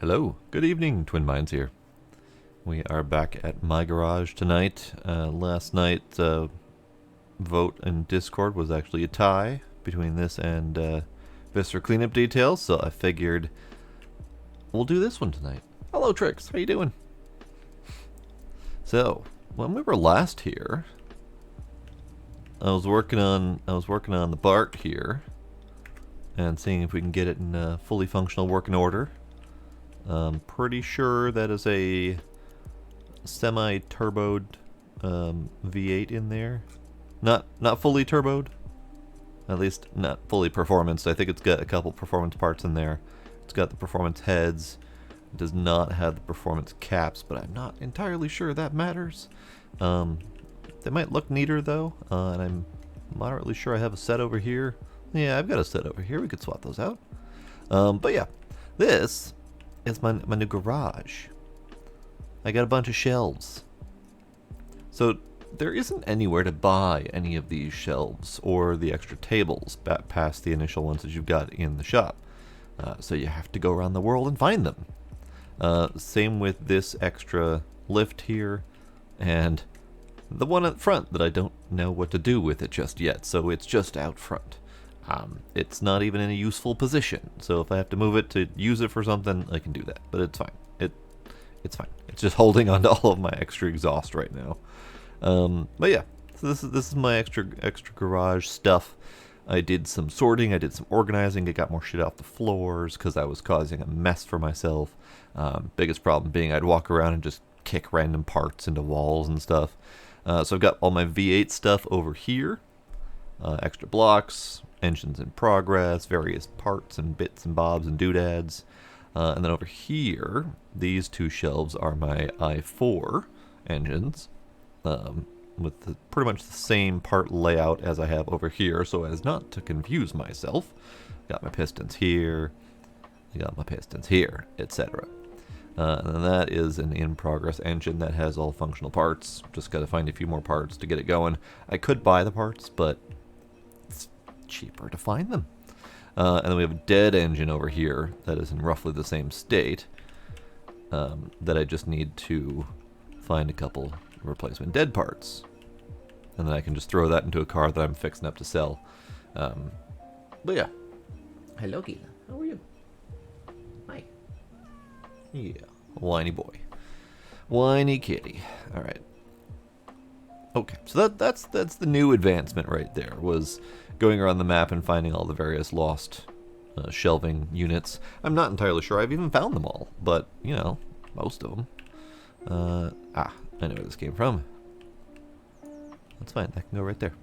Hello, good evening, Twin Minds here. We are back at my garage tonight. Last night, vote in Discord was actually a tie between this and Visser Cleanup Details, so I figured we'll do this one tonight. Hello, Trix, how you doing? So, when we were last here, I was working on the Bart here, and seeing if we can get it in a fully functional working order. Pretty sure that is a semi-turboed V8 in there. Not fully turboed. At least not fully performance. I think it's got a couple performance parts in there. It's got the performance heads. It does not have the performance caps, but I'm not entirely sure that matters. They might look neater though, and I'm moderately sure I have a set over here. Yeah, I've got a set over here. We could swap those out. But yeah, this is my new garage. I got a bunch of shelves. So there isn't anywhere to buy any of these shelves or the extra tables past the initial ones that you've got in the shop. So you have to go around the world and find them. Same with this extra lift here and the one up front that I don't know what to do with it just yet, so it's just out front. It's not even in a useful position, so if I have to move it to use it for something, I can do that. But it's fine. It's fine. It's just holding on to all of my extra exhaust right now. But yeah, so this is my extra garage stuff. I did some sorting. I did some organizing. I got more shit off the floors because I was causing a mess for myself. Biggest problem being I'd walk around and just kick random parts into walls and stuff. So I've got all my V8 stuff over here. Extra blocks, engines in progress, various parts and bits and bobs and doodads. And then over here, these two shelves are my i4 engines, with pretty much the same part layout as I have over here, so as not to confuse myself. Got my pistons here, I got my pistons here, etc. And then that is an in-progress engine that has all functional parts. Just got to find a few more parts to get it going. I could buy the parts, but it's cheaper to find them. And then we have a dead engine over here that is in roughly the same state, that I just need to find a couple replacement dead parts. And then I can just throw that into a car that I'm fixing up to sell. But yeah. Hello, Gila. How are you? Hi. Yeah, whiny boy. Whiny kitty. Alright. Okay, so that's the new advancement right there, was going around the map and finding all the various lost shelving units. I'm not entirely sure I've even found them all, but, you know, most of them. I know where this came from. That's fine, that can go right there.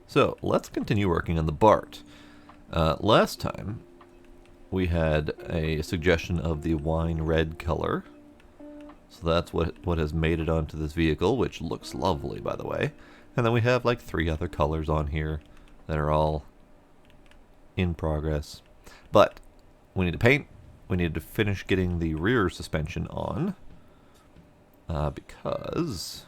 So, let's continue working on the Bart. Last time, we had a suggestion of the wine red color. So that's what has made it onto this vehicle, which looks lovely, by the way. And then we have like 3 other colors on here that are all in progress. But we need to paint. We need to finish getting the rear suspension on. Because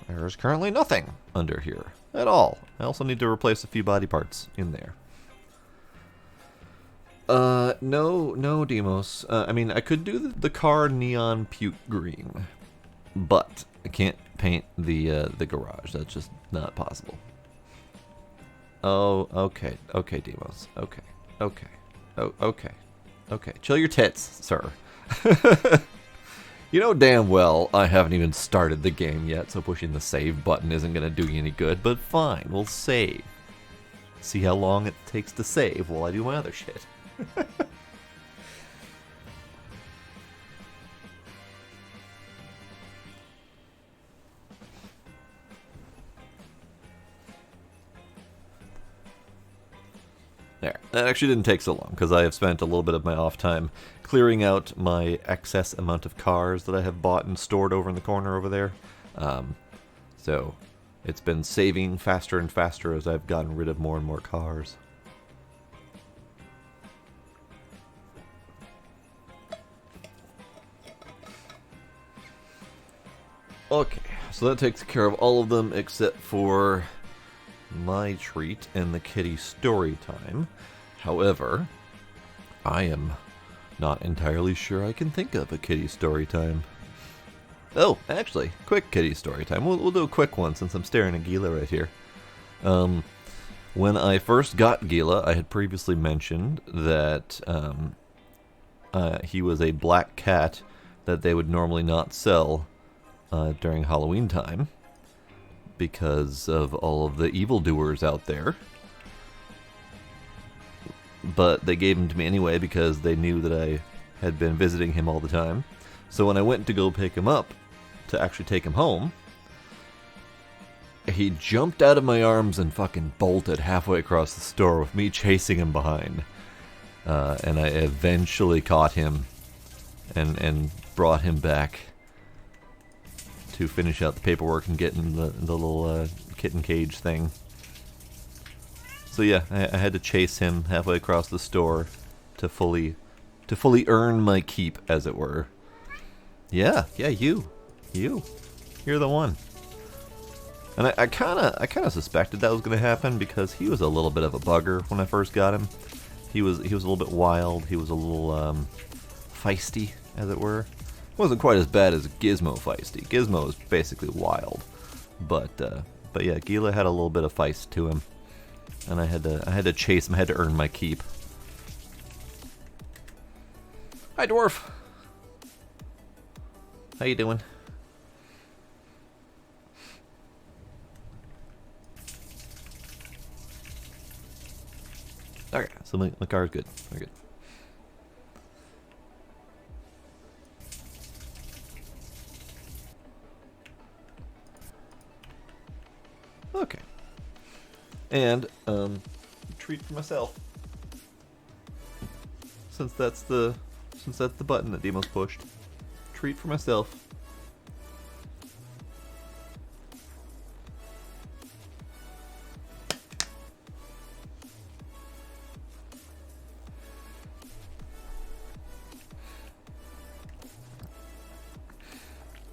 there is currently nothing under here at all. I also need to replace a few body parts in there. No, Demos. I mean, I could do the car neon puke green, but I can't paint the garage. That's just not possible. Oh, okay, Demos. Okay. Chill your tits, sir. You know damn well I haven't even started the game yet, so pushing the save button isn't gonna do you any good. But fine, we'll save. See how long it takes to save while I do my other shit. There. That actually didn't take so long, because I have spent a little bit of my off time clearing out my excess amount of cars that I have bought and stored over in the corner over there. So it's been saving faster and faster as I've gotten rid of more and more cars. Okay, so that takes care of all of them except for my treat and the kitty story time. However, I am not entirely sure I can think of a kitty story time. Oh, actually, quick kitty story time. We'll do a quick one since I'm staring at Gila right here. When I first got Gila, I had previously mentioned that he was a black cat that they would normally not sell during Halloween time because of all of the evildoers out there. But they gave him to me anyway because they knew that I had been visiting him all the time. So when I went to go pick him up to actually take him home, he jumped out of my arms and fucking bolted halfway across the store with me chasing him behind. And I eventually caught him and brought him back to finish out the paperwork and get in the little kitten cage thing. So yeah, I had to chase him halfway across the store to fully earn my keep, as it were. Yeah, you're the one. And I kind of suspected that was going to happen because he was a little bit of a bugger when I first got him. He was a little bit wild. He was a little feisty, as it were. Wasn't quite as bad as Gizmo feisty. Gizmo was basically wild, but yeah, Gila had a little bit of feist to him, and I had to chase him. I had to earn my keep. Hi, dwarf. How you doing? Okay, so the car's good. We're good. Okay. And treat for myself. Since that's the button that Demo's pushed. Treat for myself.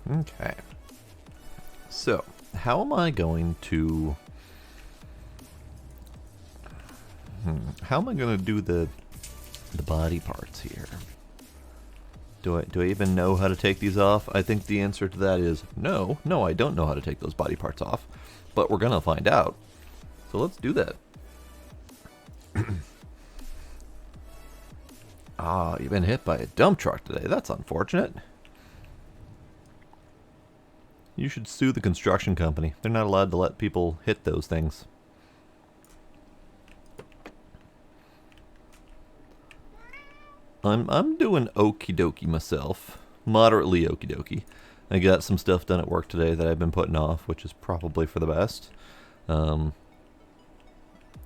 Okay. So, how am I going to... How am I going to do the body parts here? Do I even know how to take these off? I think the answer to that is no. No, I don't know how to take those body parts off. But we're going to find out. So let's do that. Ah, you've been hit by a dump truck today. That's unfortunate. You should sue the construction company. They're not allowed to let people hit those things. I'm doing okie dokie myself. Moderately okie dokie. I got some stuff done at work today that I've been putting off, which is probably for the best. And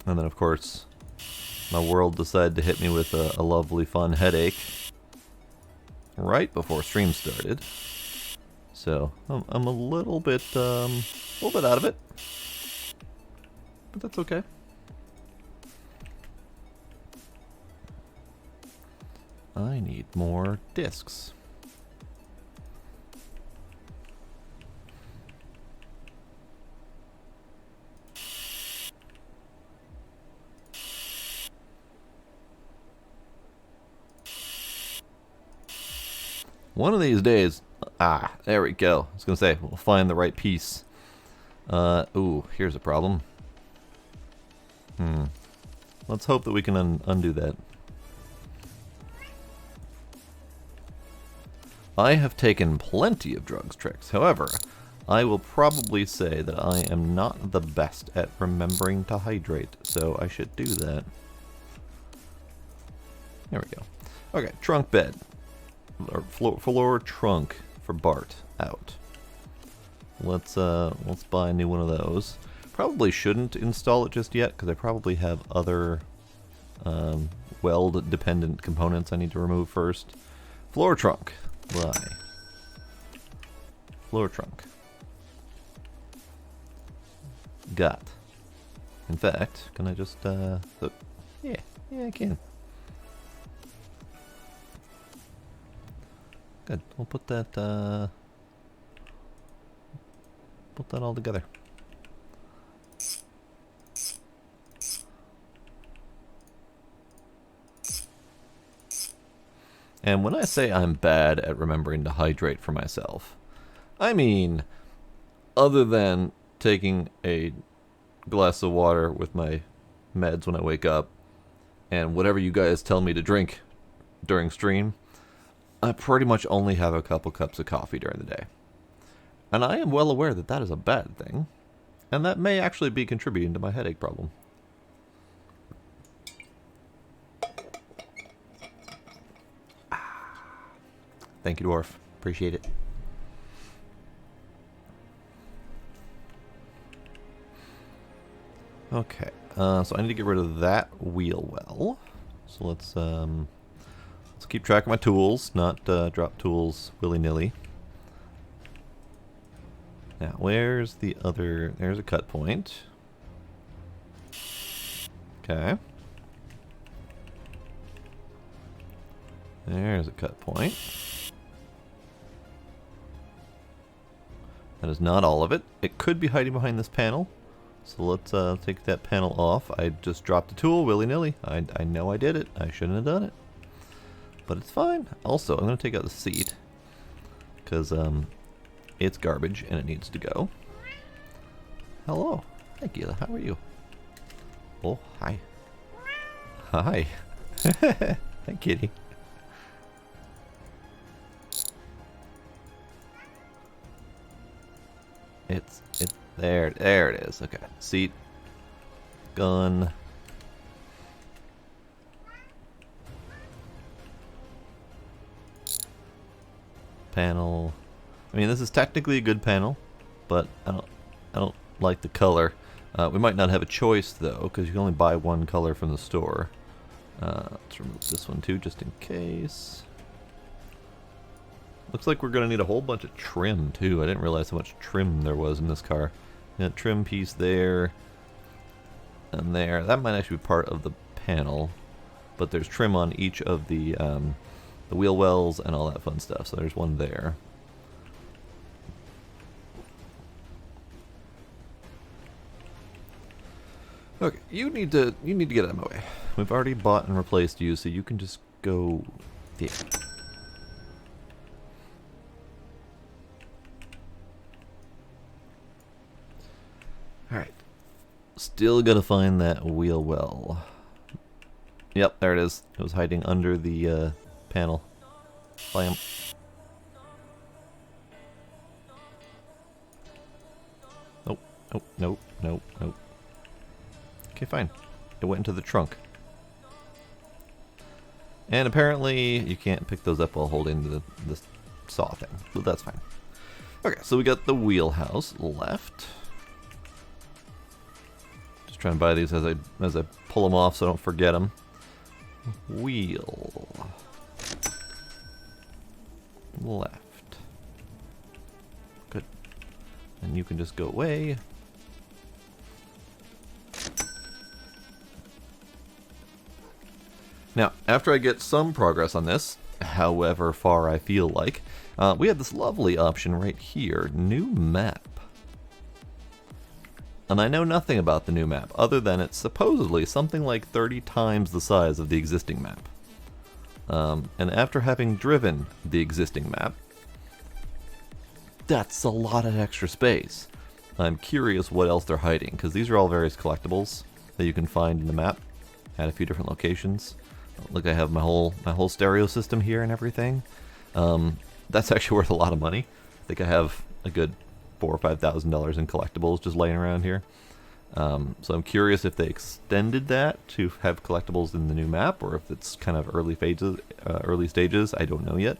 then, of course, my world decided to hit me with a lovely, fun headache right before stream started. So I'm a little bit out of it, but that's okay. I need more discs. One of these days, there we go. I was gonna say, we'll find the right piece. Ooh, here's a problem. Let's hope that we can undo that. I have taken plenty of drugs tricks. However, I will probably say that I am not the best at remembering to hydrate, so I should do that. There we go. Okay, trunk bed. Or floor trunk for Bart out. Let's buy a new one of those. Probably shouldn't install it just yet because I probably have other weld dependent components I need to remove first. Floor trunk. Why? Floor trunk. Got. In fact, can I just look? Yeah, I can. Good. We'll put that all together. And when I say I'm bad at remembering to hydrate for myself, I mean, other than taking a glass of water with my meds when I wake up, and whatever you guys tell me to drink during stream, I pretty much only have a couple cups of coffee during the day. And I am well aware that that is a bad thing, and that may actually be contributing to my headache problem. Thank you, Dwarf. Appreciate it. Okay, so I need to get rid of that wheel well. So let's keep track of my tools, not drop tools willy-nilly. Now, where's the other... There's a cut point. Okay. There's a cut point. That is not all of it. It could be hiding behind this panel. So let's take that panel off. I just dropped a tool willy-nilly. I know I did it. I shouldn't have done it. But it's fine. Also, I'm going to take out the seat. Because it's garbage and it needs to go. Hello. Hi, Gila. How are you? Oh, hi. Hi. Hi, kitty. It's there it is. Okay. Seat. Gun. Panel. I mean, this is technically a good panel, but I don't like the color. We might not have a choice though, because you can only buy one color from the store. Let's remove this one too, just in case. Looks like we're going to need a whole bunch of trim, too. I didn't realize how much trim there was in this car. That trim piece there and there. That might actually be part of the panel. But there's trim on each of the wheel wells and all that fun stuff. So there's one there. Okay, you need to get out of my way. We've already bought and replaced you, so you can just go there. Alright. Still gotta find that wheel well. Yep, there it is. It was hiding under the panel. Blam. Nope, nope, nope, nope, nope. Okay, fine. It went into the trunk. And apparently you can't pick those up while holding the saw thing, but that's fine. Okay, so we got the wheelhouse left. Trying to buy these as I pull them off so I don't forget them. Wheel. Left. Good. And you can just go away. Now, after I get some progress on this, however far I feel like, we have this lovely option right here, new map. And I know nothing about the new map, other than it's supposedly something like 30 times the size of the existing map. And after having driven the existing map, that's a lot of extra space. I'm curious what else they're hiding, because these are all various collectibles that you can find in the map at a few different locations. Look, I have my whole stereo system here and everything. That's actually worth a lot of money. I think I have a good $4,000 or $5,000 in collectibles just laying around here. So I'm curious if they extended that to have collectibles in the new map, or if it's kind of early stages. I don't know yet.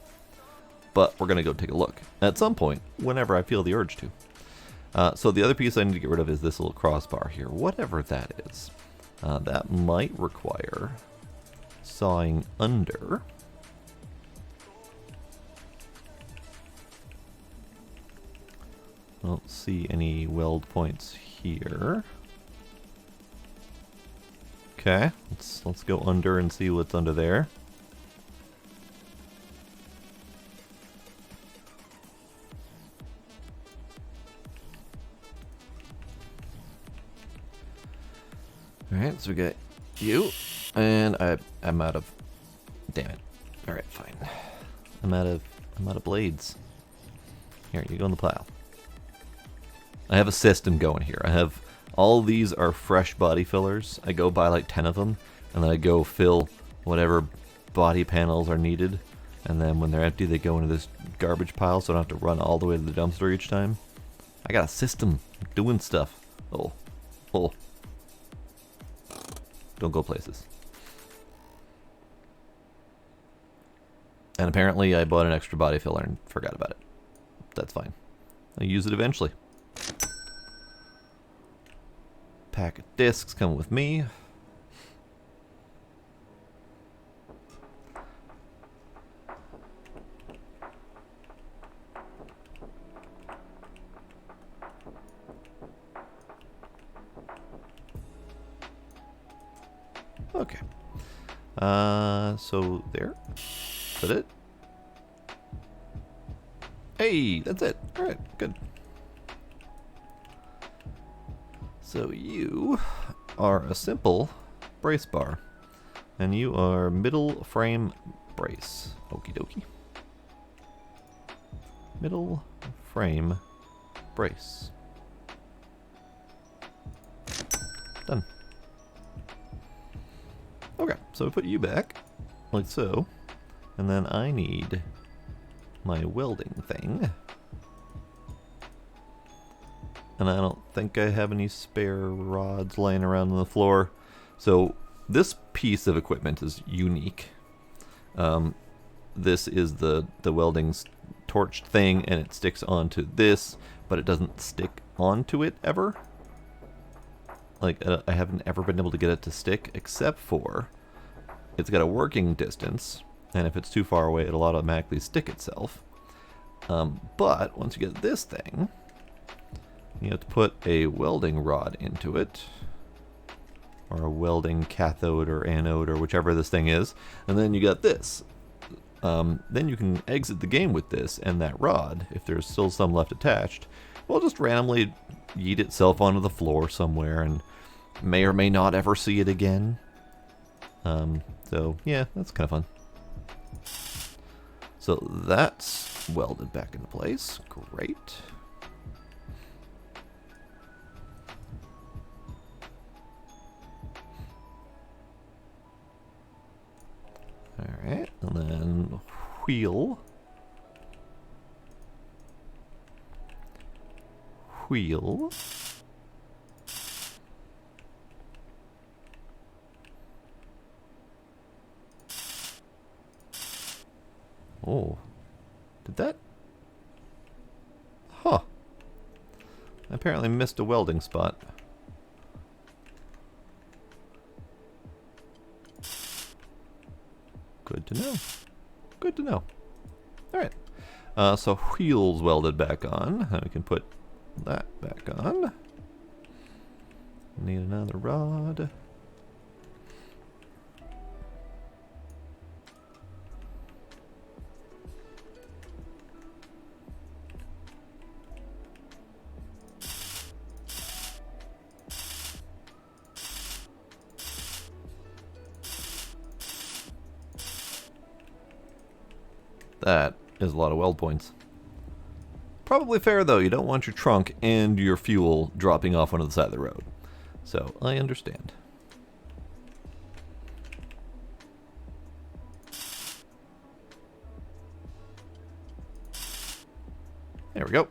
But we're gonna go take a look at some point, whenever I feel the urge to. So the other piece I need to get rid of is this little crossbar here, whatever that is. That might require sawing under. I don't see any weld points here. Okay, let's go under and see what's under there. Alright, so we got you, and I'm out of... Damn it. Alright, fine. I'm out of blades. Here, you go in the pile. I have a system going here. I have all these are fresh body fillers. I go buy like 10 of them, and then I go fill whatever body panels are needed, and then when they're empty they go into this garbage pile so I don't have to run all the way to the dumpster each time. I got a system doing stuff. Oh. Don't go places. And apparently I bought an extra body filler and forgot about it. That's fine. I'll use it eventually. Pack of discs come with me. Okay. So there. Is that it? Hey, that's it. Alright, good. So you are a simple brace bar. And you are middle frame brace. Okie dokie. Middle frame brace. Done. Okay, so we put you back, like so. And then I need my welding thing. And I don't think I have any spare rods laying around on the floor. So this piece of equipment is unique. This is the welding torch thing, and it sticks onto this, but it doesn't stick onto it ever. Like, I haven't ever been able to get it to stick, except for it's got a working distance, and if it's too far away, it'll automatically stick itself. But once you get this thing, you have to put a welding rod into it, or a welding cathode or anode or whichever this thing is, and then you got this. Then you can exit the game with this, and that rod, if there's still some left attached, will just randomly yeet itself onto the floor somewhere and may or may not ever see it again. So yeah, that's kind of fun. So that's welded back into place. Great. Alright, and then wheel. Wheel. Oh, did that? Huh. I apparently missed a welding spot. Good to know. Good to know. Alright. So wheels welded back on. And we can put that back on. Need another rod. That is a lot of weld points. Probably fair though, you don't want your trunk and your fuel dropping off onto the side of the road. So, I understand. There we go.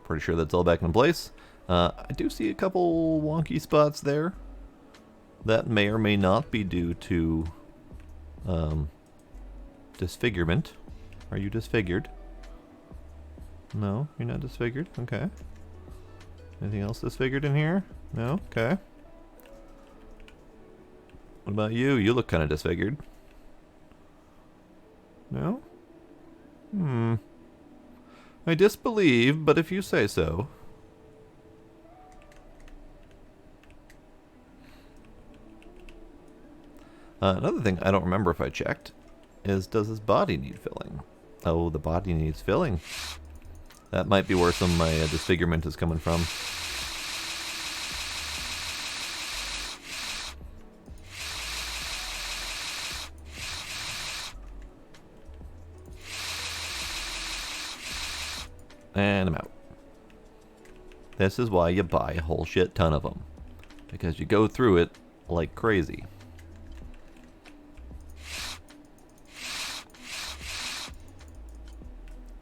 Pretty sure that's all back in place. I do see a couple wonky spots there. That may or may not be due to disfigurement. Are you disfigured? No, you're not disfigured. Okay. Anything else disfigured in here? No? Okay. What about you? You look kind of disfigured. No? I disbelieve, but if you say so. Another thing I don't remember if I checked is, does his body need filling? Oh, the body needs filling. That might be where some of my disfigurement is coming from. And I'm out. This is why you buy a whole shit ton of them. Because you go through it like crazy.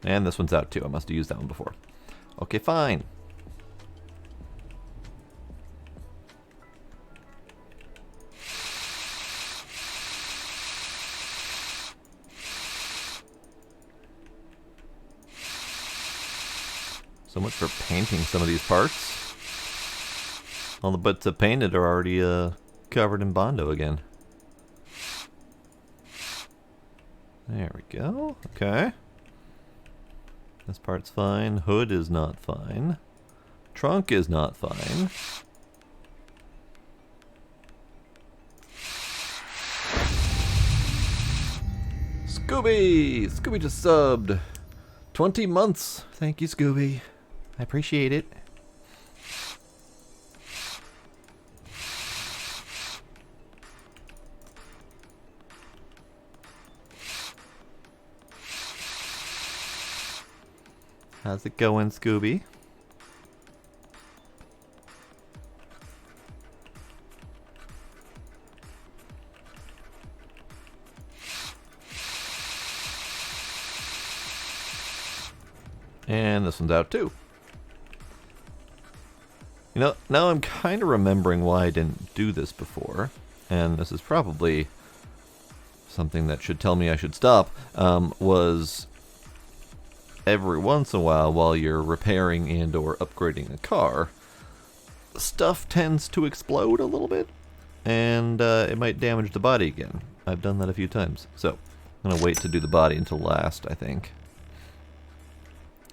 And this one's out too. I must have used that one before. Okay, fine. So much for painting some of these parts. All the bits I painted are already covered in Bondo again. There we go. Okay. This part's fine. Hood is not fine. Trunk is not fine. Scooby! Scooby just subbed. 20 months. Thank you, Scooby. I appreciate it. How's it going, Scooby? And this one's out too. You know, now I'm kind of remembering why I didn't do this before, and this is probably something that should tell me I should stop, was every once in a while you're repairing and or upgrading a car, stuff tends to explode a little bit, and it might damage the body again. I've done that a few times, so I'm going to wait to do the body until last, I think.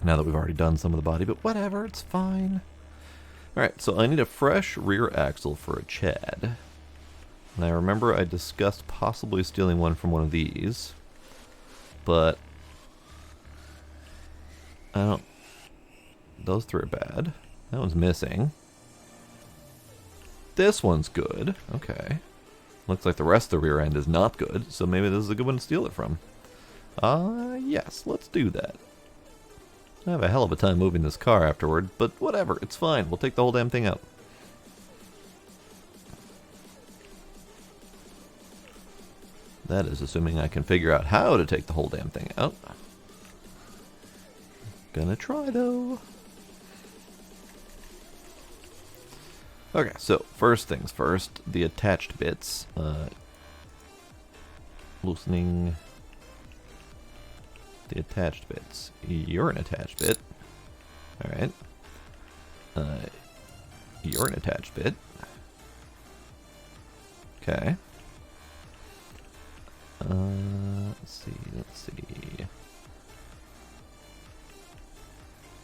Now that we've already done some of the body, but whatever, it's fine. Alright, so I need a fresh rear axle for a Chad. And I remember I discussed possibly stealing one from one of these, but I don't... Those three are bad. That one's missing. This one's good. Okay. Looks like the rest of the rear end is not good, so maybe this is a good one to steal it from. Yes, let's do that. I have a hell of a time moving this car afterward, but whatever, it's fine. We'll take the whole damn thing out. That is assuming I can figure out how to take the whole damn thing out. Gonna try, though. Okay, so first things first, the attached bits. Loosening the attached bits. You're an attached bit. Alright. You're an attached bit. Okay. Let's see.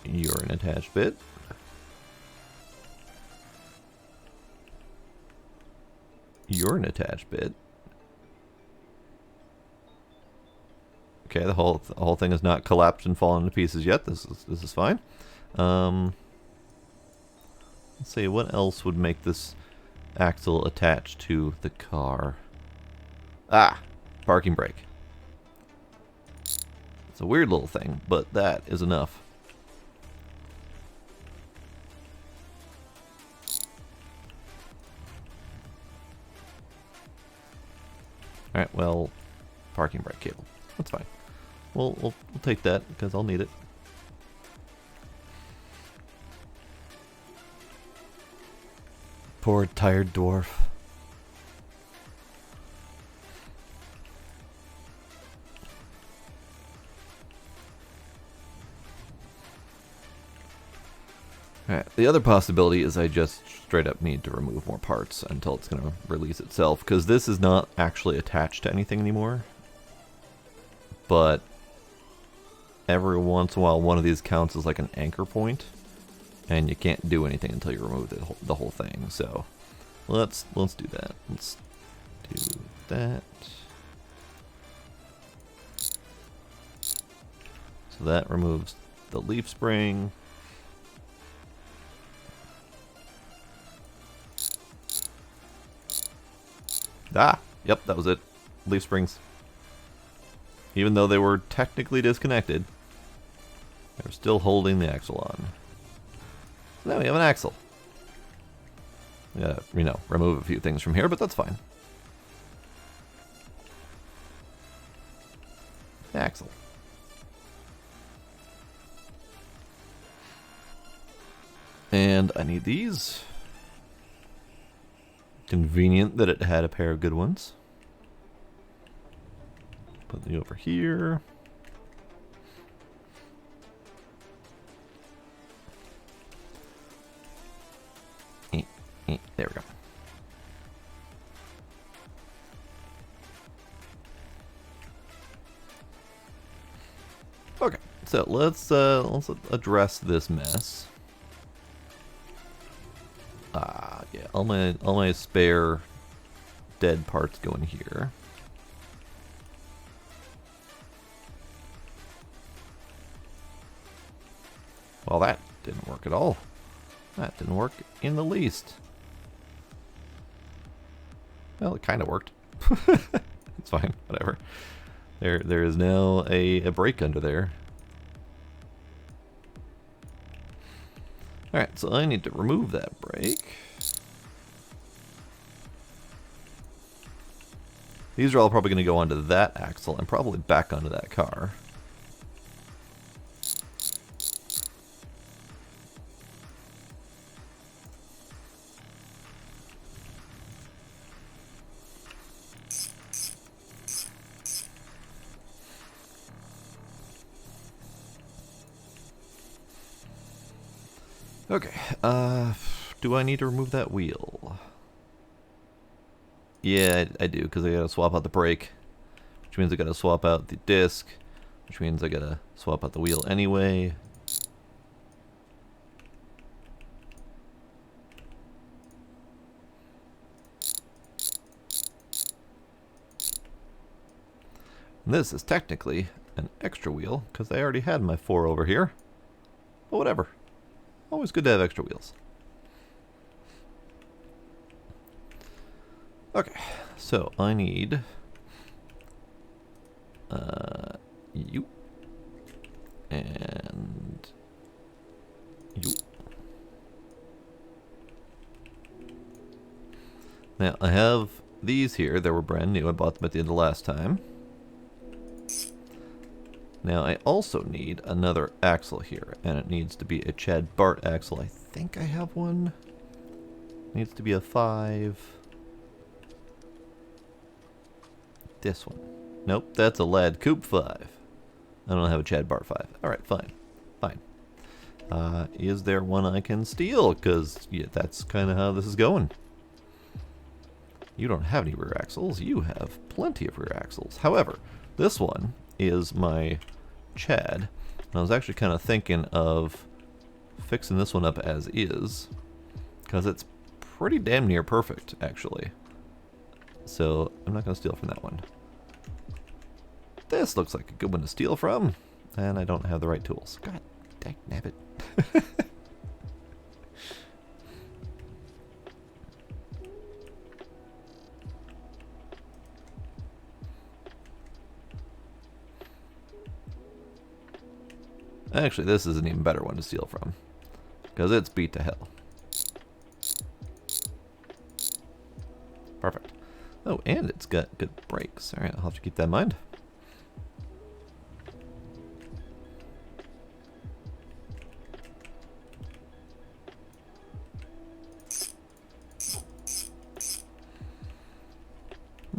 You're an attached bit. You're an attached bit. Okay, the whole thing is not collapsed and fallen to pieces yet. This is fine. Let's see, what else would make this axle attached to the car? Ah, parking brake. It's a weird little thing, but that is enough. Alright, well, parking brake cable. That's fine. We'll take that, because I'll need it. Poor tired dwarf. Alright, the other possibility is I just straight up need to remove more parts until it's going to release itself, because this is not actually attached to anything anymore. But every once in a while one of these counts as like an anchor point, and you can't do anything until you remove the whole thing. So let's do that. Let's do that. So that removes the leaf spring. Ah, yep, that was it. Leaf springs. Even though they were technically disconnected. They're still holding the axle on. Now we have an axle. We gotta, remove a few things from here, but that's fine. The axle. And I need these. Convenient that it had a pair of good ones. Put the over here. There we go. Okay, so let's address this mess. Yeah, all my spare dead parts go in here. Well, that didn't work at all. That didn't work in the least. Well, it kind of worked. It's fine, whatever. There is now a brake under there. Alright, so I need to remove that brake. These are all probably going to go onto that axle and probably back onto that car. Okay, do I need to remove that wheel? Yeah, I do, because I gotta swap out the brake, which means I gotta swap out the disc, which means I gotta swap out the wheel anyway. And this is technically an extra wheel, because I already had my 4 over here. But whatever. Always good to have extra wheels. Okay, so I need you and you. Now I have these here. They were brand new. I bought them at the end of last time. Now I also need another axle here, and it needs to be a Chad Bart axle. I think I have one. Needs to be a 5. This one. Nope, that's a Lad Coupe 5. I don't have a Chad Bart 5. Alright, fine. Fine. Is there one I can steal? Because yeah, that's kind of how this is going. You don't have any rear axles. You have plenty of rear axles. However, this one is my Chad. And I was actually kind of thinking of fixing this one up as is, because it's pretty damn near perfect, actually. So I'm not going to steal from that one. This looks like a good one to steal from, and I don't have the right tools. God dang nabbit. Actually, this is an even better one to steal from, because it's beat to hell. Perfect. Oh, and it's got good brakes. Alright, I'll have to keep that in mind.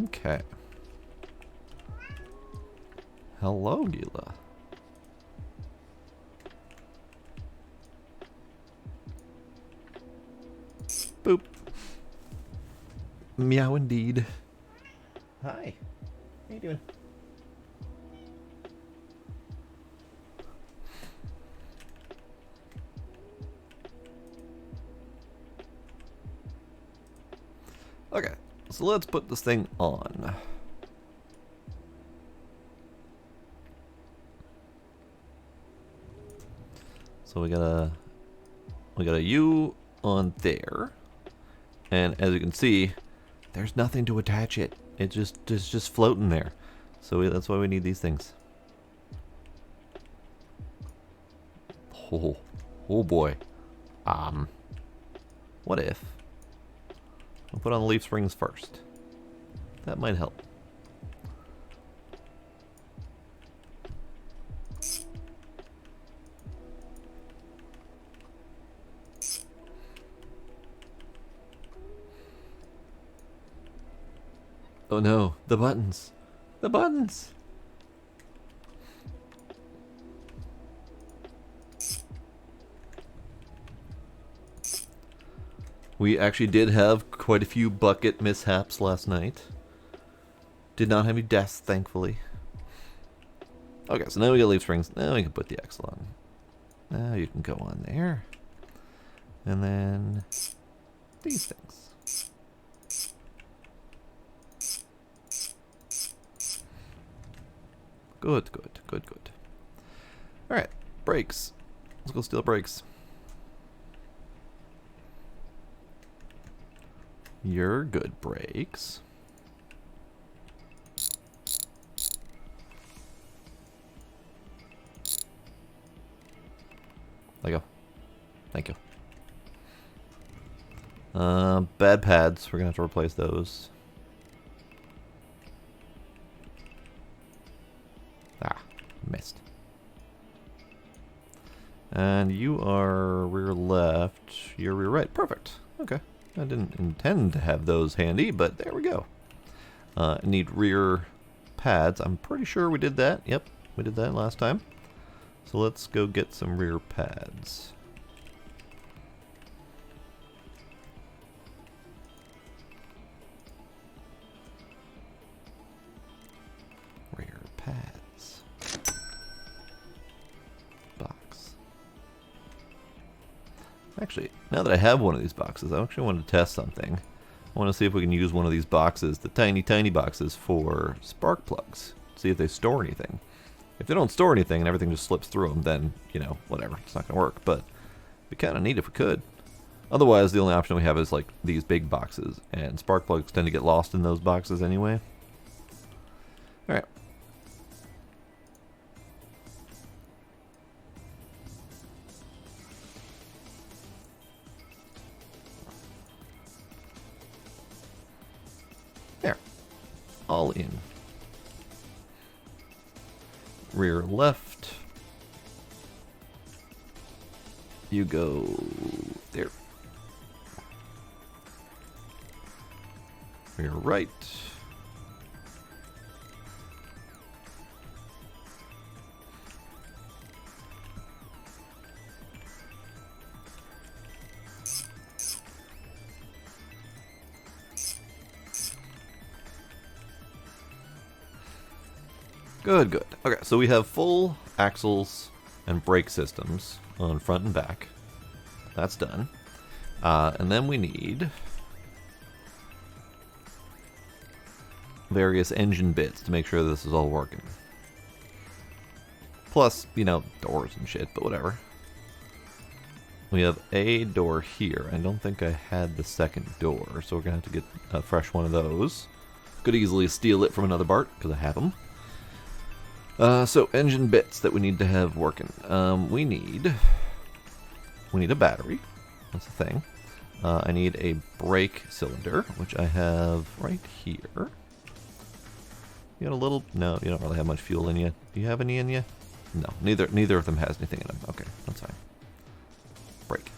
Okay. Hello, Gila. Boop. Meow indeed. Hi. How you doing? Okay, so let's put this thing on. So we got a U on there. And as you can see, there's nothing to attach it. It's just floating there. So that's why we need these things. Oh, oh boy. What if I'll put on the leaf springs first? That might help. Oh no, the buttons. The buttons. We actually did have quite a few bucket mishaps last night. Did not have any deaths, thankfully. Okay, so now we got leaf springs. Now we can put the axle on. Now you can go on there. And then these things. Good, good, good, good. Alright, brakes. Let's go steal brakes. You're good, brakes. There you go. Thank you. Bad pads. We're gonna have to replace those. Ah, missed. And you are rear left. You're rear right. Perfect. Okay. I didn't intend to have those handy, but there we go. I need rear pads. I'm pretty sure we did that. Yep, we did that last time. So let's go get some rear pads. Rear pads. Box. Actually, now that I have one of these boxes, I actually want to test something. I want to see if we can use one of these boxes, the tiny, tiny boxes, for spark plugs. See if they store anything. If they don't store anything and everything just slips through them, then, you know, whatever. It's not going to work, but it'd be kind of neat if we could. Otherwise, the only option we have is, like, these big boxes, and spark plugs tend to get lost in those boxes anyway. Alright. There. All in. Rear left. You go there. Rear right. Good, good. Okay, so we have full axles and brake systems on front and back. That's done. And then we need various engine bits to make sure this is all working. Plus, you know, doors and shit, but whatever. We have a door here. I don't think I had the second door, so we're going to have to get a fresh one of those. Could easily steal it from another Bart, because I have them. So engine bits that we need to have working. We need a battery. That's the thing. I need a brake cylinder, which I have right here. You got a little? No, you don't really have much fuel in you. Do you have any in you? No, neither of them has anything in them. Okay, that's fine. Brake.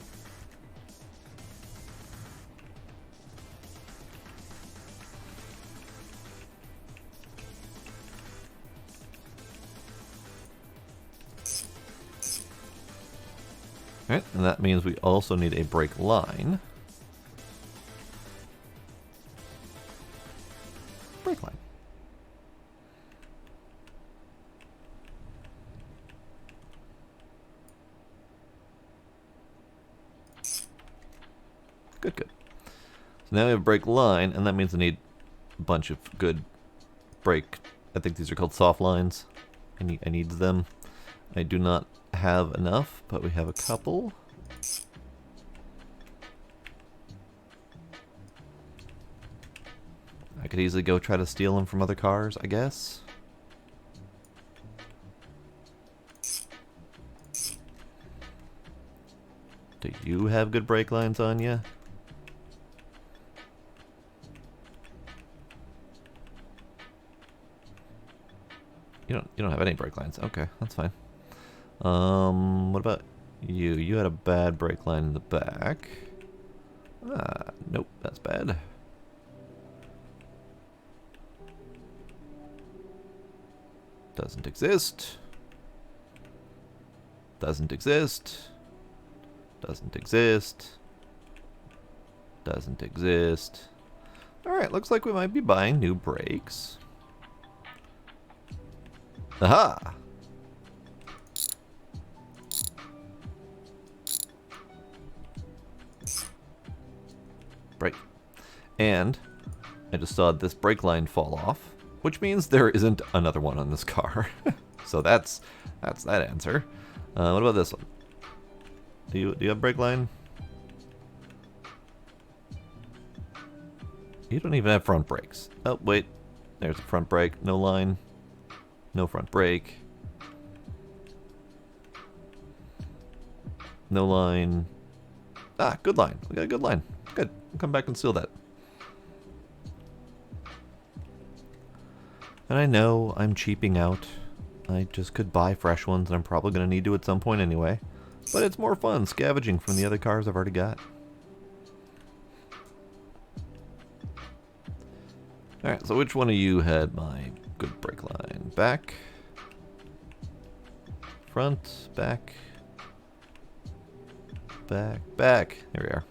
Alright, and that means we also need a brake line. Brake line. Good, good. So now we have a brake line, and that means I need a bunch of good brake, I think these are called soft lines. I need them. I do not have enough, but we have a couple. I could easily go try to steal them from other cars, I guess. you have good brake lines on you? You don't have any brake lines. Okay, that's fine. What about you? You had a bad brake line in the back. Ah, nope, that's bad. Doesn't exist. Doesn't exist. Doesn't exist. Doesn't exist. Alright, looks like we might be buying new brakes. Aha! Brake. And I just saw this brake line fall off, which means there isn't another one on this car. So that's that answer. What about this one? Do you have brake line? You don't even have front brakes. Oh, wait. There's a front brake. No line. No front brake. No line. Ah, good line. We got a good line. Good. I'll come back and seal that. And I know I'm cheaping out. I just could buy fresh ones, and I'm probably going to need to at some point anyway. But it's more fun scavenging from the other cars I've already got. Alright, so which one of you had my good brake line? Back? Front? Back? Back? Back! Here we are.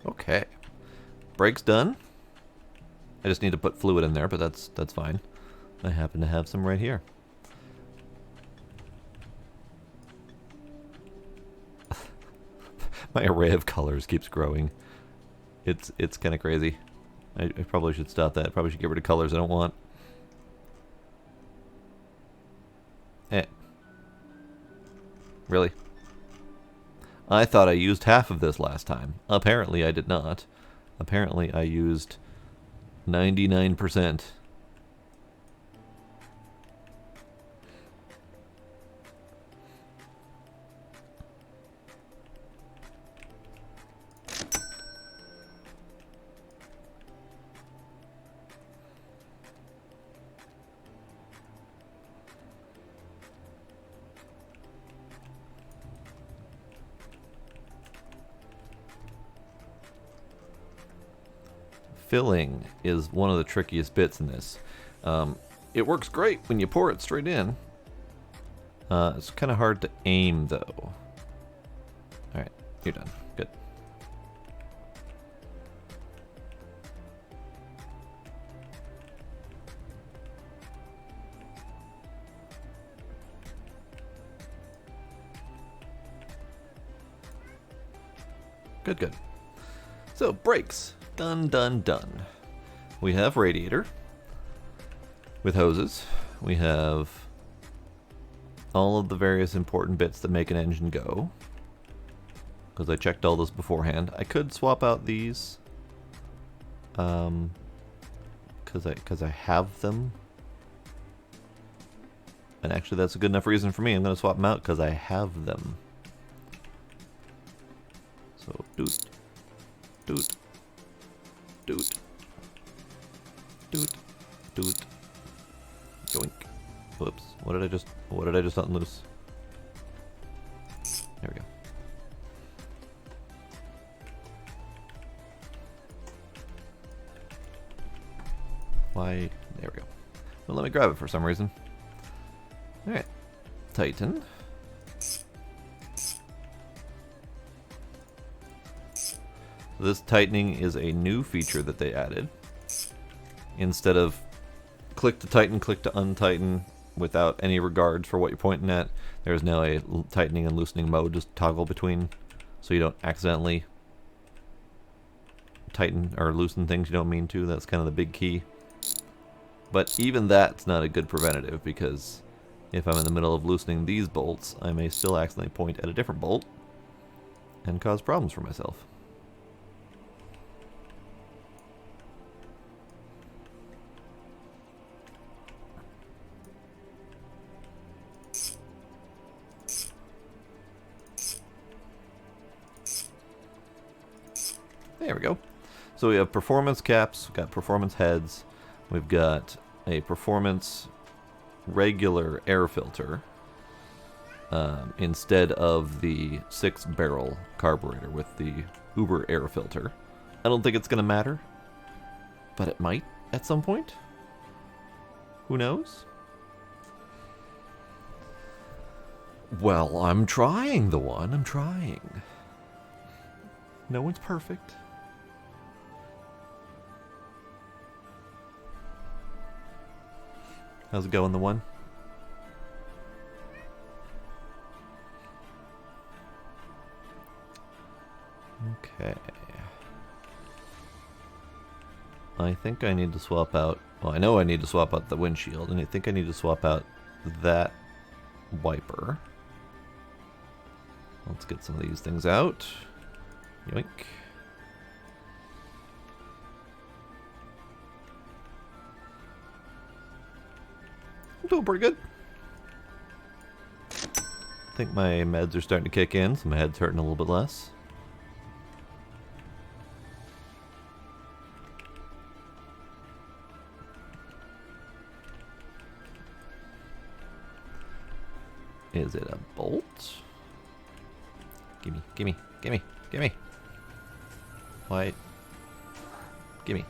Okay. Brake's done. I just need to put fluid in there, but that's fine. I happen to have some right here. My array of colors keeps growing. It's kind of crazy. I probably should stop that. I probably should get rid of colors I don't want. Really? I thought I used half of this last time. Apparently I did not. Apparently I used 99%. Filling is one of the trickiest bits in this. It works great when you pour it straight in. It's kind of hard to aim though. Alright, you're done. Good. Good, good. So, brakes. Done, done, done. We have radiator with hoses. We have all of the various important bits that make an engine go, because I checked all this beforehand. I could swap out these because I have them, and actually that's a good enough reason for me. I'm going to swap them out because I have them. So doot, doot, doot, doot, doot, yoink. Whoops! What did I just unloose? There we go. Why? There we go. Well, let me grab it for some reason. All right, tighten. This tightening is a new feature that they added. Instead of click to tighten, click to untighten without any regards for what you're pointing at, there's now a tightening and loosening mode just toggle between, so you don't accidentally tighten or loosen things you don't mean to. That's kind of the big key. But even that's not a good preventative, because if I'm in the middle of loosening these bolts, I may still accidentally point at a different bolt, and cause problems for myself. There we go. So we have performance caps, we've got performance heads, we've got a performance regular air filter instead of the 6-barrel carburetor with the Uber air filter. I don't think it's going to matter, but it might at some point. Who knows? Well, I'm trying the one. I'm trying. No one's perfect. How's it going, the one? Okay. I think I need to swap out... Well, I know I need to swap out the windshield, and I think I need to swap out that wiper. Let's get some of these things out. Yoink. I'm doing pretty good. I think my meds are starting to kick in, so my head's hurting a little bit less. Is it a bolt? Gimme, gimme, gimme, gimme. Why? Gimme.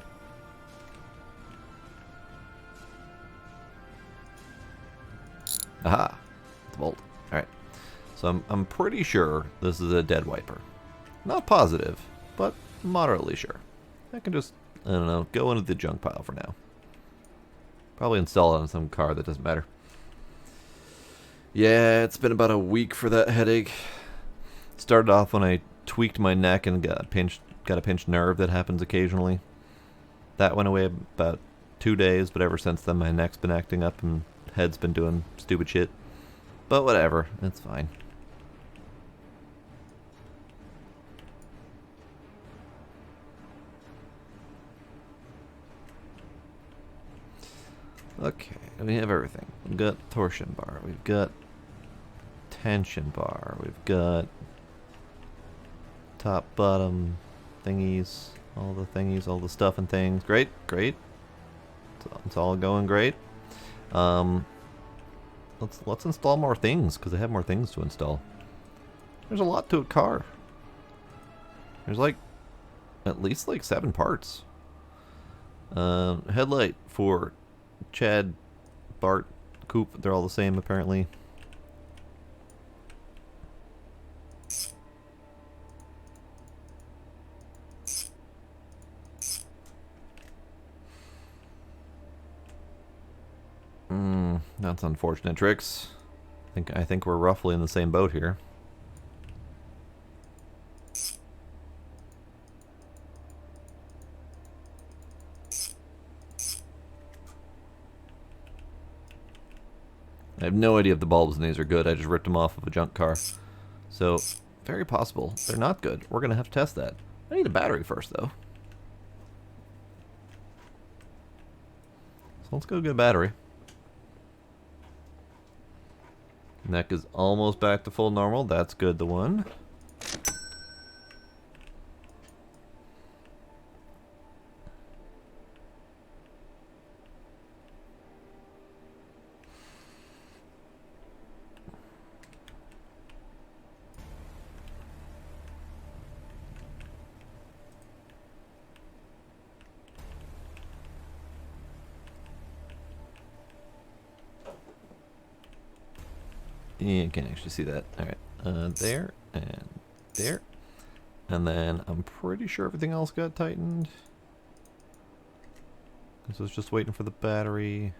Aha! It's a bolt. Alright. So I'm pretty sure this is a dead wiper. Not positive, but moderately sure. I can just, I don't know, go into the junk pile for now. Probably install it on some car that doesn't matter. Yeah, it's been about a week for that headache. It started off when I tweaked my neck and got a pinched nerve that happens occasionally. That went away about 2 days, but ever since then my neck's been acting up and head's been doing stupid shit. But whatever, it's fine. Okay, we have everything. We've got torsion bar, we've got tension bar, we've got top, bottom thingies, all the stuff and things. Great, great. It's all going great. Let's install more things, because I have more things to install. There's a lot to a car. There's like at least like 7 parts. Headlight for Chad, Bart, Coop, they're all the same apparently. That's unfortunate, Trix. I think we're roughly in the same boat here. I have no idea if the bulbs in these are good. I just ripped them off of a junk car. So, very possible. They're not good. We're going to have to test that. I need a battery first, though. So let's go get a battery. Neck is almost back to full normal. That's good, the one. You can actually see that. Alright, there and there. And then I'm pretty sure everything else got tightened. So it's just waiting for the battery.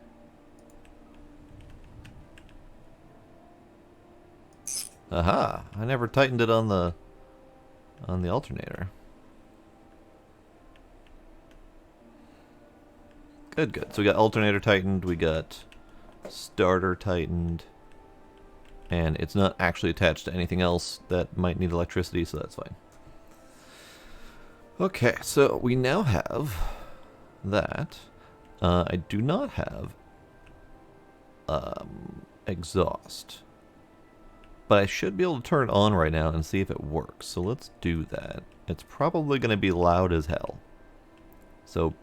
Aha! I never tightened it on the alternator. Good, good. So we got alternator tightened, we got starter tightened. and it's not actually attached to anything else that might need electricity, so that's fine. Okay, so we now have that. I do not have exhaust, but I should be able to turn it on right now and see if it works. So let's do that. It's probably going to be loud as hell. So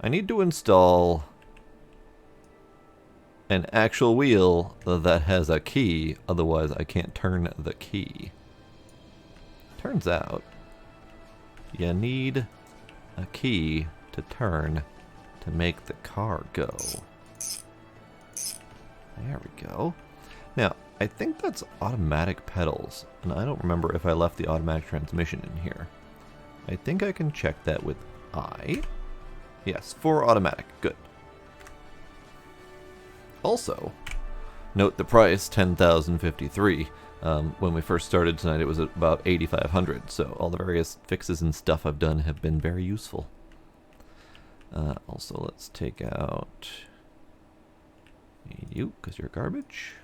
I need to install an actual wheel that has a key, otherwise I can't turn the key. Turns out you need a key to turn to make the car go. There we go. Now, I think that's automatic pedals, and I don't remember if I left the automatic transmission in here. I think I can check that with I. Yes, for automatic. Good. Also, note the price, $10,053. When we first started tonight, it was about $8,500, so all the various fixes and stuff I've done have been very useful. Also, let's take out you, because you're garbage.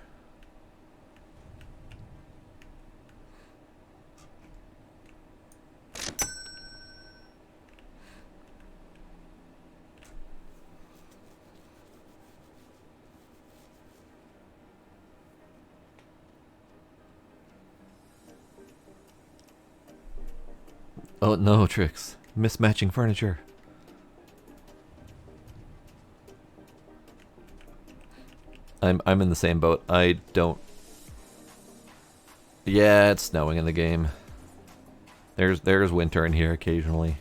Oh no, Trix. Mismatching furniture. I'm in the same boat. I don't... Yeah, it's snowing in the game. There's winter in here occasionally.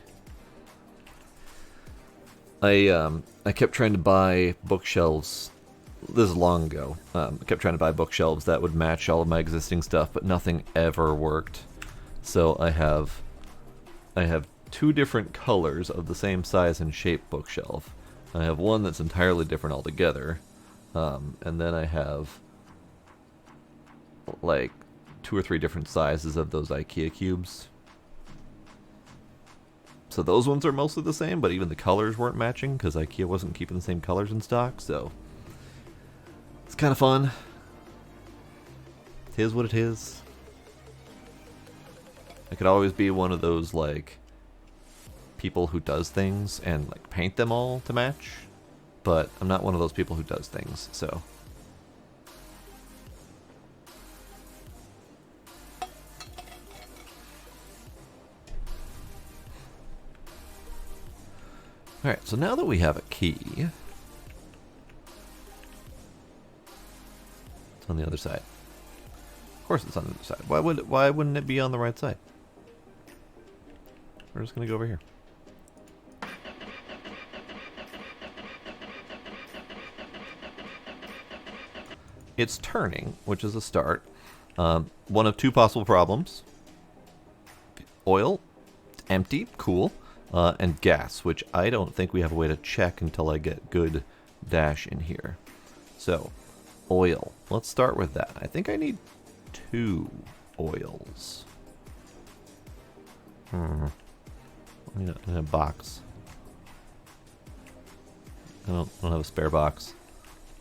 I kept trying to buy bookshelves. This is long ago. I kept trying to buy bookshelves that would match all of my existing stuff, but nothing ever worked. So I have two different colors of the same size and shape bookshelf. I have one that's entirely different altogether. And then I have like 2 or 3 different sizes of those IKEA cubes. So those ones are mostly the same, but even the colors weren't matching because IKEA wasn't keeping the same colors in stock, so it's kind of fun. It is what it is. I could always be one of those like people who does things and like paint them all to match. But I'm not one of those people who does things, so. Alright, so now that we have a key, it's on the other side. Of course it's on the other side. Why wouldn't it be on the right side? We're just gonna go over here. It's turning, which is a start. One of 2 possible problems. Oil, empty, cool, and gas, which I don't think we have a way to check until I get good dash in here. So, oil. Let's start with that. I think I need 2 oils. I need a box. I don't have a spare box.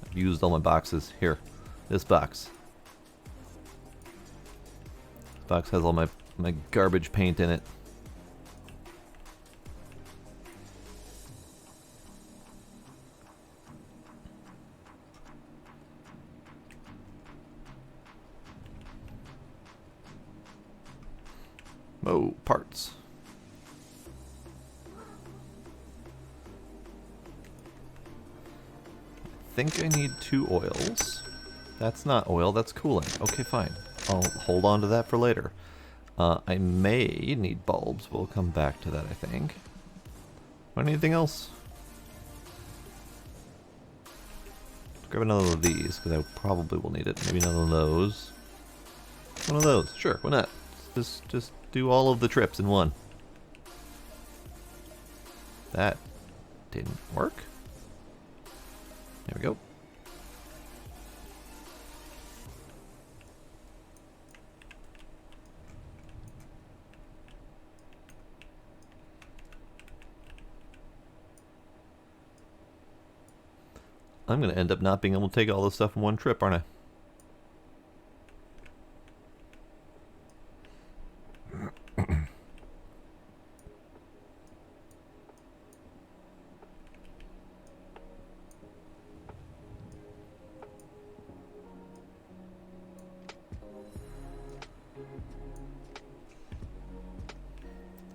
I've used all my boxes. Here. This box. This box has all my garbage paint in it. Oh, parts. I think I need 2 oils. That's not oil, that's coolant. Okay, fine. I'll hold on to that for later. I may need bulbs. We'll come back to that, I think. Anything else? Let's grab another of these, because I probably will need it. Maybe another of those. One of those. Sure, why not? Just do all of the trips in one. That didn't work. There we go. I'm going to end up not being able to take all this stuff in one trip, aren't I?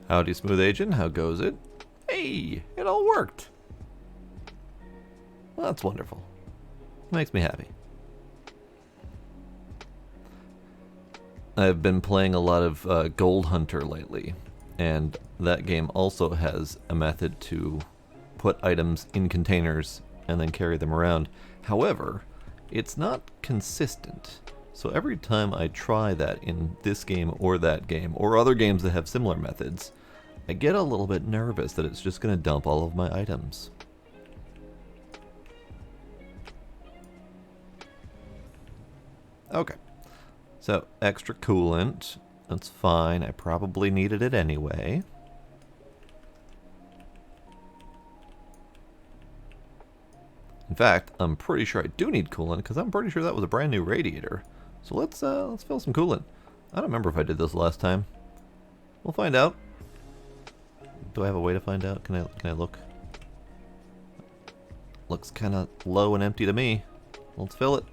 Howdy, Smooth Agent. How goes it? Hey, it all worked. Well, that's wonderful. Makes me happy. I've been playing a lot of Gold Hunter lately, and that game also has a method to put items in containers and then carry them around. However, it's not consistent. So every time I try that in this game or that game, or other games that have similar methods, I get a little bit nervous that it's just going to dump all of my items. Okay. So, extra coolant. That's fine. I probably needed it anyway. In fact, I'm pretty sure I do need coolant because I'm pretty sure that was a brand new radiator. So let's fill some coolant. I don't remember if I did this last time. We'll find out. Do I have a way to find out? Can I look? Looks kind of low and empty to me. Let's fill it.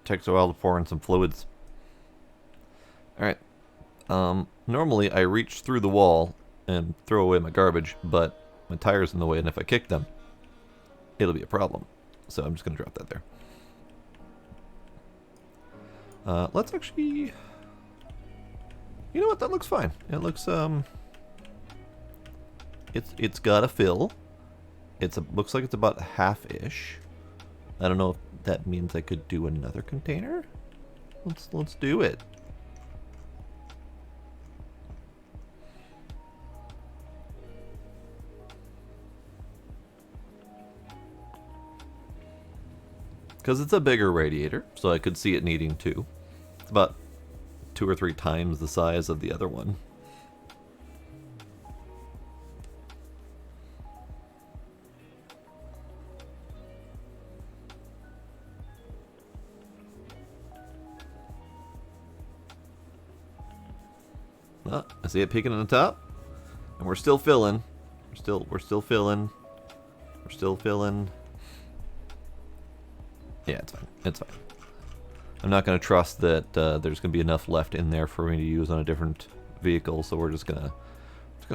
Takes a while to pour in some fluids. Alright. Normally I reach through the wall and throw away my garbage, but my tire's in the way, and if I kick them, it'll be a problem. So I'm just going to drop that there. Let's actually... You know what? That looks fine. It looks, It's got a fill. Looks like it's about half-ish. I don't know if that means I could do another container. Let's do it. Because it's a bigger radiator, so I could see it needing two. It's about 2 or 3 times the size of the other one. Oh, I see it peeking on the top, and we're still filling. We're still filling. We're still filling. Yeah, it's fine. It's fine. I'm not going to trust that there's going to be enough left in there for me to use on a different vehicle, so we're just gonna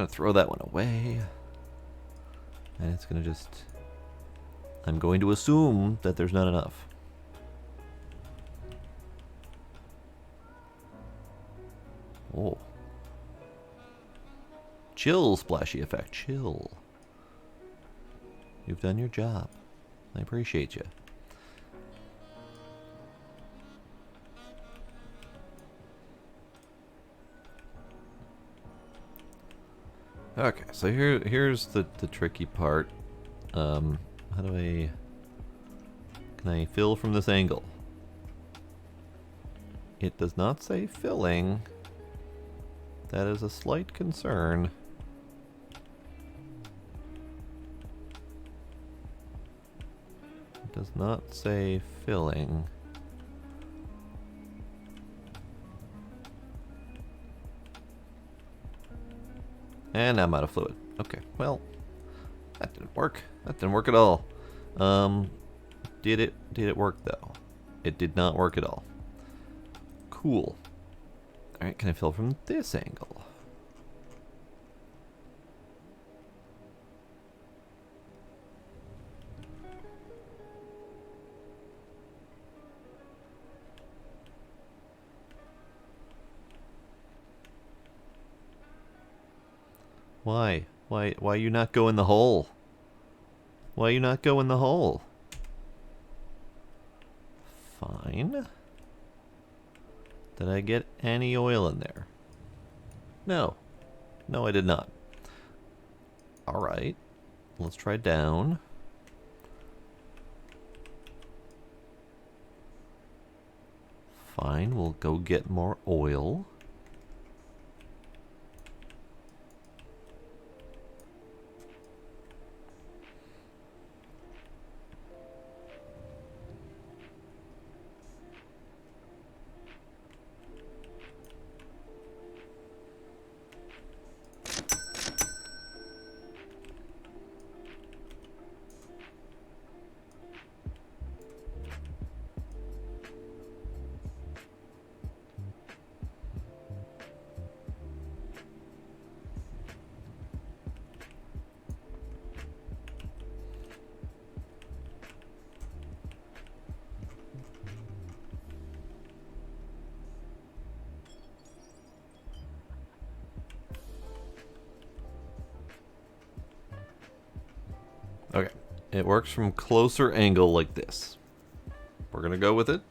throw that one away, and it's gonna just. I'm going to assume that there's not enough. Oh. Chill, splashy effect. Chill. You've done your job. I appreciate you. Okay, so here's the tricky part. How do I... Can I fill from this angle? It does not say filling. That is a slight concern. It does not say filling. And I'm out of fluid. Okay, well, that didn't work. That didn't work at all. Did it work though? It did not work at all. Cool. Alright, can I fill from this angle? Why? Why you not go in the hole? Why you not go in the hole? Fine. Did I get any oil in there? No. No, I did not. Alright. Let's try down. Fine, we'll go get more oil. Okay, it works from closer angle like this. We're gonna go with it.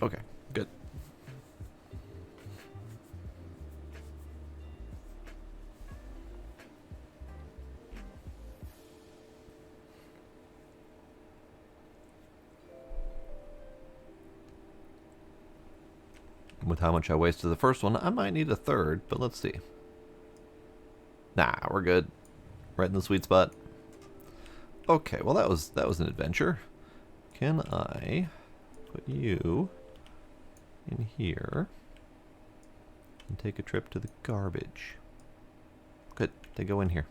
Okay, good. With how much I wasted the first one, I might need a third, but let's see. Nah, we're good. Right in the sweet spot. Okay, well that was an adventure. Can I put you in here and take a trip to the garbage? Good, they go in here.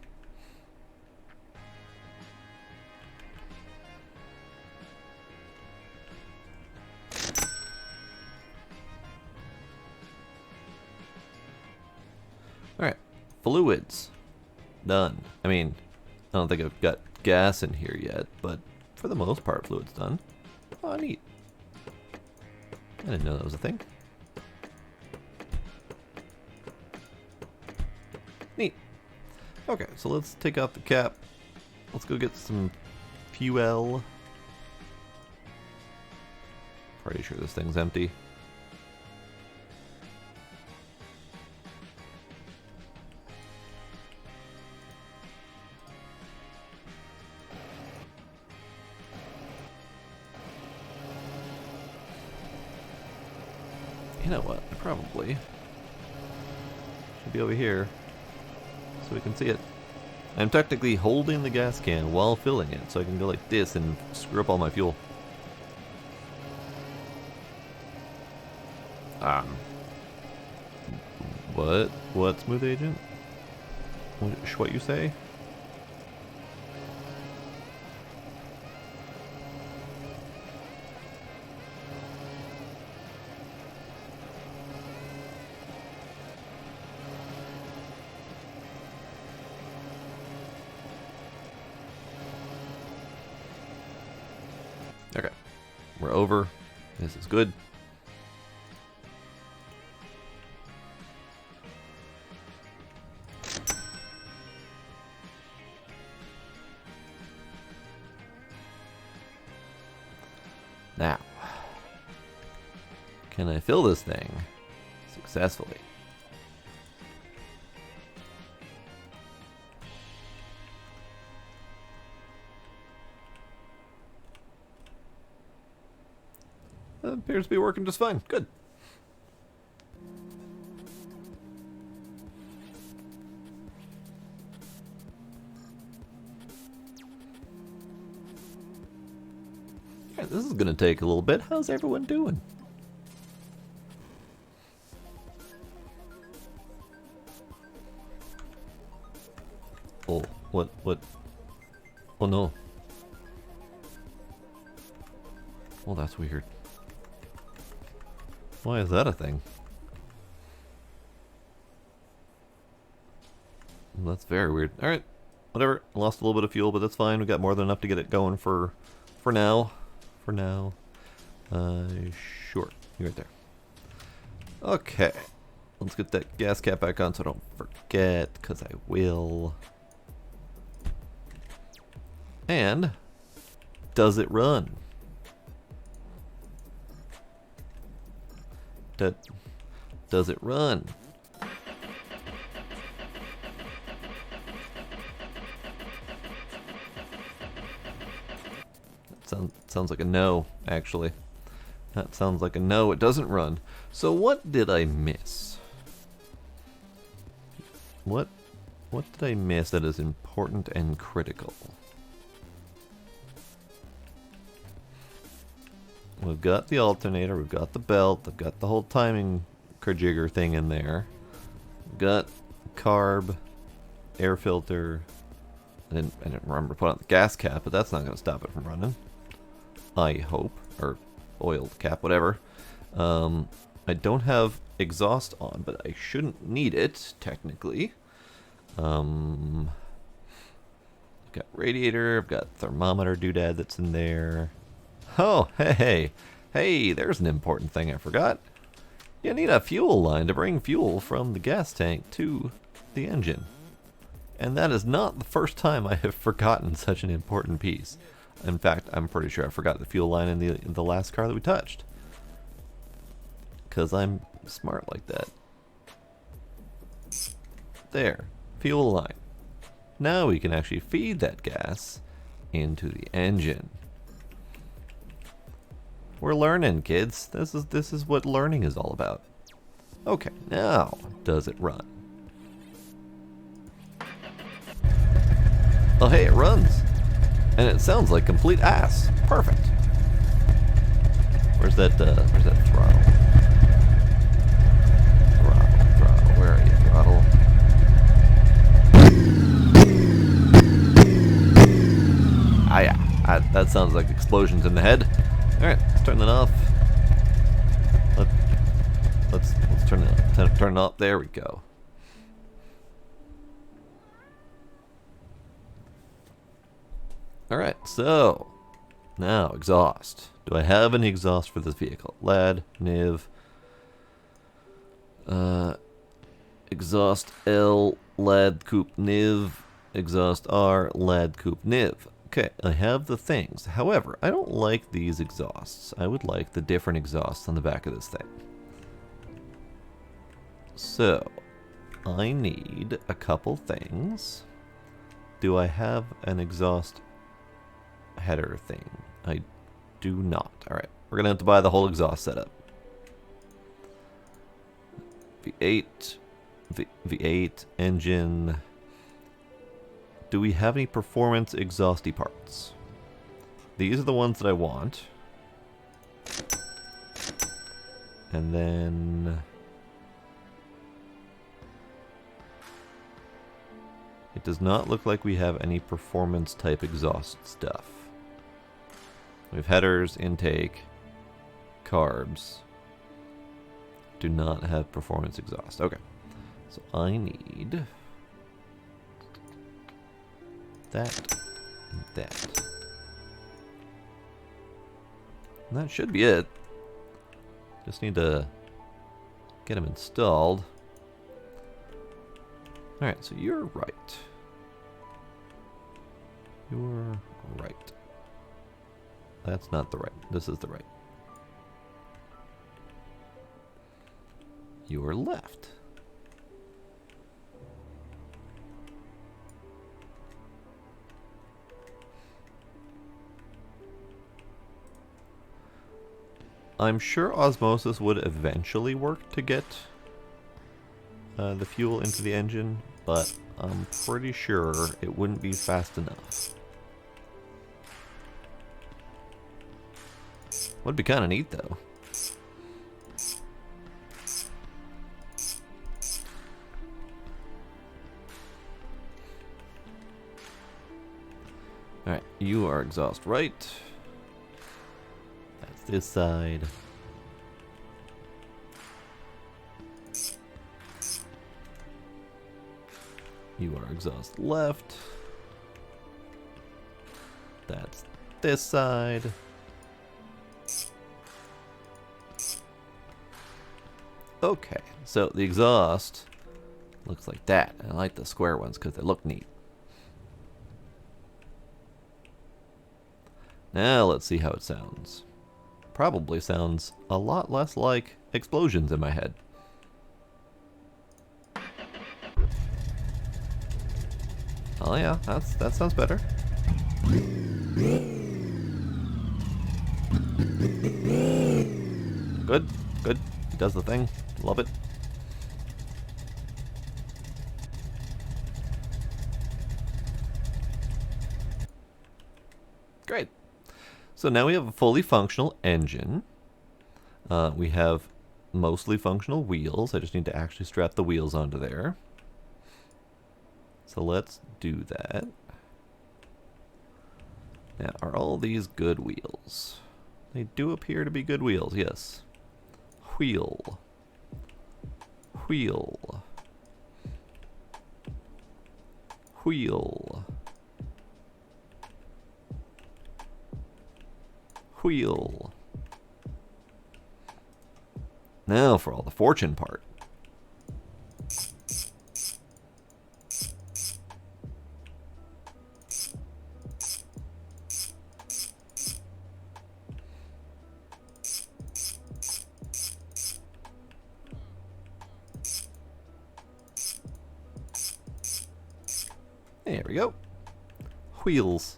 Alright, fluids. Done. I mean, I don't think I've got gas in here yet, but for the most part, fluid's done. Oh, neat. I didn't know that was a thing. Neat. Okay, so let's take off the cap. Let's go get some fuel. Pretty sure this thing's empty. You know what? I probably should be over here so we can see it. I'm technically holding the gas can while filling it, so I can go like this and screw up all my fuel. What smooth agent? What you say? Okay, we're over. This is good. Now, can I fill this thing successfully? That appears to be working just fine. Good. Yeah, this is going to take a little bit. How's everyone doing? Oh, what? Oh no. Well, that's weird. Why is that a thing? Well, that's very weird. Alright, whatever. Lost a little bit of fuel, but that's fine. We got more than enough to get it going for now. For now. Sure. You're right there. Okay. Let's get that gas cap back on so I don't forget, because I will. And does it run? Does it run? Sounds like a no, actually. That sounds like a no. It doesn't run. So what did I miss? What did I miss that is important and critical? We've got the alternator, we've got the belt, I've got the whole timing jigger thing in there. We've got carb, air filter. I didn't remember to put on the gas cap, but that's not going to stop it from running. I hope. Or oiled cap, whatever. I don't have exhaust on, but I shouldn't need it, technically. I've got radiator, I've got thermometer doodad that's in there. Oh, hey, there's an important thing I forgot. You need a fuel line to bring fuel from the gas tank to the engine. And that is not the first time I have forgotten such an important piece. In fact, I'm pretty sure I forgot the fuel line in the last car that we touched. Because I'm smart like that. There, fuel line. Now we can actually feed that gas into the engine. We're learning, kids. This is what learning is all about. Okay, now does it run? Oh hey, it runs. And it sounds like complete ass. Perfect. Where's that throttle? Throttle, where are you, throttle? Ah yeah, that sounds like explosions in the head. Alright, let's turn that off. Let's turn it up. There we go. Alright, so now exhaust. Do I have any exhaust for this vehicle? Lad, NIV, exhaust L, lad coupe NIV, exhaust R, lad coupe NIV. Okay, I have the things. However, I don't like these exhausts. I would like the different exhausts on the back of this thing. So, I need a couple things. Do I have an exhaust header thing? I do not. Alright, we're going to have to buy the whole exhaust setup. V8, V8, engine. Do we have any performance exhausty parts? These are the ones that I want. And then it does not look like we have any performance type exhaust stuff. We have headers, intake, carbs. Do not have performance exhaust. Okay. So I need that and that. And that should be it. Just need to get them installed. Alright, so you're right. You're right. That's not the right. This is the right. You're left. I'm sure osmosis would eventually work to get the fuel into the engine, but I'm pretty sure it wouldn't be fast enough. Would be kind of neat though. Alright, you are exhaust right. This side. You are exhaust left. That's this side. Okay, so the exhaust looks like that. I like the square ones because they look neat. Now let's see how it sounds. Probably sounds a lot less like explosions in my head. Oh yeah, that sounds better. Good, good. It does the thing. Love it. Great. So now we have a fully functional engine. We have mostly functional wheels. I just need to actually strap the wheels onto there. So let's do that. Now, are all these good wheels? They do appear to be good wheels, yes. Wheel. Wheel. Wheel. Wheel. Now for all the fortune part. There we go. Wheels.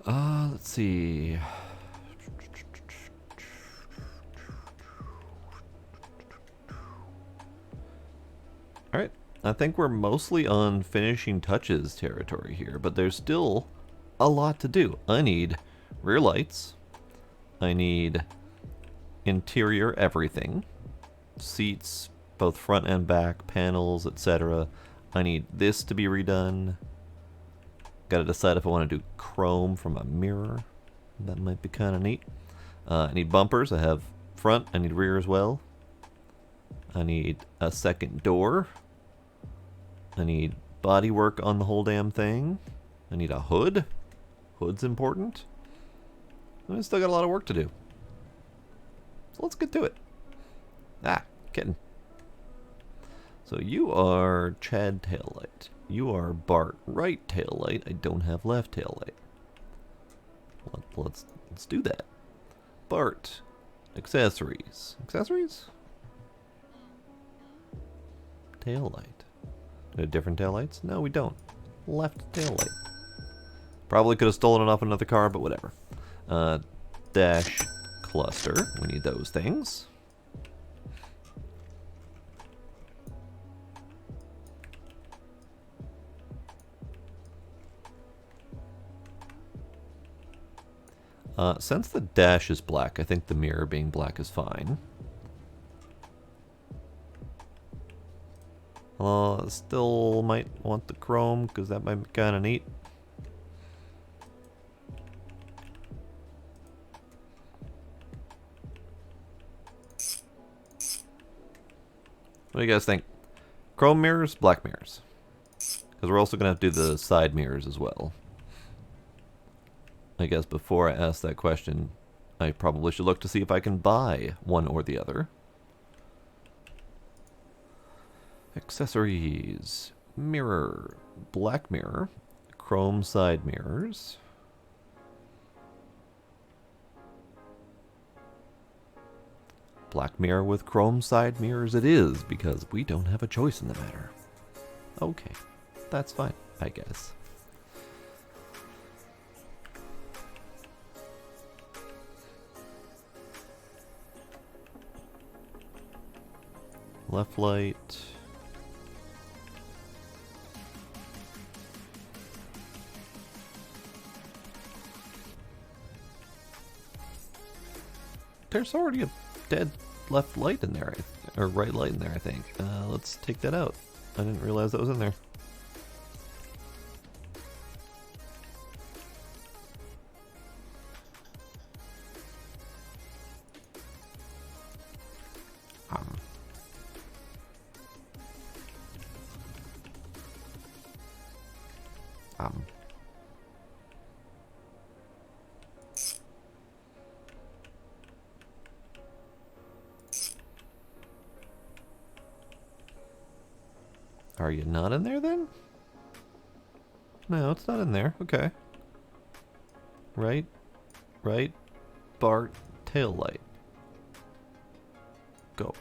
Let's see. Alright, I think we're mostly on finishing touches territory here, but there's still a lot to do. I need rear lights. I need interior everything. Seats, both front and back, panels, etc. I need this to be redone. Gotta decide if I want to do chrome from a mirror. That might be kind of neat. I need bumpers. I have front. I need rear as well. I need a second door. I need body work on the whole damn thing. I need a hood. Hood's important. I still got a lot of work to do. So let's get to it. Ah, kidding. So you are Chad taillight. You are Bart right taillight. I don't have left taillight. Let's do that. Bart, accessories. Accessories? Taillight. Do we have different taillights? No, we don't. Left taillight. Probably could have stolen it off another car, but whatever. Dash cluster. We need those things. Since the dash is black, I think the mirror being black is fine. Still might want the chrome, because that might be kind of neat. What do you guys think? Chrome mirrors, black mirrors? Because we're also going to have to do the side mirrors as well. I guess before I ask that question, I probably should look to see if I can buy one or the other. Accessories. Mirror. Black mirror. Chrome side mirrors. Black mirror with chrome side mirrors it is, because we don't have a choice in the matter. Okay, that's fine, I guess. Left light. There's already a dead left light in there, or right light in there, I think. Let's take that out. I didn't realize that was in there. Are you not in there then? No, it's not in there. Okay. Right, Bart, tail light. Go.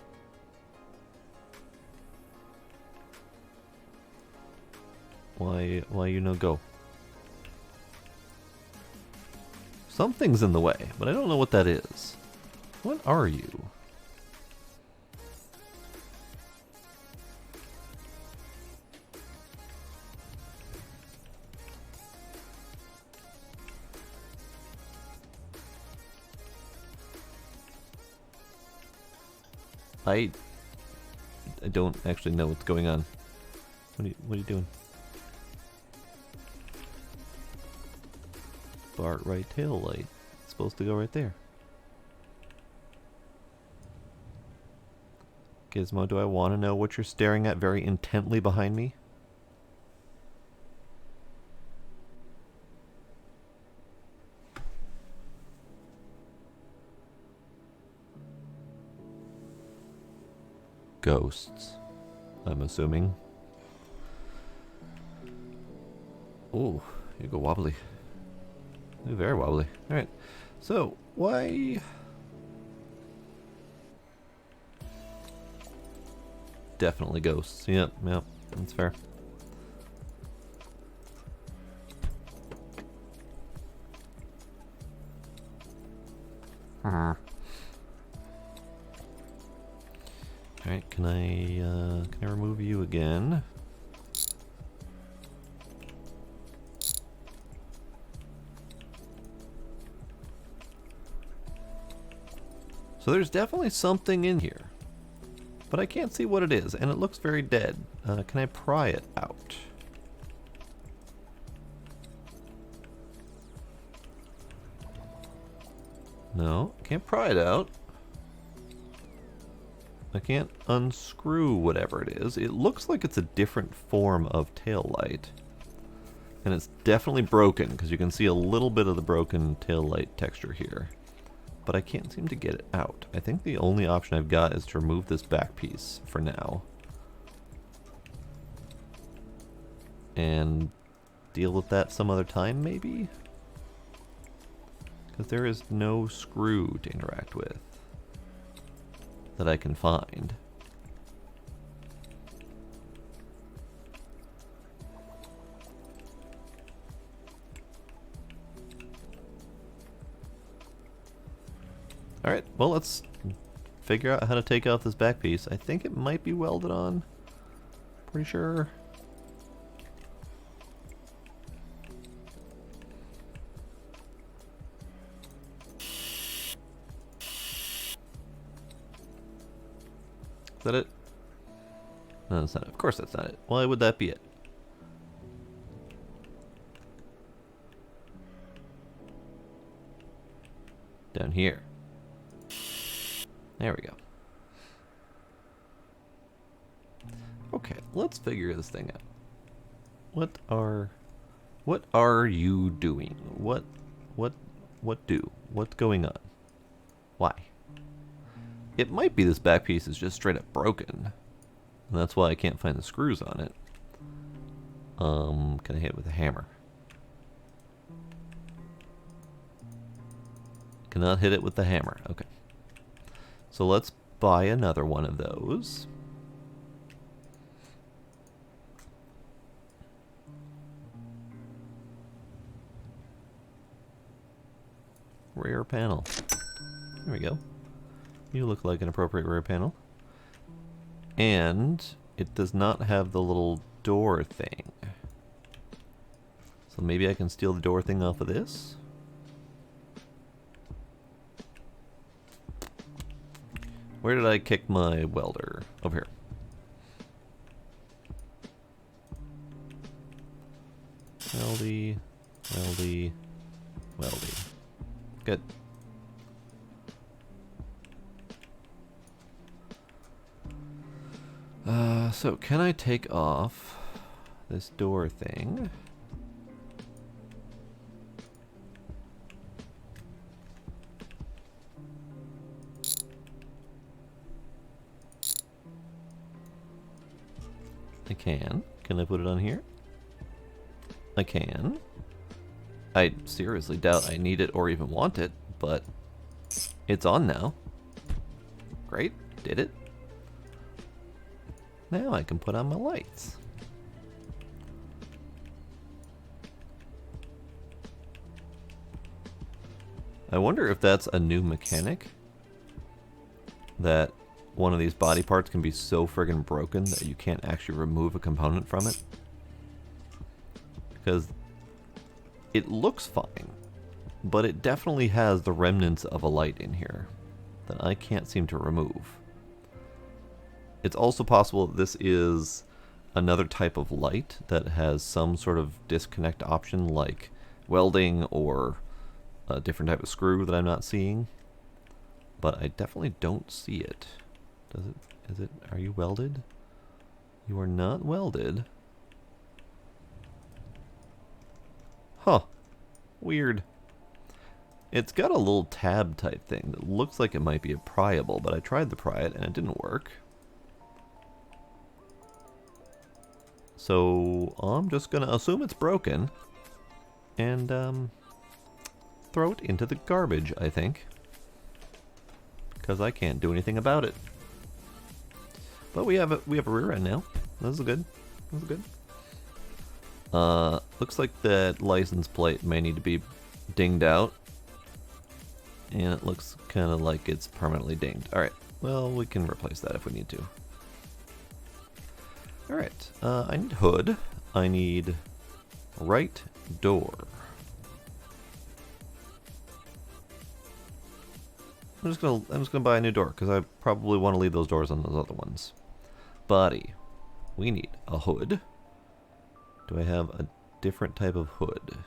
Why you no go? Something's in the way, but I don't know what that is. What are you? I don't actually know what's going on. What are you doing? Bart, right tail light. It's supposed to go right there. Gizmo, do I want to know what you're staring at very intently behind me? Ghosts, I'm assuming. Ooh, you go wobbly. You're very wobbly. Alright, so why... Definitely ghosts. Yep, that's fair. Alright, can I remove you again? So there's definitely something in here, but I can't see what it is, and it looks very dead. Can I pry it out? No, can't pry it out. I can't unscrew whatever it is. It looks like it's a different form of tail light. And it's definitely broken, because you can see a little bit of the broken tail light texture here. But I can't seem to get it out. I think the only option I've got is to remove this back piece for now. And deal with that some other time, maybe? Because there is no screw to interact with that I can find. Alright, well, let's figure out how to take off this back piece. I think it might be welded on. Pretty sure. Is that it? No, that's not it. Of course that's not it. Why would that be it? Down here. There we go. Okay, let's figure this thing out. What are you doing? What's going on? Why? It might be this back piece is just straight up broken. And that's why I can't find the screws on it. Can I hit it with a hammer? Cannot hit it with the hammer. Okay. So let's buy another one of those. Rear panel. There we go. You look like an appropriate rear panel. And it does not have the little door thing. So maybe I can steal the door thing off of this? Where did I kick my welder? Over here. Weldy, weldy, weldy. Good. So can I take off this door thing? I can. Can I put it on here? I can. I seriously doubt I need it or even want it, but it's on now. Great. Did it. Now I can put on my lights. I wonder if that's a new mechanic. That one of these body parts can be so friggin' broken that you can't actually remove a component from it. Because it looks fine, but it definitely has the remnants of a light in here that I can't seem to remove. It's also possible that this is another type of light that has some sort of disconnect option like welding or a different type of screw that I'm not seeing. But I definitely don't see it. Does it? Is it? Are you welded? You are not welded. Huh. Weird. It's got a little tab type thing that looks like it might be a pryable, but I tried to pry it and it didn't work. So I'm just gonna assume it's broken and throw it into the garbage, I think. Because I can't do anything about it. But we have a rear end now. This is good. This is good. Looks like that license plate may need to be dinged out. And it looks kind of like it's permanently dinged. Alright, well, we can replace that if we need to. Alright, I need hood. I need right door. I'm just gonna buy a new door because I probably want to leave those doors on those other ones. Body. We need a hood. Do I have a different type of hood?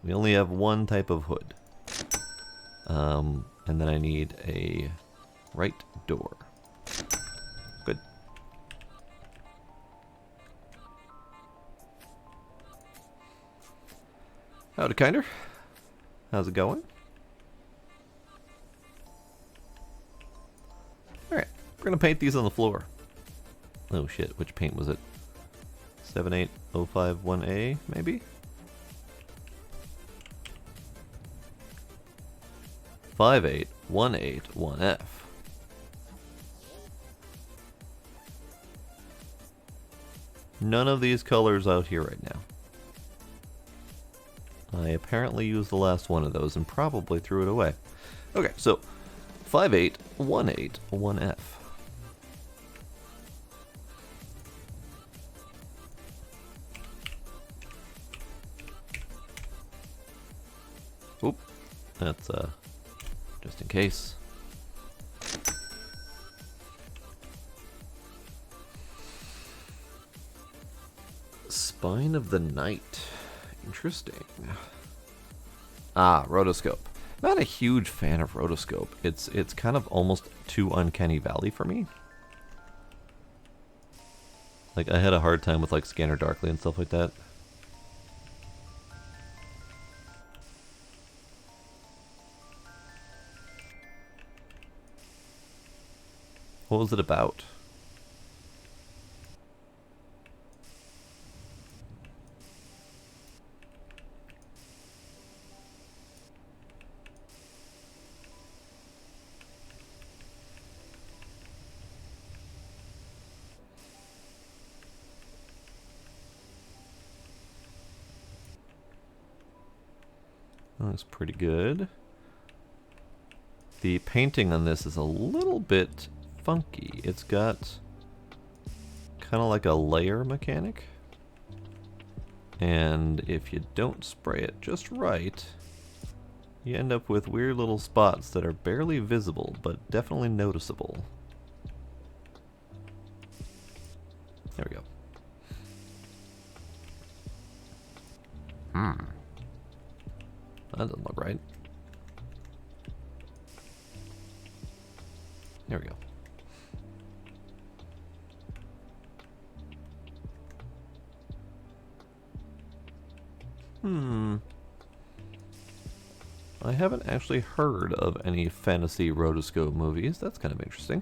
We only have one type of hood. And then I need a right door. Good. Howdy, Kinder. How's it going? Alright, we're gonna paint these on the floor. Oh shit, which paint was it? 78051A, maybe? 58181F. None of these colors out here right now. I apparently used the last one of those and probably threw it away. Okay, so 58181F. Oop, that's just in case. Spine of the Night. Interesting. Ah, Rotoscope. Not a huge fan of Rotoscope. It's kind of almost too Uncanny Valley for me. Like, I had a hard time with like Scanner Darkly and stuff like that. What was it about? That looks pretty good. The painting on this is a little bit funky. It's got kind of like a layer mechanic. And if you don't spray it just right, you end up with weird little spots that are barely visible, but definitely noticeable. There we go. That doesn't look right. There we go. I haven't actually heard of any fantasy rotoscope movies. That's kind of interesting.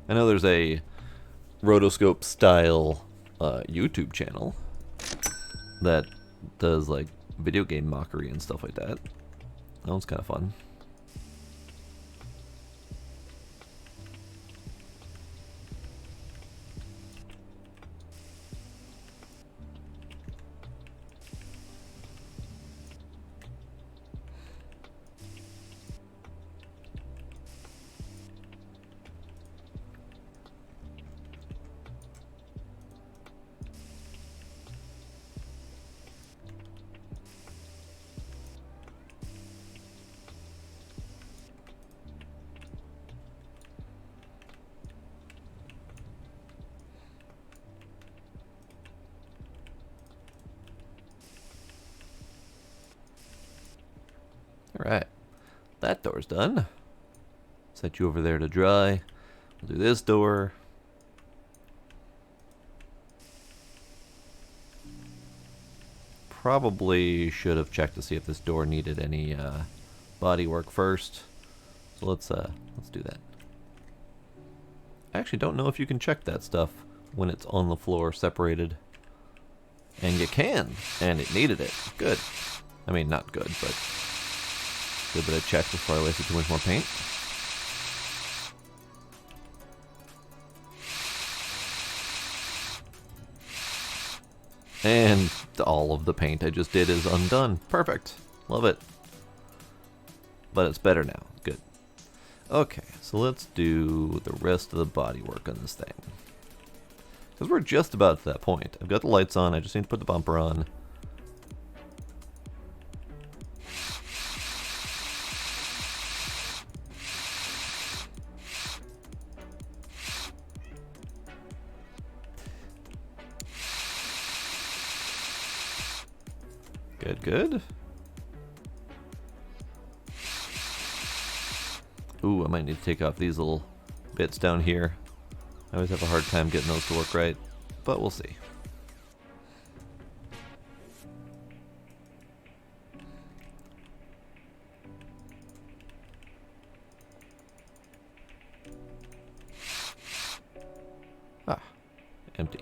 I know there's a Rotoscope style YouTube channel that does like video game mockery and stuff like that. That one's kind of fun. Alright, that door's done. Set you over there to dry. We'll do this door. Probably should have checked to see if this door needed any body work first. So let's do that. I actually don't know if you can check that stuff when it's on the floor separated. And you can, and it needed it. Good. I mean, not good, but good that I checked before I wasted too much more paint. And all of the paint I just did is undone. Perfect. Love it. But it's better now. Good. Okay, so let's do the rest of the body work on this thing. Because we're just about to that point. I've got the lights on, I just need to put the bumper on. Good, good. Ooh, I might need to take off these little bits down here. I always have a hard time getting those to work right, but we'll see. Ah, empty.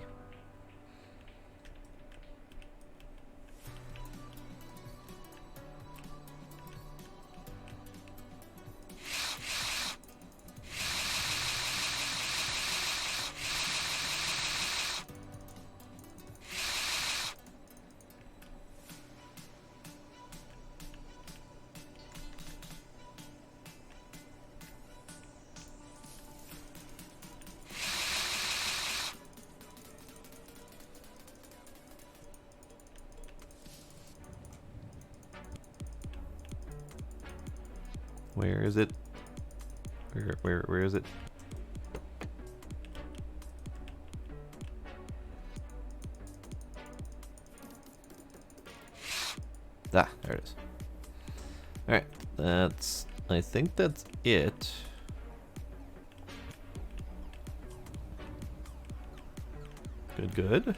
Where is it? Where is it? Ah, there it is. Alright, I think that's it. Good, good.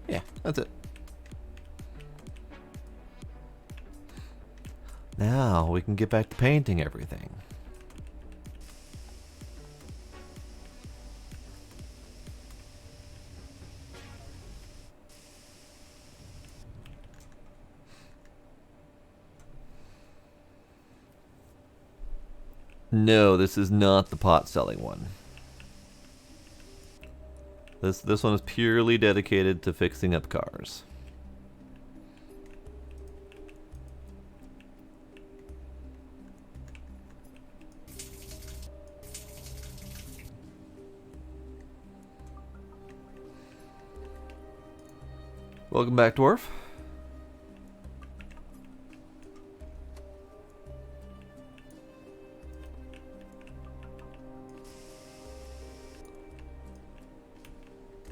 Yeah, that's it. Now we can get back to painting everything. No, this is not the pot selling one. This one is purely dedicated to fixing up cars. Welcome back, Dwarf.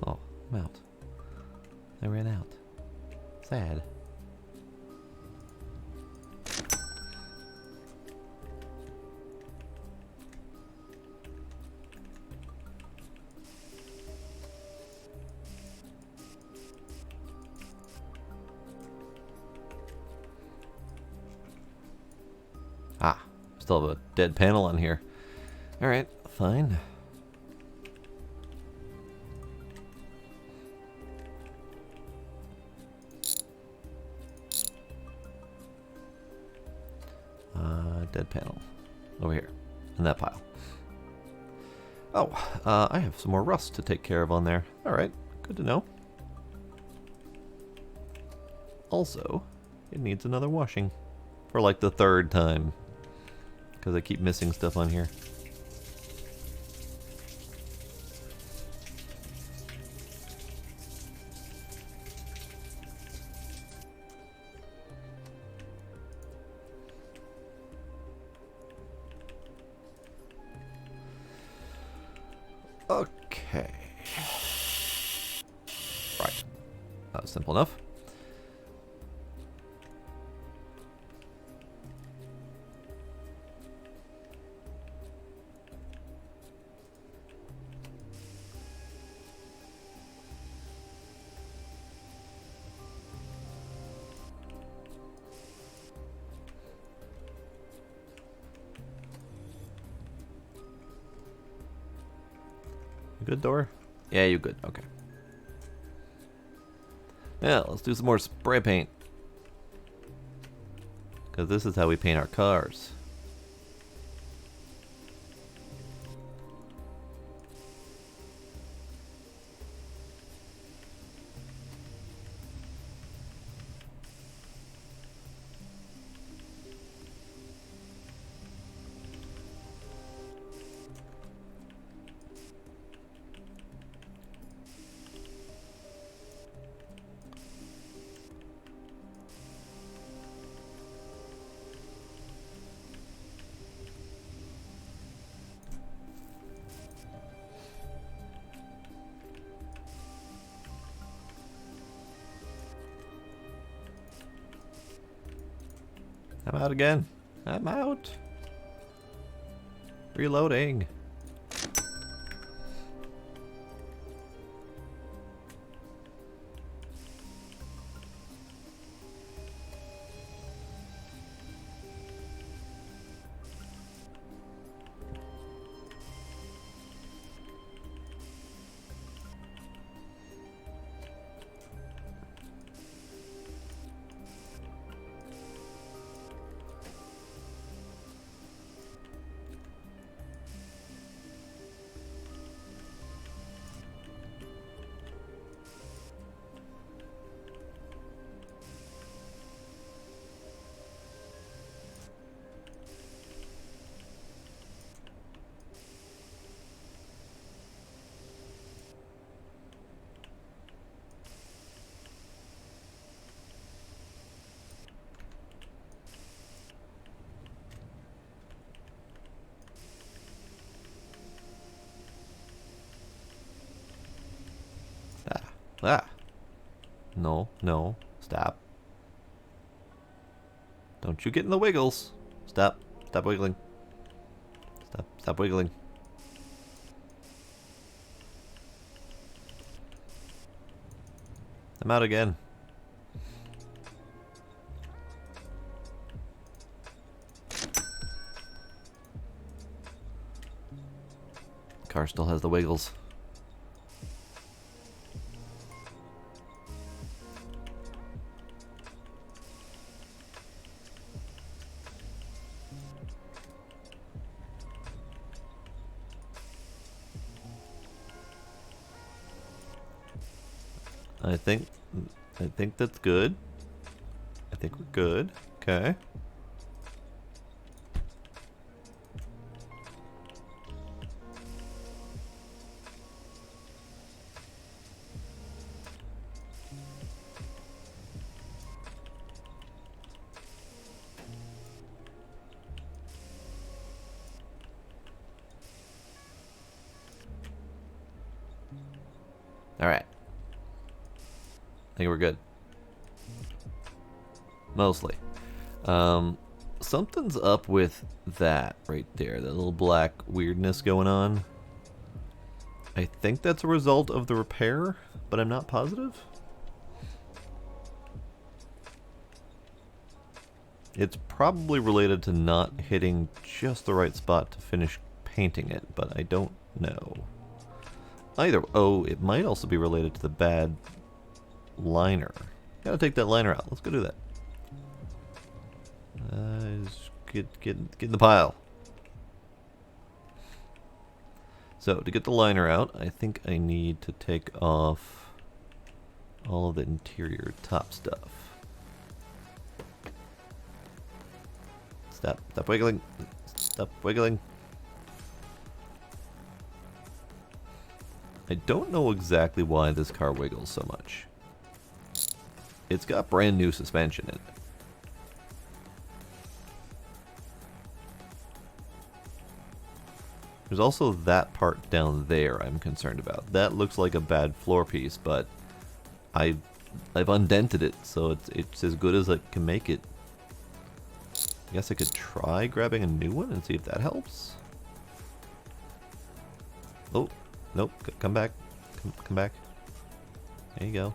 Oh, I'm out. I ran out. Sad. Still have a dead panel on here. Alright, fine. Dead panel. Over here. In that pile. Oh, I have some more rust to take care of on there. Alright, good to know. Also, it needs another washing. For like the 3rd time. Because I keep missing stuff on here. Okay. Right. That was simple enough. Good door? Yeah, you good. Okay. Yeah, let's do some more spray paint. Because this is how we paint our cars. I'm out again. I'm out. Reloading. Ah. No, no. Stop. Don't you get in the wiggles. Stop. Stop wiggling. Stop wiggling. I'm out again. Car still has the wiggles. I think that's good. I think we're good. Okay. All right. I think we're good. Mostly. Something's up with that right there. That little black weirdness going on. I think that's a result of the repair, but I'm not positive. It's probably related to not hitting just the right spot to finish painting it, but I don't know. Either. Oh, it might also be related to the bad liner. Gotta take that liner out. Let's go do that. Get in the pile. So, to get the liner out, I think I need to take off all of the interior top stuff. Stop wiggling. Stop wiggling. I don't know exactly why this car wiggles so much. It's got brand new suspension in it. There's also that part down there I'm concerned about. That looks like a bad floor piece, but I've undented it, so it's as good as I can make it. I guess I could try grabbing a new one and see if that helps. Oh, nope, come back. Come back. There you go.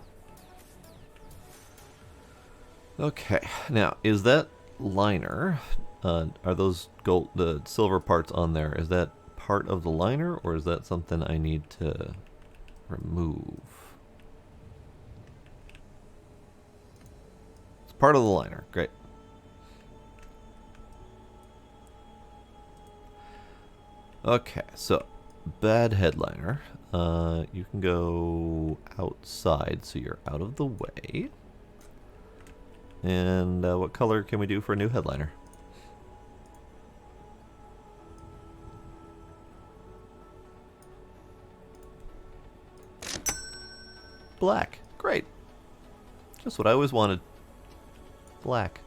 Okay, now, is that liner, are those gold, the silver parts on there, is that part of the liner, or is that something I need to remove? It's part of the liner, great. Okay, so, bad headliner. You can go outside, so you're out of the way. And what color can we do for a new headliner? Black. Great. Just what I always wanted. Black.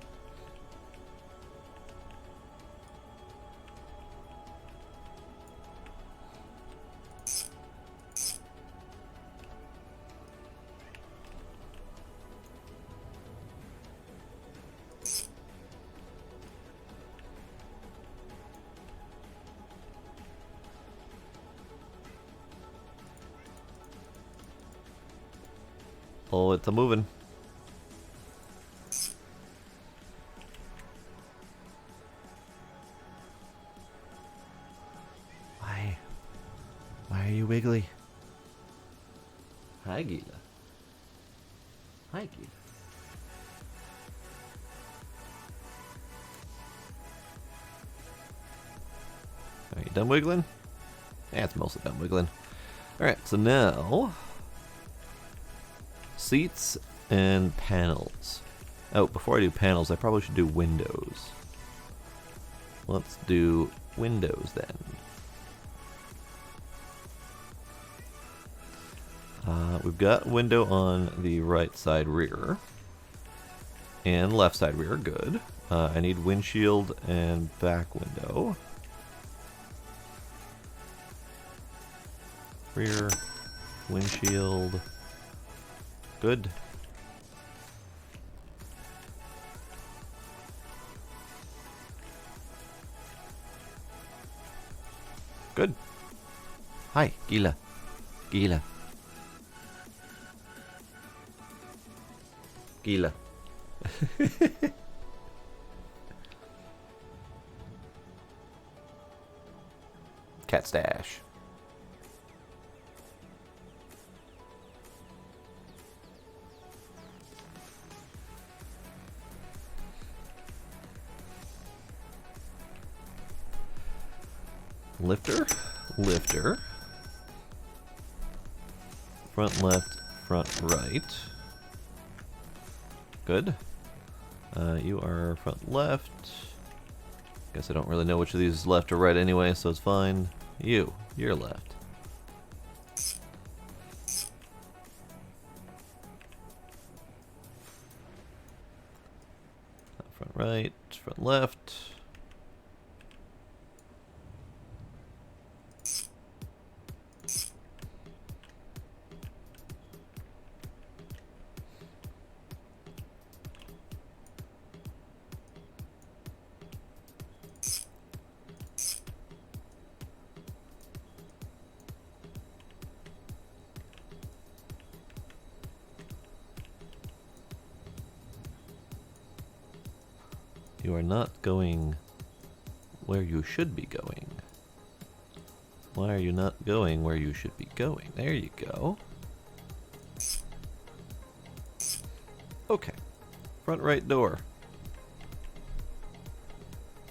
Oh, it's a moving. Why? Why are you wiggly? Hi, Gila. Hi, Gila. Are you done wiggling? Yeah, it's mostly done wiggling. Alright, so now... seats and panels. Oh, before I do panels, I probably should do windows. Let's do windows then. We've got window on the right side rear. And left side rear, good. I need windshield and back window. Rear, windshield, good. Good. Hi, Gila. Gila. Gila. Cat stash. Lifter, lifter. Front left, front right. Good. You are front left. Guess I don't really know which of these is left or right anyway, so it's fine. You're left. Front right, front left. You are not going where you should be going. Why are you not going where you should be going? There you go. Okay. Front right door.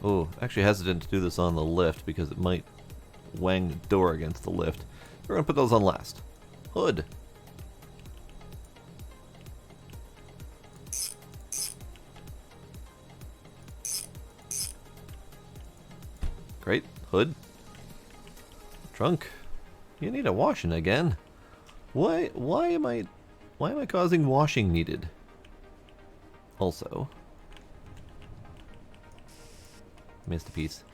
Oh, actually hesitant to do this on the lift because it might wang the door against the lift. We're going to put those on last. Hood. Great. Hood. Trunk. You need a washing again. Why am I causing washing needed? Also, missed a piece.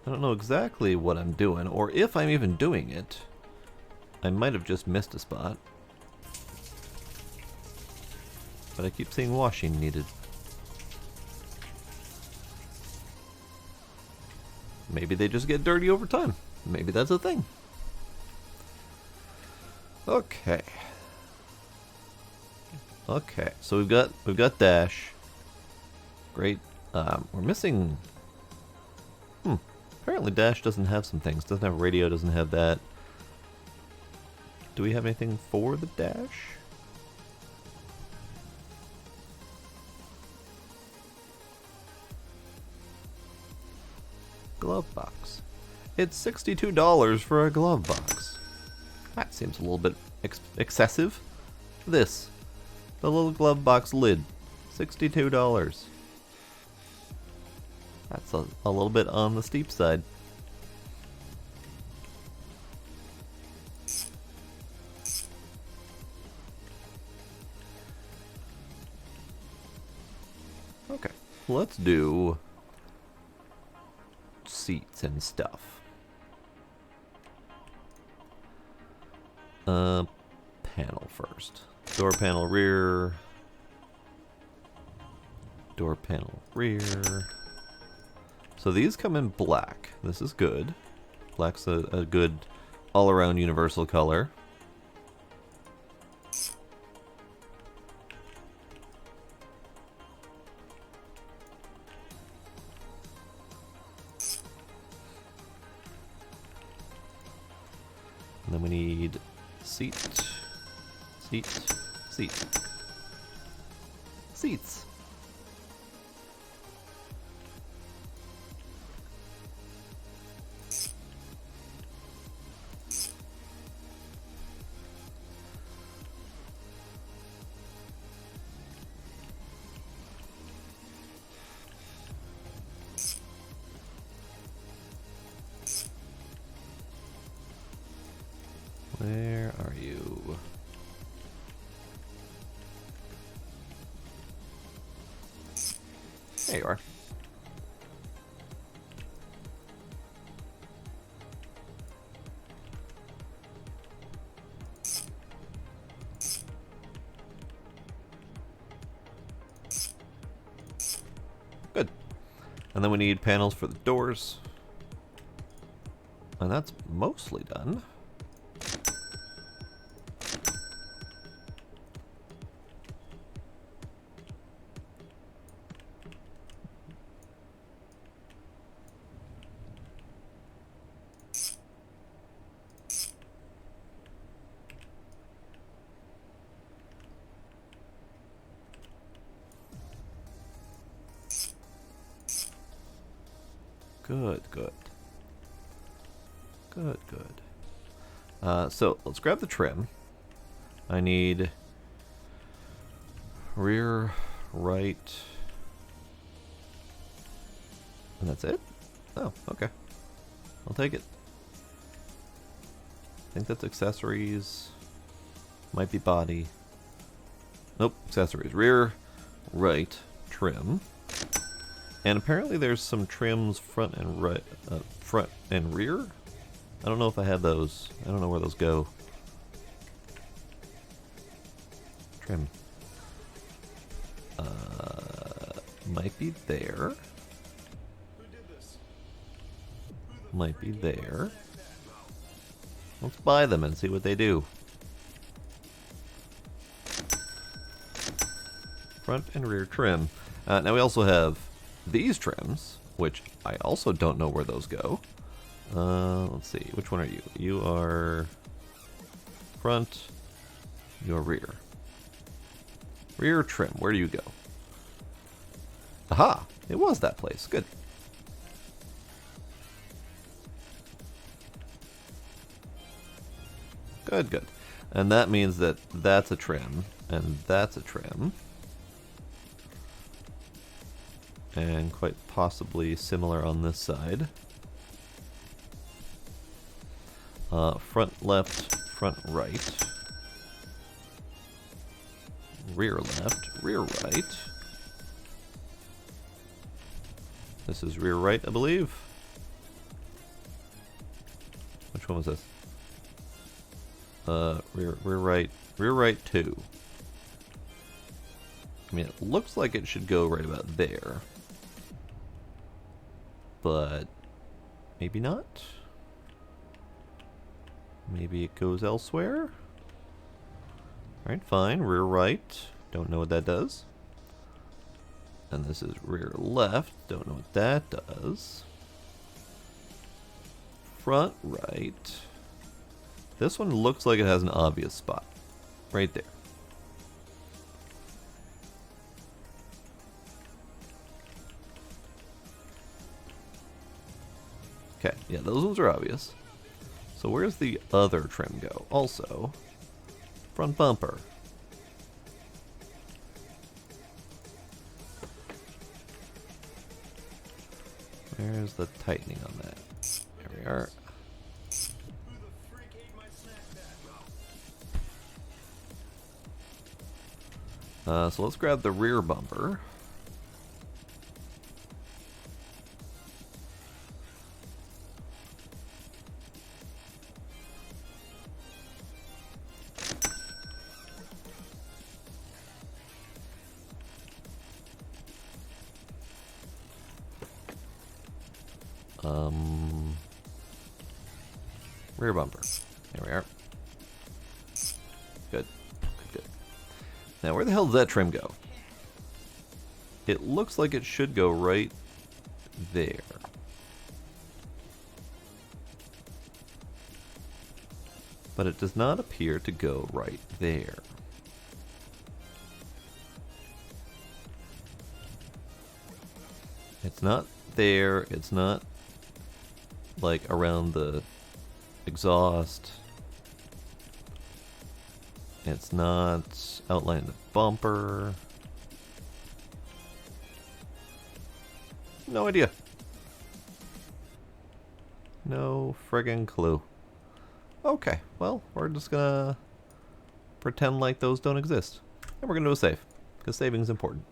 I don't know exactly what I'm doing, or if I'm even doing it. I might have just missed a spot. But I keep seeing washing needed. Maybe they just get dirty over time. Maybe that's a thing. Okay. Okay, so we've got dash. Great. We're missing. Apparently dash doesn't have some things. Doesn't have radio. Doesn't have that. Do we have anything for the dash? Glove box. It's $62 for a glove box. That seems a little bit excessive. This. The little glove box lid. $62. That's a little bit on the steep side. Okay, let's do seats and stuff. Panel first. Door panel rear. Door panel rear. So these come in black. This is good. Black's a good all-around universal color. And then we need seat, seat, seat, seats. Where are you? There you are. Good. And then we need panels for the doors. And that's mostly done. Good, good. Good, good. So let's grab the trim. I need rear, right, and that's it? Oh, okay. I'll take it. I think that's accessories. Might be body. Nope, accessories. Rear, right, trim. And apparently there's some trims front and right, front and rear. I don't know if I have those. I don't know where those go. Trim. Might be there. Might be there. Let's buy them and see what they do. front and rear trim. Now we also have these trims, which I also don't know where those go. Let's see, which one are you? You are front, you're rear. Rear trim, where do you go? Aha, it was that place, good. Good, good. And that means that that's a trim, and that's a trim. And quite possibly similar on this side. Front left, front right. Rear left, rear right. This is rear right, I believe. Which one was this? Rear right 2. I mean, it looks like it should go right about there. But maybe not. Maybe it goes elsewhere. Alright, fine. Rear right. Don't know what that does. And this is rear left. Don't know what that does. Front right. This one looks like it has an obvious spot. Right there. Okay, yeah, those ones are obvious. So where's the other trim go? Also, front bumper. Where's the tightening on that? There we are. So let's grab the rear bumper. Rear bumper. There we are. Good. Good, good. Now, where the hell does that trim go? It looks like it should go right there. But it does not appear to go right there. It's not there. It's not like around the exhaust. It's not outlining the bumper. No idea. No friggin' clue. Okay, well, we're just gonna pretend like those don't exist. And we're gonna do a save, because saving is important.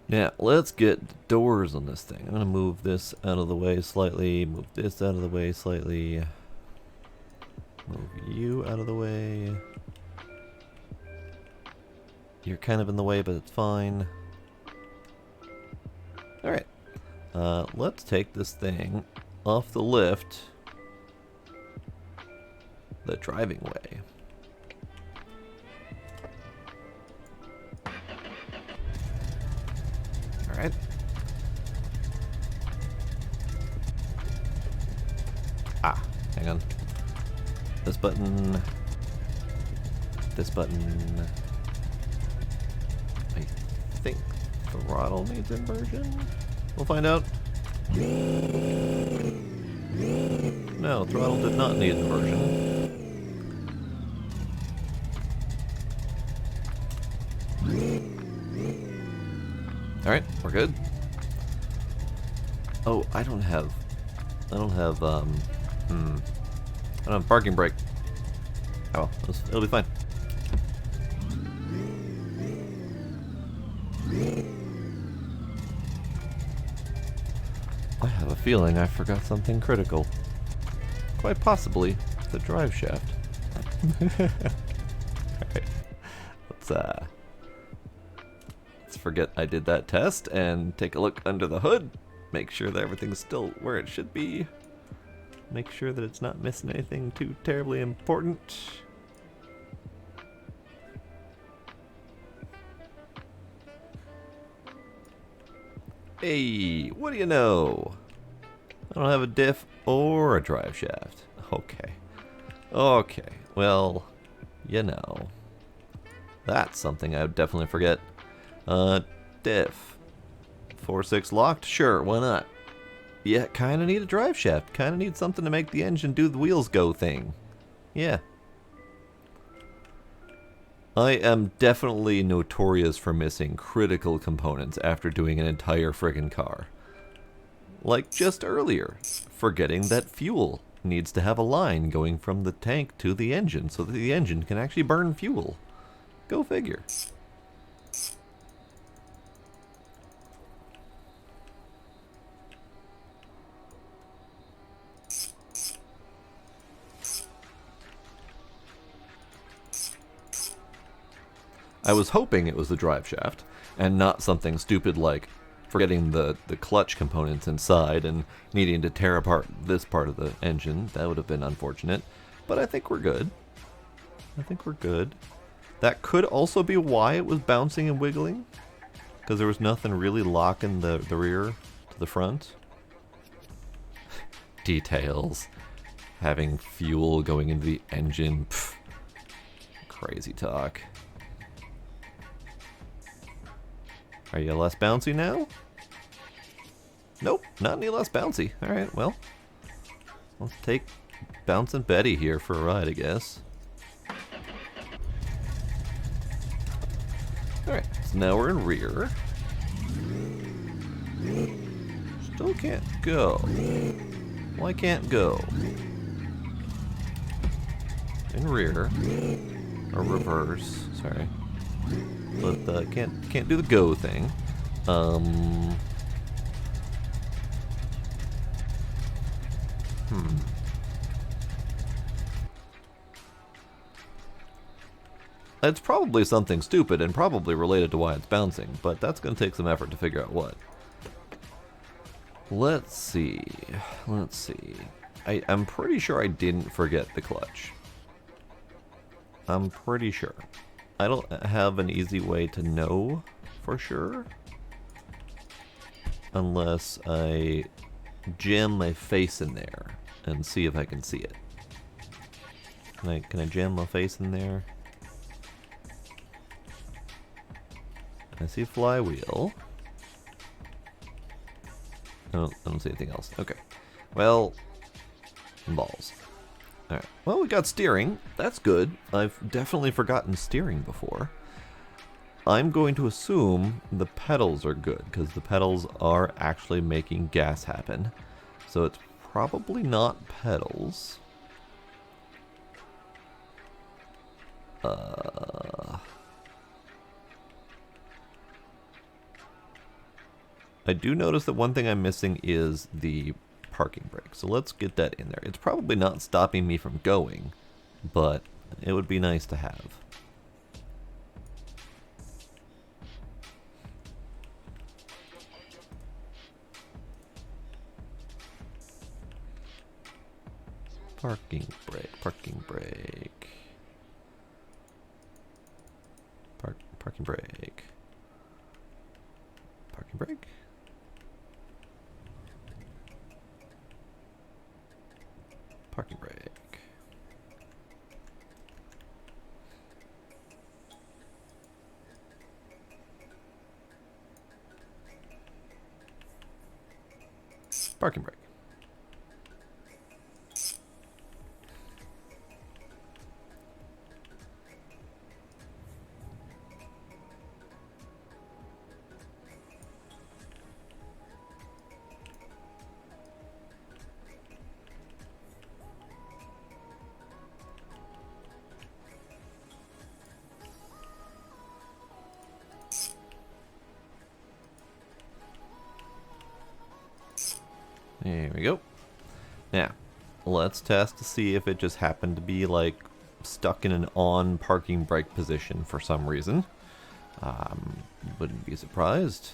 Now, let's get the doors on this thing. I'm going to move this out of the way slightly, move this out of the way slightly, move you out of the way. You're kind of in the way, but it's fine. Alright, let's take this thing off the lift the driving way. Alright. Ah, hang on. This button. This button. I think throttle needs inversion. We'll find out. No, throttle did not need inversion. Alright, we're good. Oh, I don't have parking brake. Oh, it'll be fine. I have a feeling I forgot something critical. Quite possibly the drive shaft. Alright. Let's forget I did that test and take a look under the hood. Make sure that everything's still where it should be. Make sure that it's not missing anything too terribly important. Hey, what do you know? I don't have a diff or a drive shaft. Okay. Okay, well, you know. That's something I would definitely forget. Diff. 4.6 locked? Sure, why not? Yeah, kinda need a drive shaft. Kinda need something to make the engine do the wheels go thing. Yeah. I am definitely notorious for missing critical components after doing an entire friggin' car. Like just earlier, forgetting that fuel needs to have a line going from the tank to the engine so that the engine can actually burn fuel. Go figure. I was hoping it was the drive shaft, and not something stupid like forgetting the clutch components inside and needing to tear apart this part of the engine. That would have been unfortunate, but I think we're good. I think we're good. That could also be why it was bouncing and wiggling, because there was nothing really locking the rear to the front. Details. Having fuel going into the engine. Pff, crazy talk. Are you less bouncy now? Nope, not any less bouncy. Alright, well. Let's take Bouncin' Betty here for a ride, I guess. Alright, so now we're in rear. Still can't go. Well, I can't go. In rear. Or reverse, sorry. But can't do the go thing. It's probably something stupid and probably related to why it's bouncing, but that's going to take some effort to figure out what. Let's see. Let's see. I'm pretty sure I didn't forget the clutch. I'm pretty sure. I don't have an easy way to know for sure. Unless I jam my face in there and see if I can see it. Can I jam my face in there? I see flywheel. I don't see anything else. Okay. Well, balls. Alright. Well, we got steering. That's good. I've definitely forgotten steering before. I'm going to assume the pedals are good, because the pedals are actually making gas happen. So it's probably not pedals. I do notice that one thing I'm missing is the parking brake. So let's get that in there. It's probably not stopping me from going, but it would be nice to have. Parking brake, parking brake. Parking brake. Parking brake. Parking brake. Parking brake. There we go. Now, let's test to see if it just happened to be like stuck in an on parking brake position for some reason. Wouldn't be surprised.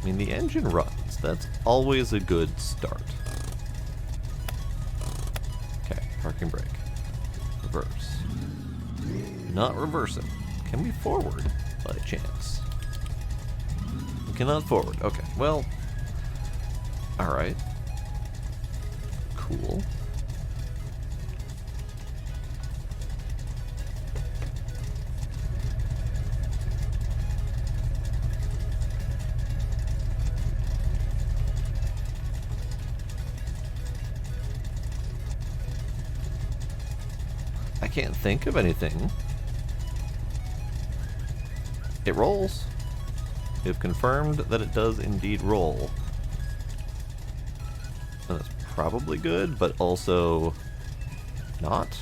I mean, the engine runs. That's always a good start. Okay, parking brake. Reverse. Not reversing. Can we forward by chance? We cannot forward. Okay, well. Alright. Cool. I can't think of anything. It rolls. We have confirmed that it does indeed roll. And that's probably good, but also not.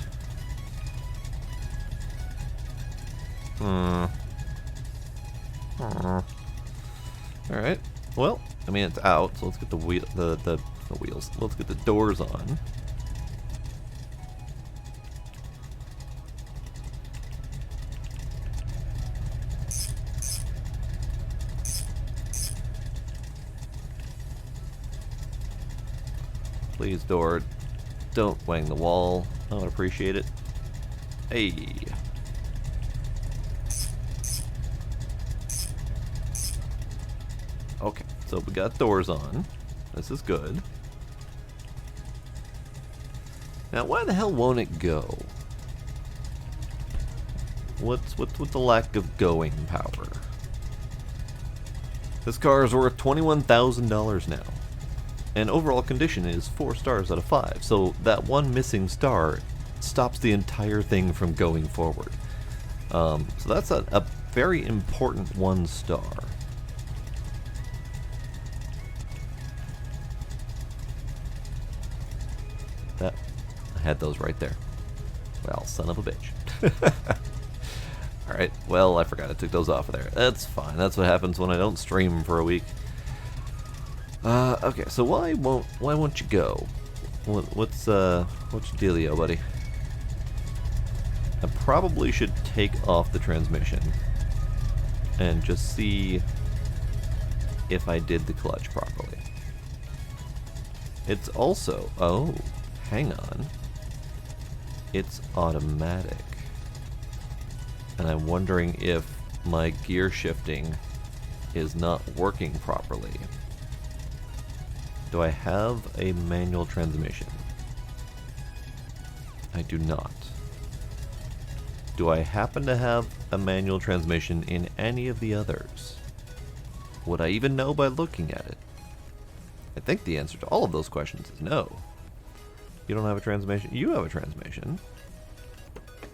Alright. Well, I mean it's out, so let's get the wheels. Let's get the doors on. Please, door, don't wang the wall. I would appreciate it. Hey. Okay, so we got doors on. This is good. Now, why the hell won't it go? What's with the lack of going power? This car is worth $21,000 now. And overall condition is 4 stars out of 5, so that one missing star stops the entire thing from going forward. So that's a very important 1 star. That, I had those right there. Well, son of a bitch. Alright, well, I forgot I took those off of there. That's fine, that's what happens when I don't stream for a week. Okay, so why won't you go? What's your dealio, buddy? I probably should take off the transmission and just see if I did the clutch properly. It's also, oh, hang on. It's automatic. And I'm wondering if my gear shifting is not working properly. Do I have a manual transmission? I do not. Do I happen to have a manual transmission in any of the others? Would I even know by looking at it? I think the answer to all of those questions is no. You don't have a transmission? You have a transmission.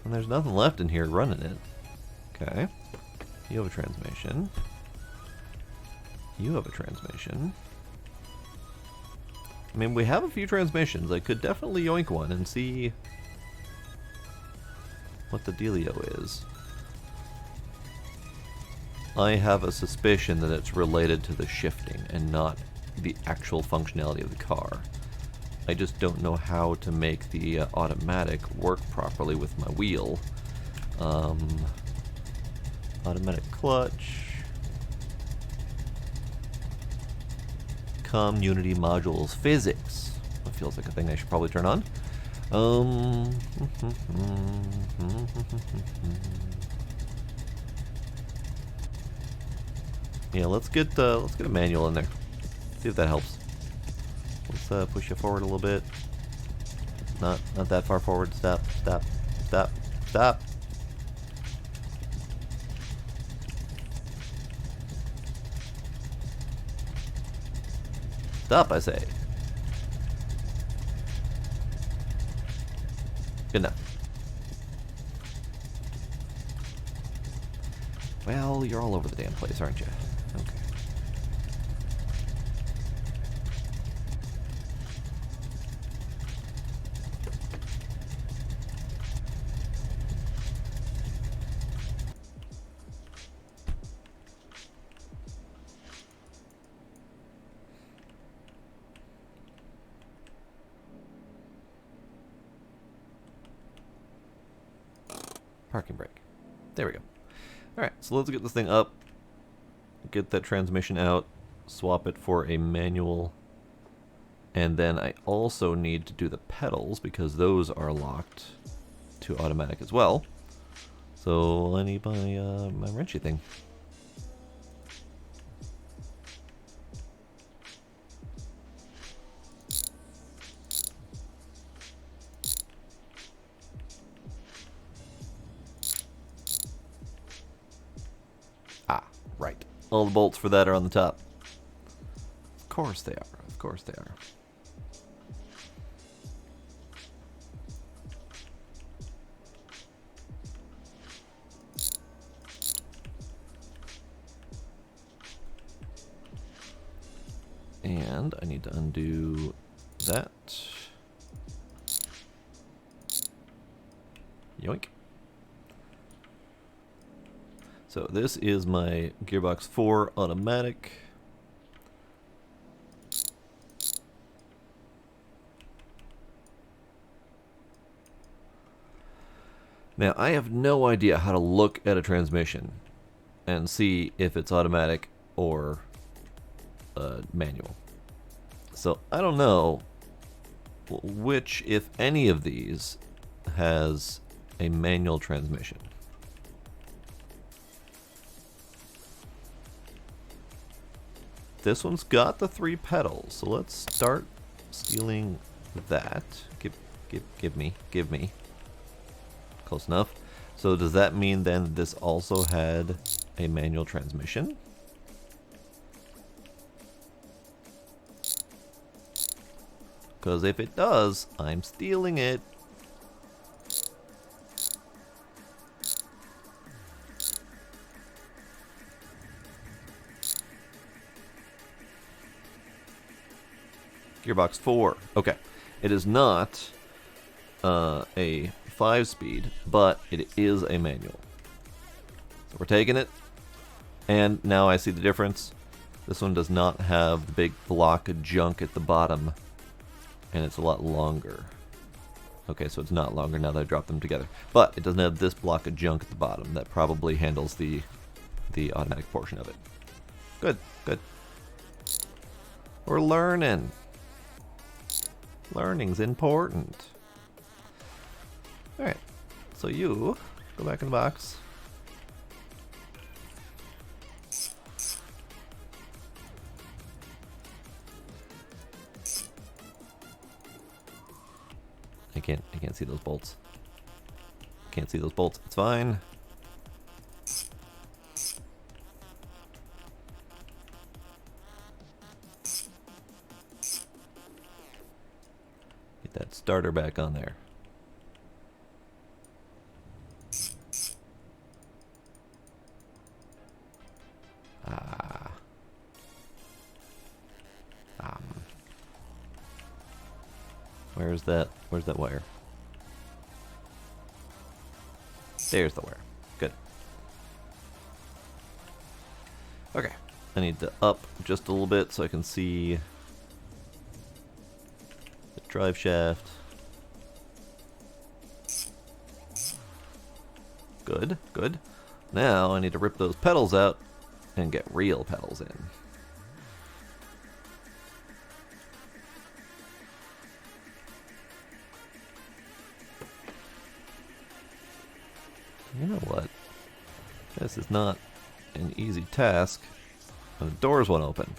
And there's nothing left in here running it. Okay. You have a transmission. You have a transmission. I mean, we have a few transmissions. I could definitely yoink one and see what the dealio is. I have a suspicion that it's related to the shifting and not the actual functionality of the car. I just don't know how to make the automatic work properly with my wheel. Automatic clutch. Community modules physics. That feels like a thing I should probably turn on. Yeah, let's get a manual in there. See if that helps. Let's push you forward a little bit. Not that far forward. Stop. Stop. Stop. Stop. Stop, I say. Good enough. Well, you're all over the damn place, aren't you? Okay. Parking brake. There we go. Alright, so let's get this thing up. Get that transmission out. Swap it for a manual. And then I also need to do the pedals because those are locked to automatic as well. So I need my wrenchy thing. Ah, right. All the bolts for that are on the top. Of course they are. Of course they are. And I need to undo that. Yoink. So this is my Gearbox 4 automatic. Now I have no idea how to look at a transmission and see if it's automatic or manual. So I don't know which, if any of these, has a manual transmission. This one's got the 3 pedals, so let's start stealing that. Give me. Close enough. So does that mean then this also had a manual transmission? Because if it does, I'm stealing it. Gearbox 4. Okay. It is not a 5-speed, but it is a manual. So we're taking it. And now I see the difference. This one does not have the big block of junk at the bottom. And it's a lot longer. Okay, so it's not longer now that I dropped them together. But it doesn't have this block of junk at the bottom. That probably handles the automatic portion of it. Good, good. We're learning. Learning's important. Alright, so you go back in the box. I can't see those bolts. Can't see those bolts. It's fine. Get that starter back on there. Where's that wire? There's the wire. Good. Okay. I need to up just a little bit so I can see the drive shaft. Good, good. Now I need to rip those pedals out and get real pedals in. You know what? This is not an easy task when the doors won't open.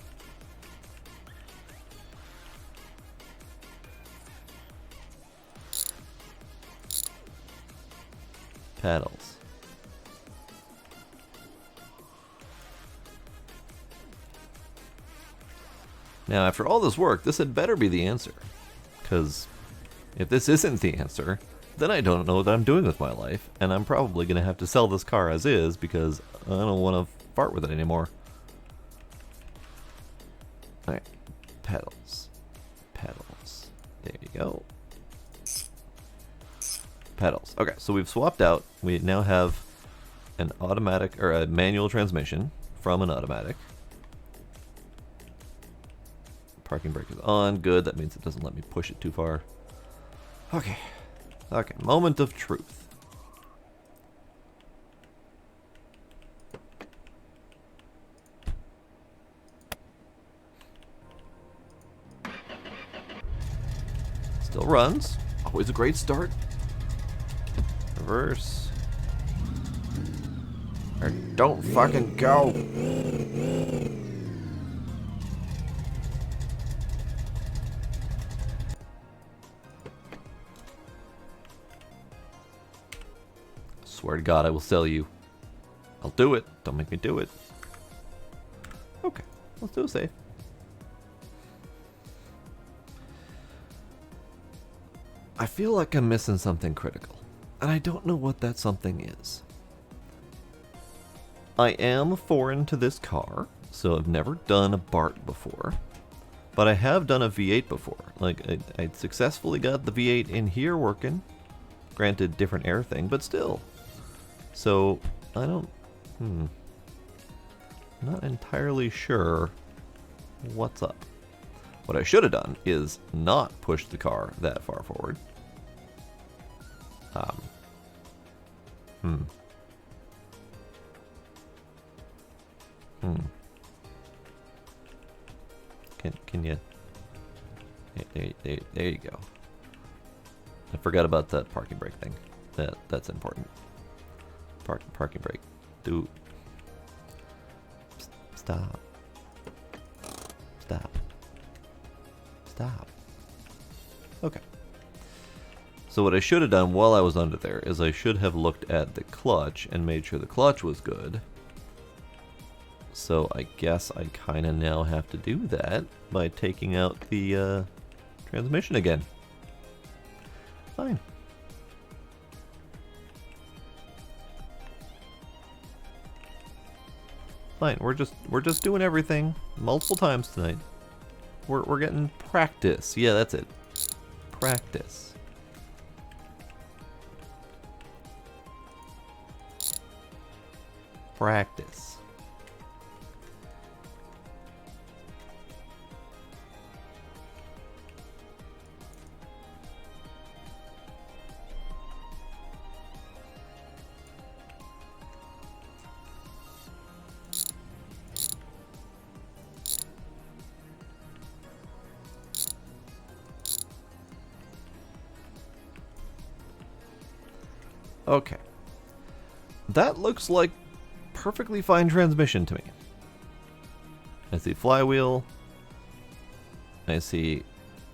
Paddles. Now, after all this work, this had better be the answer. Because if this isn't the answer, then I don't know what I'm doing with my life, and I'm probably going to have to sell this car as is because I don't want to fart with it anymore. Alright, pedals. Pedals. There you go. Pedals. Okay, so we've swapped out. We now have an automatic, or a manual transmission from an automatic. Parking brake is on. Good, that means it doesn't let me push it too far. Okay. Okay, moment of truth. runs. Always a great start. Reverse. Or don't fucking go. Swear to God, I will sell you. I'll do it. Don't make me do it. Okay, let's do a save. I feel like I'm missing something critical, and I don't know what that something is. I am foreign to this car, so I've never done a Bart before, but I have done a V8 before. Like, I successfully got the V8 in here working. Granted, different air thing, but still. So, I don't... Not entirely sure what's up. What I should have done is not push the car that far forward. Can you... There you go. I forgot about that parking brake thing. That's important. Parking brake. Dude. Stop. Stop. Stop. Okay. So what I should have done while I was under there is I should have looked at the clutch and made sure the clutch was good. So I guess I kind of now have to do that by taking out the transmission again. Fine. Fine. We're just doing everything multiple times tonight. We're getting practice. Yeah, that's it. Practice. Practice. Okay. That looks like perfectly fine transmission to me. I see flywheel. I see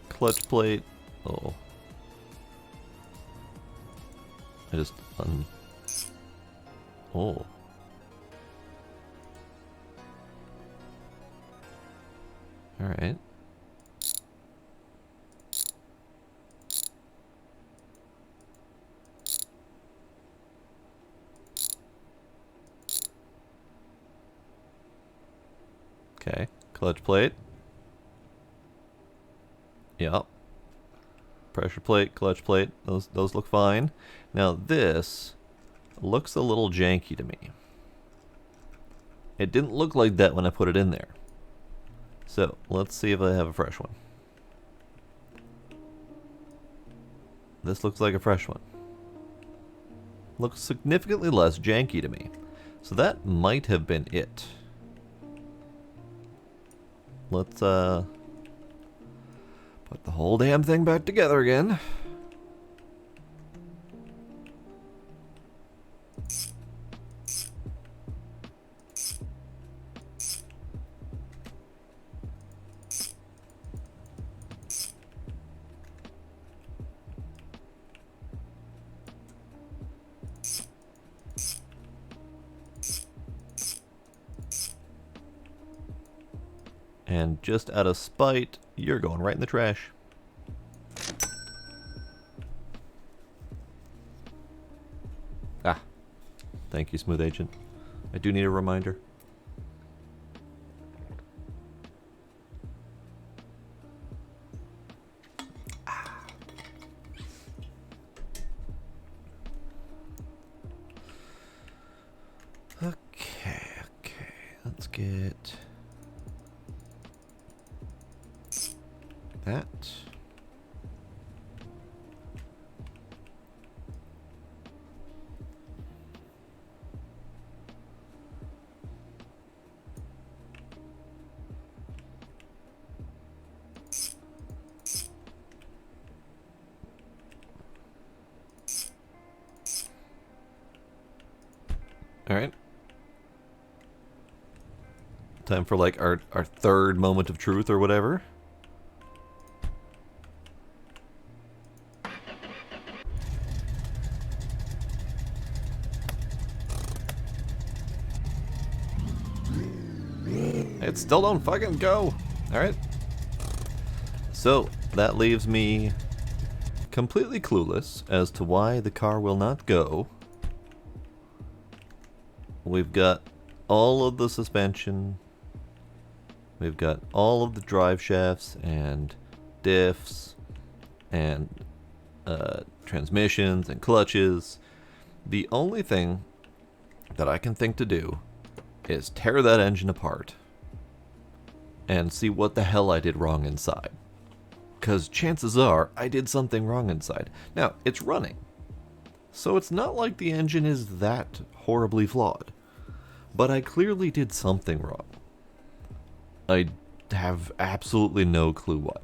clutch plate. Oh. I just Oh. Alright. Okay, clutch plate. Yep. Pressure plate, clutch plate, those look fine. Now this looks a little janky to me. It didn't look like that when I put it in there. So, let's see if I have a fresh one. This looks like a fresh one. Looks significantly less janky to me. So that might have been it. Let's put the whole damn thing back together again. And just out of spite, you're going right in the trash. Ah. Thank you, Smooth Agent. I do need a reminder. Ah. Okay. Let's get that. Alright. Time for like our third moment of truth or whatever. It still don't fucking go. Alright. So, that leaves me completely clueless as to why the car will not go. We've got all of the suspension. We've got all of the drive shafts and diffs and transmissions and clutches. The only thing that I can think to do is tear that engine apart and see what the hell I did wrong inside. Because chances are I did something wrong inside. Now, it's running, so it's not like the engine is that horribly flawed. But I clearly did something wrong. I have absolutely no clue what.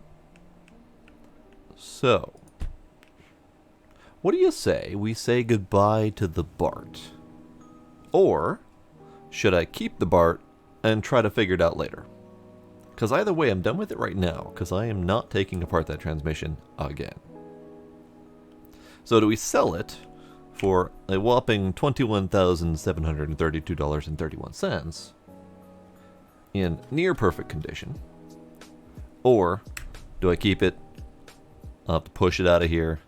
So, what do you say we say goodbye to the Bart? Or should I keep the Bart and try to figure it out later? Because either way, I'm done with it right now, because I am not taking apart that transmission again. So do we sell it for a whopping $21,732.31 in near perfect condition? Or do I keep it, I'll have to push it out of here,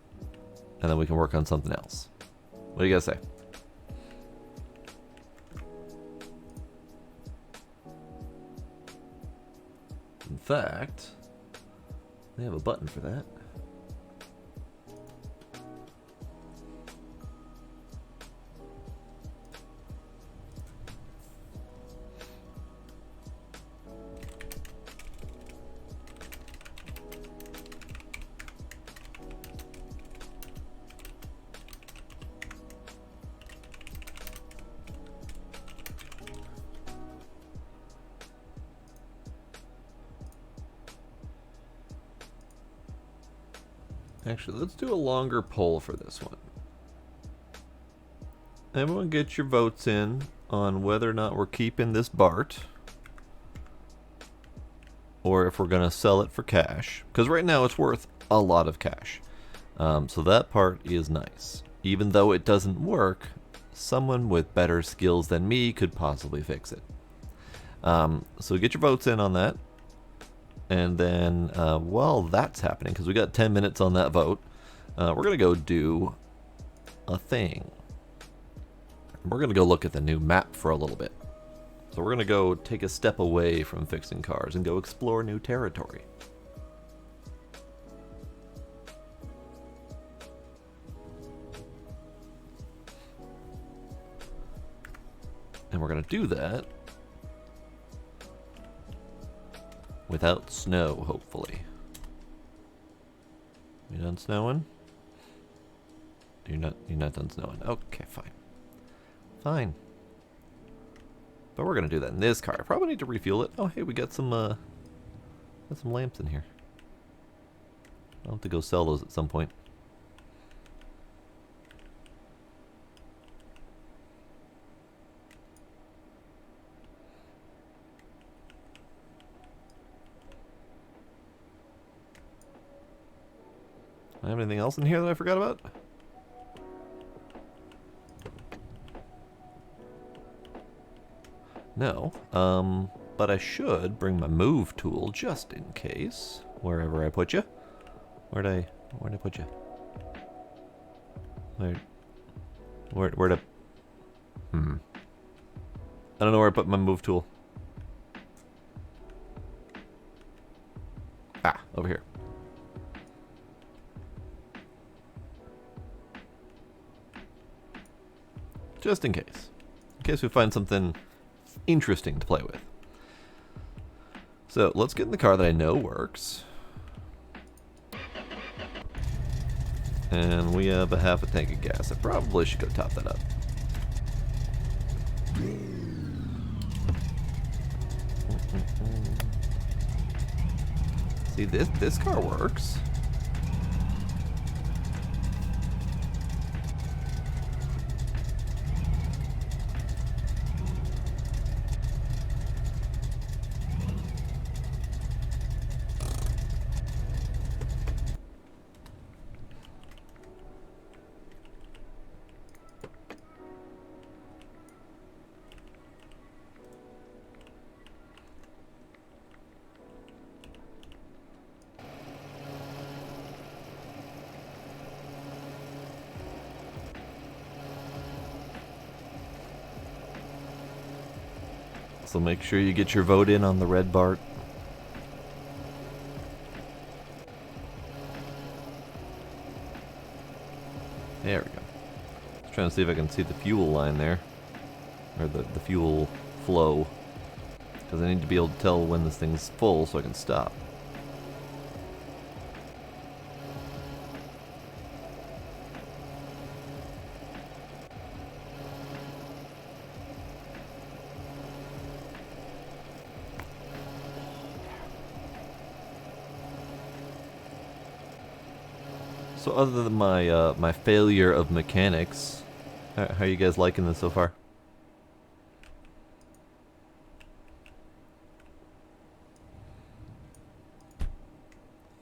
and then we can work on something else? What do you guys say? In fact, they have a button for that. Actually, let's do a longer poll for this one. Everyone get your votes in on whether or not we're keeping this Bart, or if we're going to sell it for cash. Because right now it's worth a lot of cash. So that part is nice. Even though it doesn't work, someone with better skills than me could possibly fix it. So get your votes in on that. And then while that's happening, because we got 10 minutes on that vote, we're going to go do a thing. We're going to go look at the new map for a little bit. So we're going to go take a step away from fixing cars and go explore new territory. And we're going to do that without snow, hopefully. You done snowing? You're not done snowing. Okay, fine. Fine. But we're gonna do that in this car. I probably need to refuel it. Oh, hey, we got some lamps in here. I'll have to go sell those at some point. I have anything else in here that I forgot about? No. But I should bring my move tool just in case. Wherever I put you. Where'd I put you? Where'd I... I don't know where I put my move tool. Ah, over here. Just in case. In case we find something interesting to play with. So, let's get in the car that I know works. And we have a half a tank of gas. I probably should go top that up. See, this car works. So make sure you get your vote in on the red Bart. There we go. Just trying to see if I can see the fuel line there. Or the fuel flow. Because I need to be able to tell when this thing's full so I can stop. So other than my my failure of mechanics, how are you guys liking this so far?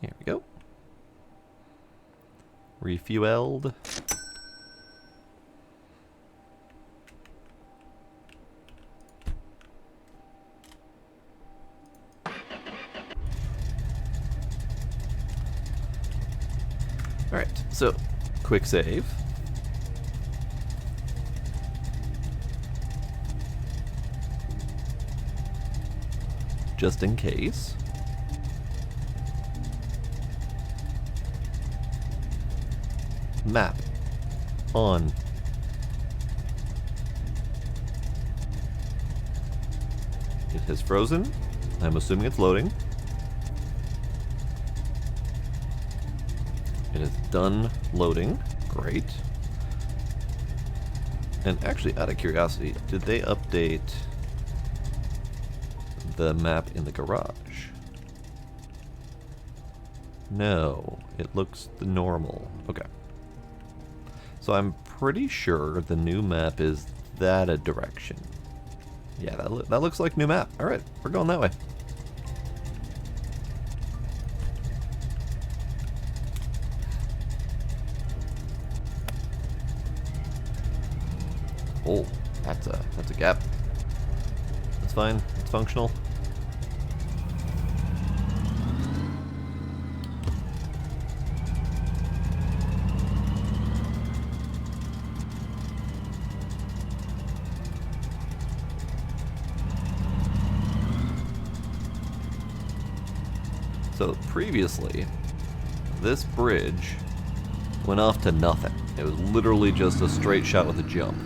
Here we go. Refueled. Alright, so, quick save. Just in case. Map. On. It has frozen. I'm assuming it's loading. It is done loading. Great. And actually, out of curiosity, did they update the map in the garage? No, it looks normal. Okay. So I'm pretty sure the new map is that a direction. Yeah, that looks like new map. Alright, we're going that way. Oh, that's a gap. That's fine. It's functional. So previously, this bridge went off to nothing. It was literally just a straight shot with a jump.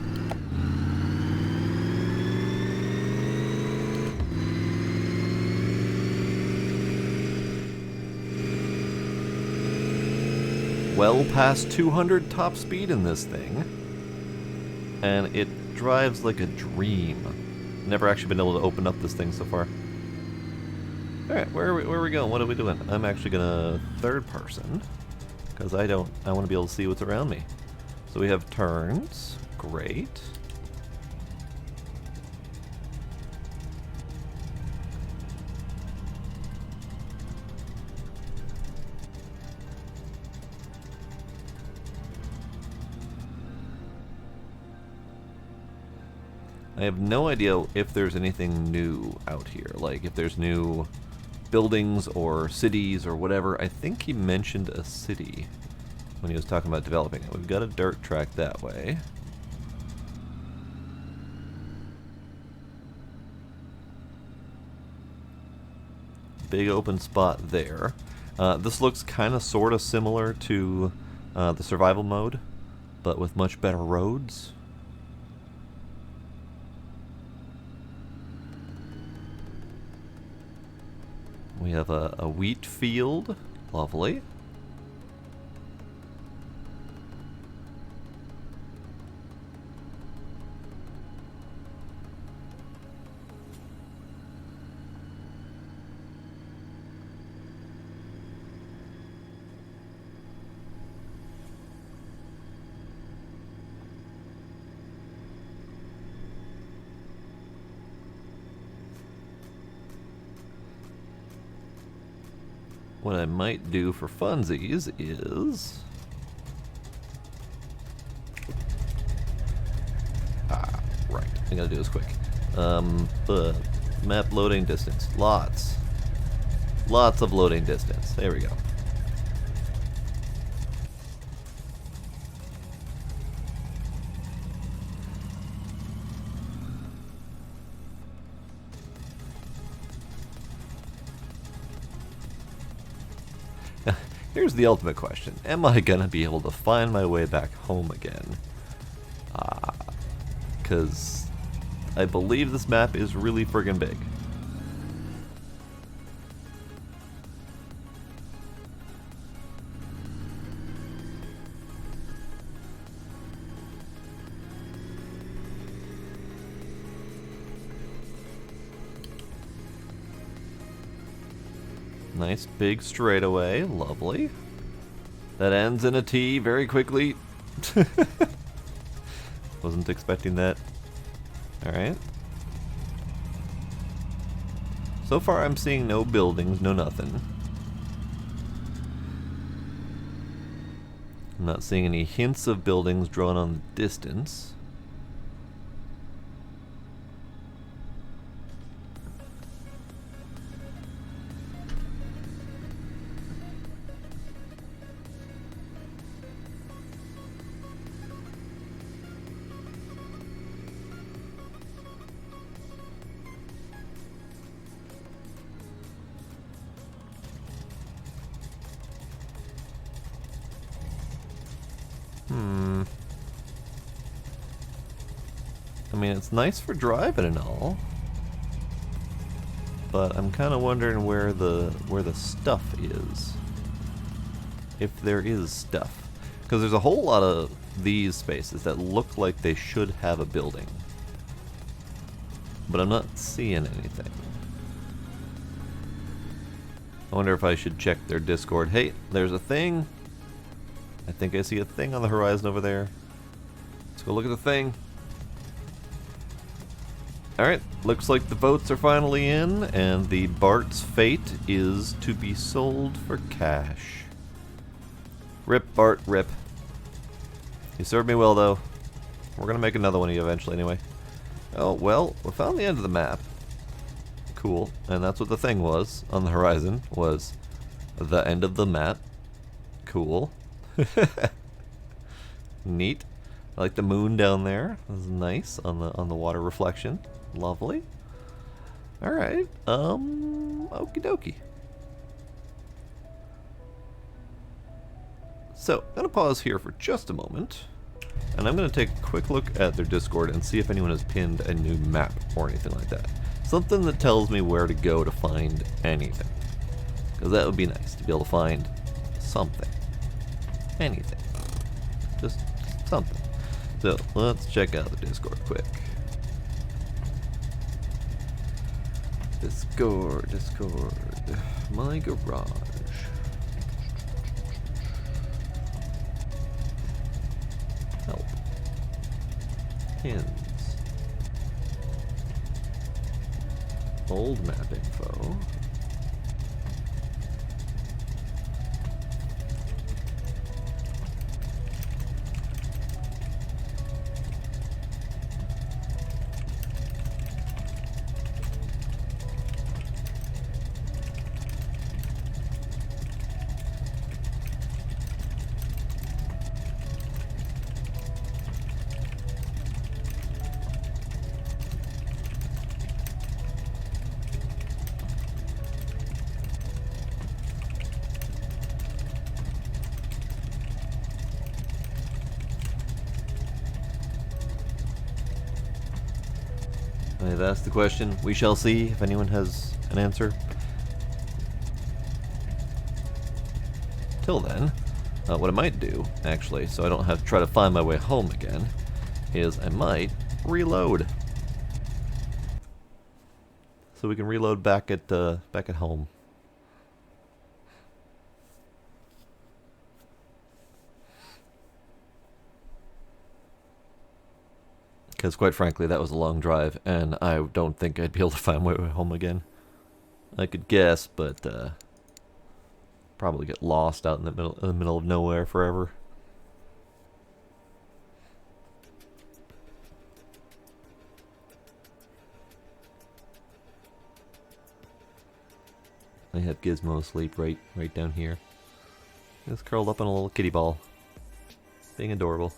Well past 200 top speed in this thing, and it drives like a dream. Never actually been able to open up this thing so far. Alright, where are we going? What are we doing? I'm actually gonna third person, because I want to be able to see what's around me. So we have turns, great. I have no idea if there's anything new out here, like if there's new buildings or cities or whatever. I think he mentioned a city when he was talking about developing it. We've got a dirt track that way. Big open spot there. This looks kind of sort of similar to the survival mode, but with much better roads. We have a wheat field. Lovely. What I might do for funsies is... right. I gotta do this quick. Map loading distance. Lots of loading distance. There we go. Here's the ultimate question. Am I gonna be able to find my way back home again? Because I believe this map is really friggin' big. Nice big straightaway, lovely. That ends in a T very quickly. Wasn't expecting that. Alright. So far I'm seeing no buildings, no nothing. I'm not seeing any hints of buildings drawn on the distance. I mean, it's nice for driving and all, but I'm kind of wondering where the stuff is, if there is stuff, because there's a whole lot of these spaces that look like they should have a building, but I'm not seeing anything. I wonder if I should check their Discord. Hey, there's a thing. I think I see a thing on the horizon over there. Let's go look at the thing. Alright, looks like the votes are finally in, and the Bart's fate is to be sold for cash. Rip, Bart, rip. You served me well, though. We're gonna make another one of you eventually, anyway. Oh, well, we found the end of the map. Cool, and that's what the thing was on the horizon, was the end of the map. Cool. Neat. I like the moon down there. That's nice on the water reflection. Lovely. Alright. Okie dokie. So, I'm gonna pause here for just a moment, and I'm gonna take a quick look at their Discord and see if anyone has pinned a new map or anything like that. Something that tells me where to go to find anything. Because that would be nice to be able to find something. Anything. Just something. So, let's check out the Discord quick. Discord. My garage. Help. Pins. Old map info. I've asked the question. We shall see if anyone has an answer. Till then, what I might do, actually, so I don't have to try to find my way home again, is I might reload. So we can reload back at home. Because quite frankly, that was a long drive, and I don't think I'd be able to find my way home again. I could guess, but probably get lost out in the middle of nowhere forever. I have Gizmo asleep right down here. Just curled up in a little kitty ball, being adorable.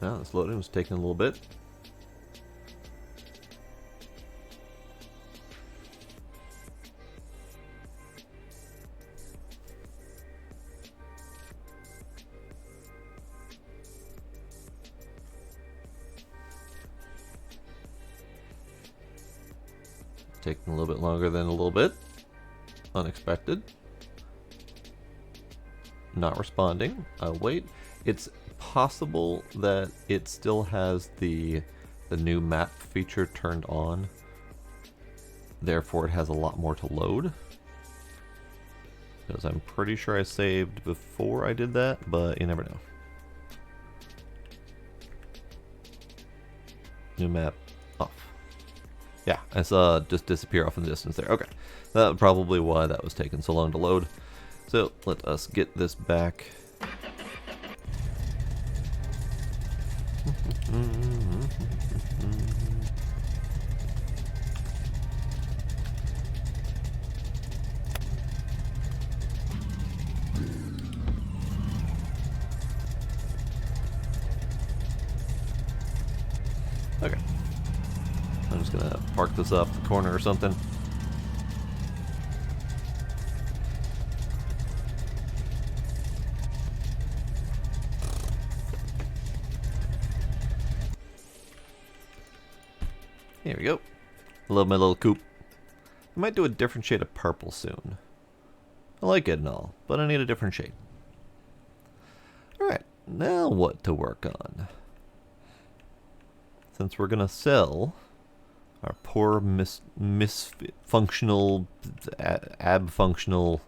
Oh, this loading was taking a little bit. Taking a little bit longer than a little bit. Unexpected. Not responding. Wait. It's possible that it still has the new map feature turned on. Therefore, it has a lot more to load. Because I'm pretty sure I saved before I did that, but you never know. New map off. Yeah, I saw it just disappear off in the distance there. Okay, that's probably why that was taking so long to load. So let us get this back. Okay. I'm just gonna park this off the corner or something. Here we go. Love my little coupe. I might do a different shade of purple soon. I like it and all, but I need a different shade. Alright, now what to work on? Since we're gonna sell our poor misfunctional, abfunctional,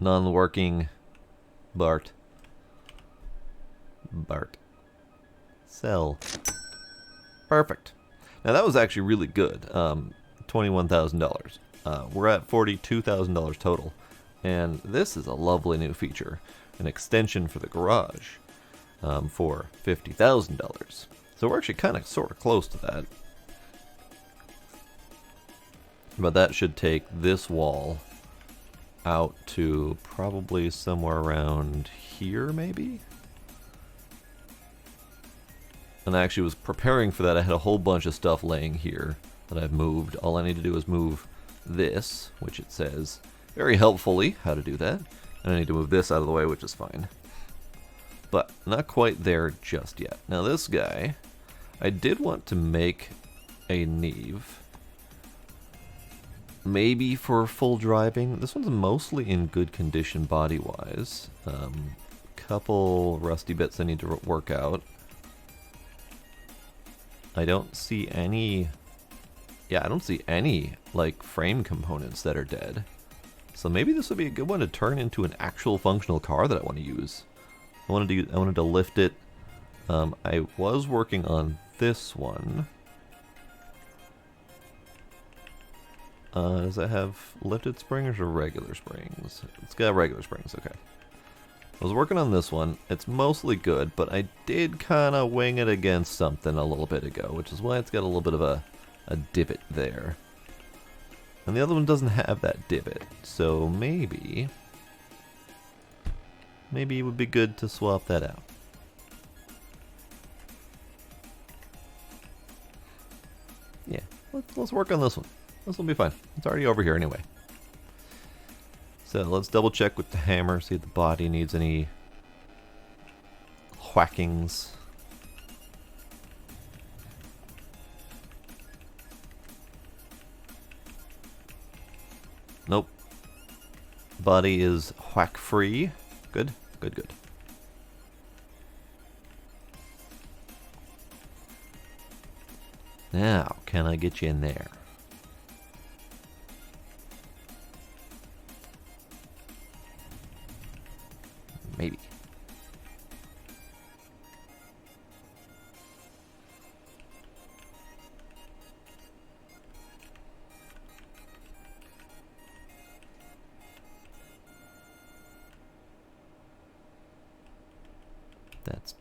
non-working Bart. Sell. Perfect. Now that was actually really good. $21,000. We're at $42,000 total. And this is a lovely new feature. An extension for the garage for $50,000. So we're actually kind of sort of close to that. But that should take this wall out to probably somewhere around here, maybe? And I actually was preparing for that. I had a whole bunch of stuff laying here that I've moved. All I need to do is move this, which it says very helpfully how to do that. And I need to move this out of the way, which is fine. But not quite there just yet. Now this guy, I did want to make a NIV. Maybe for full driving. This one's mostly in good condition body-wise. Couple rusty bits I need to work out. I don't see any... Yeah, I don't see any, like, frame components that are dead. So maybe this would be a good one to turn into an actual functional car that I want to use. I wanted to lift it. I was working on this one. Does it have lifted springs or regular springs? It's got regular springs, okay. I was working on this one. It's mostly good, but I did kind of wing it against something a little bit ago, which is why it's got a little bit of a divot there. And the other one doesn't have that divot, so maybe it would be good to swap that out. Yeah, let's work on this one. This will be fine. It's already over here anyway. So let's double check with the hammer, see if the body needs any whackings. Nope. Body is whack free. Good, good, good. Now, can I get you in there? Maybe.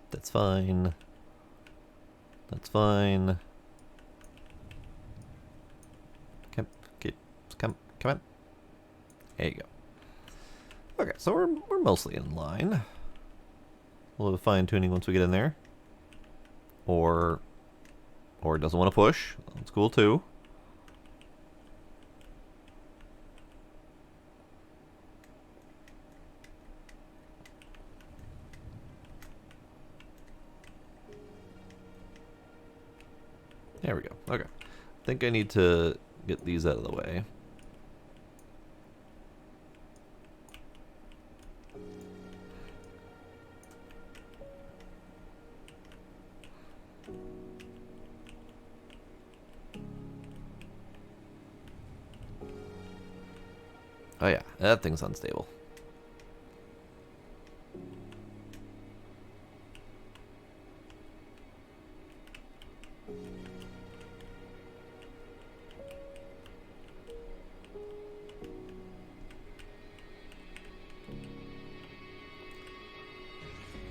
That's fine. That's fine. Come on. There you go. Okay, so we're mostly in line. A little fine tuning once we get in there. or it doesn't want to push. That's cool too. There we go. Okay. I think I need to get these out of the way. Oh yeah, that thing's unstable.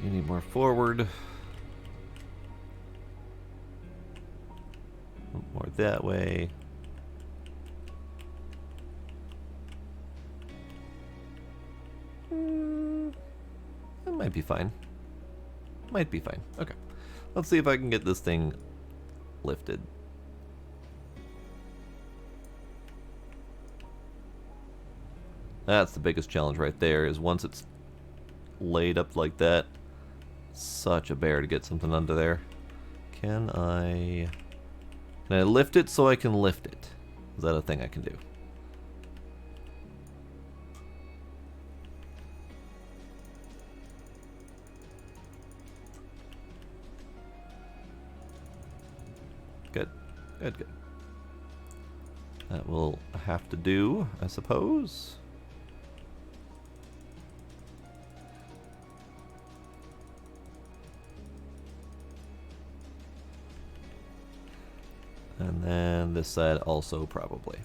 You need more forward. More that way. That might be fine. Might be fine. Okay. Let's see if I can get this thing lifted. That's the biggest challenge right there, is once it's laid up like that, such a bear to get something under there. Can I lift it so I can lift it? Is that a thing I can do? Good. Good, good. That will have to do, I suppose. And then this side also probably.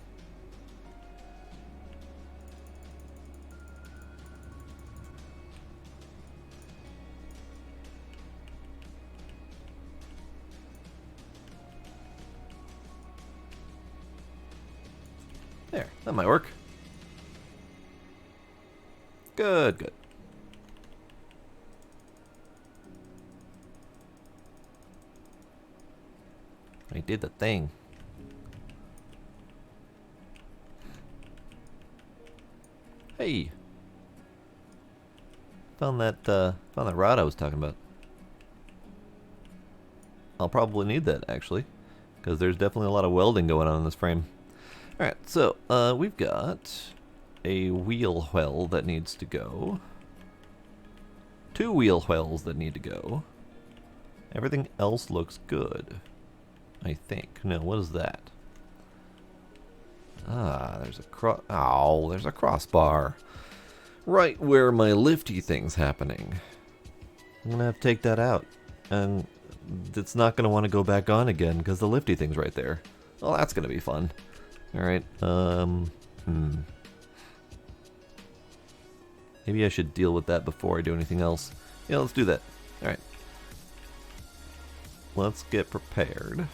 There, that might work. Good, good. I did the thing. Hey, found that rod I was talking about. I'll probably need that actually, because there's definitely a lot of welding going on in this frame. All right, so we've got a wheel well that needs to go. 2 wheel wells that need to go. Everything else looks good, I think. No, what is that? Ah, there's a crossbar. Right where my lifty thing's happening. I'm gonna have to take that out. And it's not gonna want to go back on again because the lifty thing's right there. Well, that's gonna be fun. Alright, maybe I should deal with that before I do anything else. Yeah, let's do that. Alright. Let's get prepared.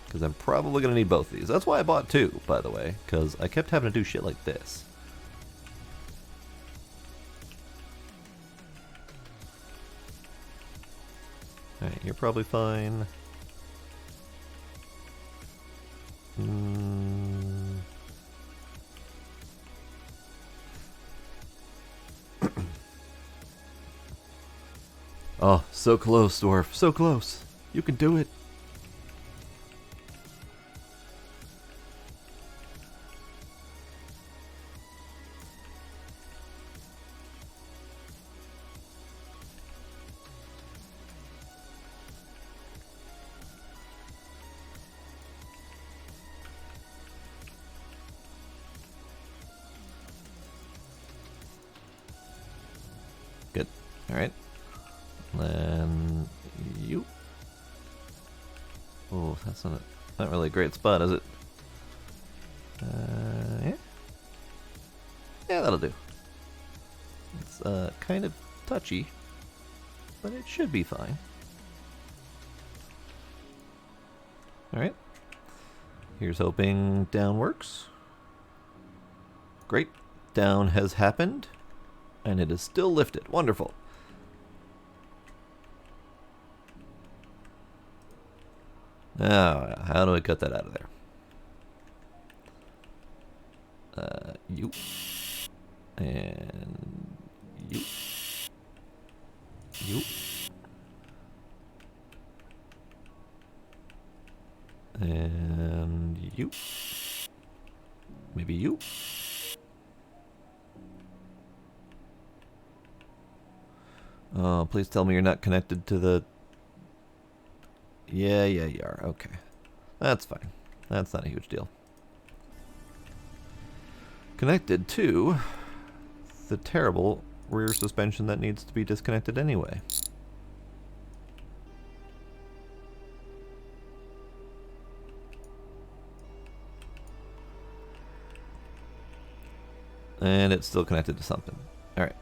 Because I'm probably going to need both of these. That's why I bought 2, by the way. Because I kept having to do shit like this. Alright, you're probably fine. Oh, so close, Dwarf. So close. You can do it. Good. Alright. Then you. Oh, that's not really a great spot, is it? Yeah. Yeah, that'll do. It's kind of touchy, but it should be fine. Alright. Here's hoping down works. Great. Down has happened. And it is still lifted. Wonderful. Now, how do I cut that out of there? You. And you. You. And you. Maybe you. Oh, please tell me you're not connected to the... Yeah, you are. Okay. That's fine. That's not a huge deal. Connected to the terrible rear suspension that needs to be disconnected anyway. And it's still connected to something. Alright.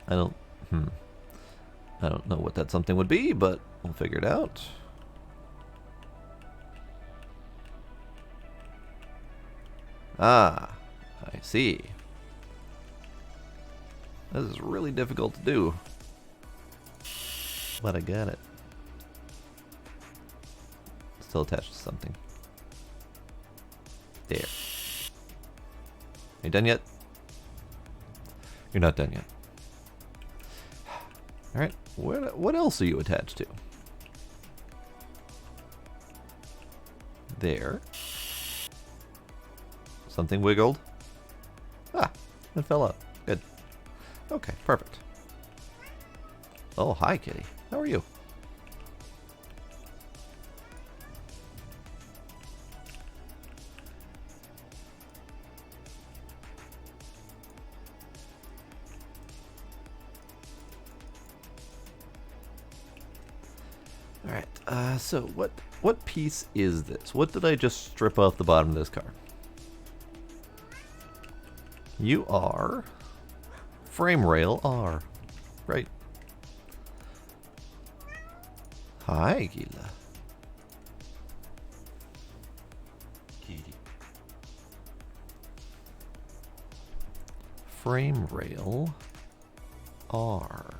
I don't know what that something would be, but we'll figure it out. Ah, I see. This is really difficult to do. But I got it. Still attached to something. There. Are you done yet? You're not done yet. Alright, what else are you attached to? There. Something wiggled. Ah, it fell out. Good. Okay, perfect. Oh, hi, kitty. How are you? Alright, so what piece is this? What did I just strip off the bottom of this car? You are frame rail R. Right. Hi, Gila. Kitty. Frame rail R.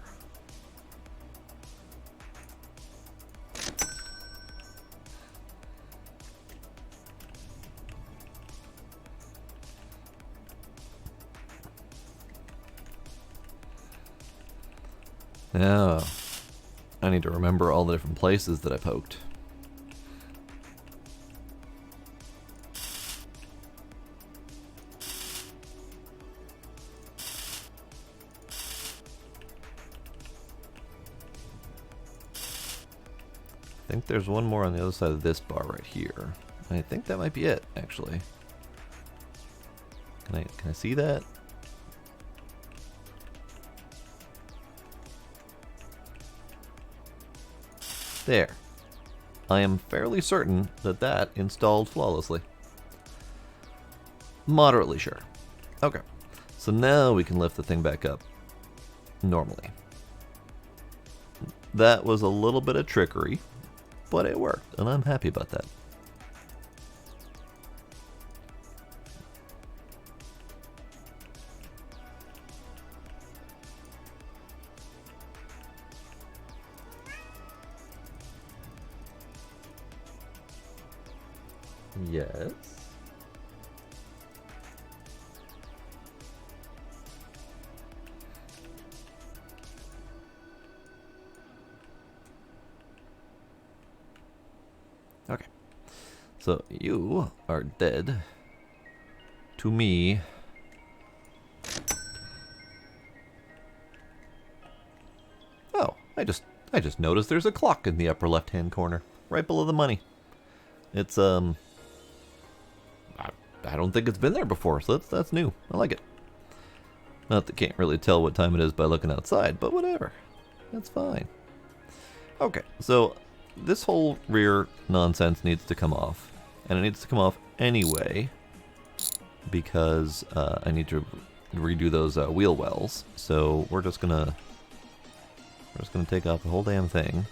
Now, I need to remember all the different places that I poked. I think there's one more on the other side of this bar right here. I think that might be it, actually. Can I see that? There. I am fairly certain that that installed flawlessly. Moderately sure. Okay. So now we can lift the thing back up normally. That was a little bit of trickery, but it worked, and I'm happy about that. Yes. Okay. So you are dead to me. Oh, I just noticed there's a clock in the upper left-hand corner, right below the money. It's I don't think it's been there before, so that's new. I like it. Not that can't really tell what time it is by looking outside, but whatever. That's fine. Okay, so this whole rear nonsense needs to come off. And it needs to come off anyway, because I need to redo those wheel wells. So we're just gonna take off the whole damn thing.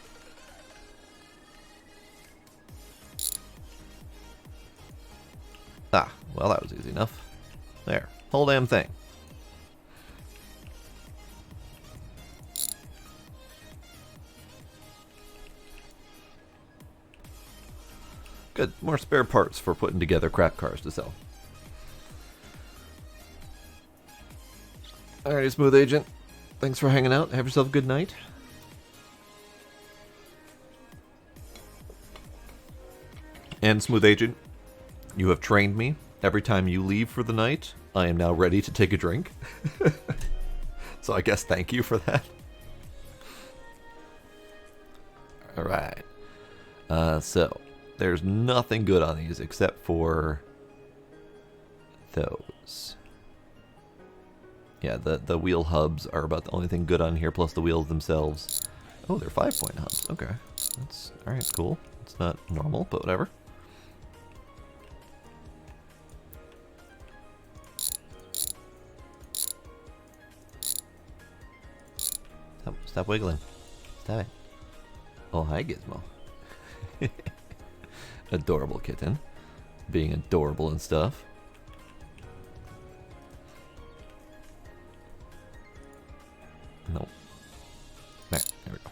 Ah, well that was easy enough. There, whole damn thing. Good. More spare parts for putting together crap cars to sell. Alrighty, Smooth Agent. Thanks for hanging out. Have yourself a good night. And Smooth Agent, you have trained me. Every time you leave for the night, I am now ready to take a drink. So I guess thank you for that. Alright. So, there's nothing good on these except for those. Yeah, the wheel hubs are about the only thing good on here, plus the wheels themselves. Oh, they're 5-point hubs. Okay. That's alright, cool. It's not normal, but whatever. Stop wiggling. Stop it. Oh, hi, Gizmo. Adorable kitten. Being adorable and stuff. Nope. There we go.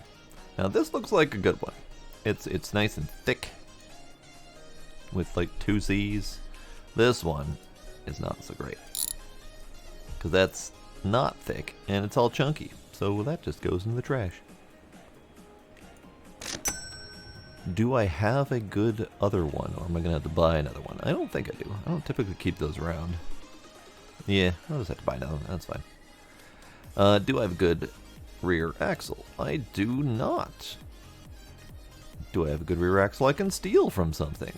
Now this looks like a good one. It's nice and thick. With like 2 C's. This one is not so great. Because that's not thick and it's all chunky. So that just goes in the trash. Do I have a good other one, or am I going to have to buy another one? I don't think I do. I don't typically keep those around. Yeah, I'll just have to buy another one. That's fine. Do I have a good rear axle? I do not. Do I have a good rear axle I can steal from something?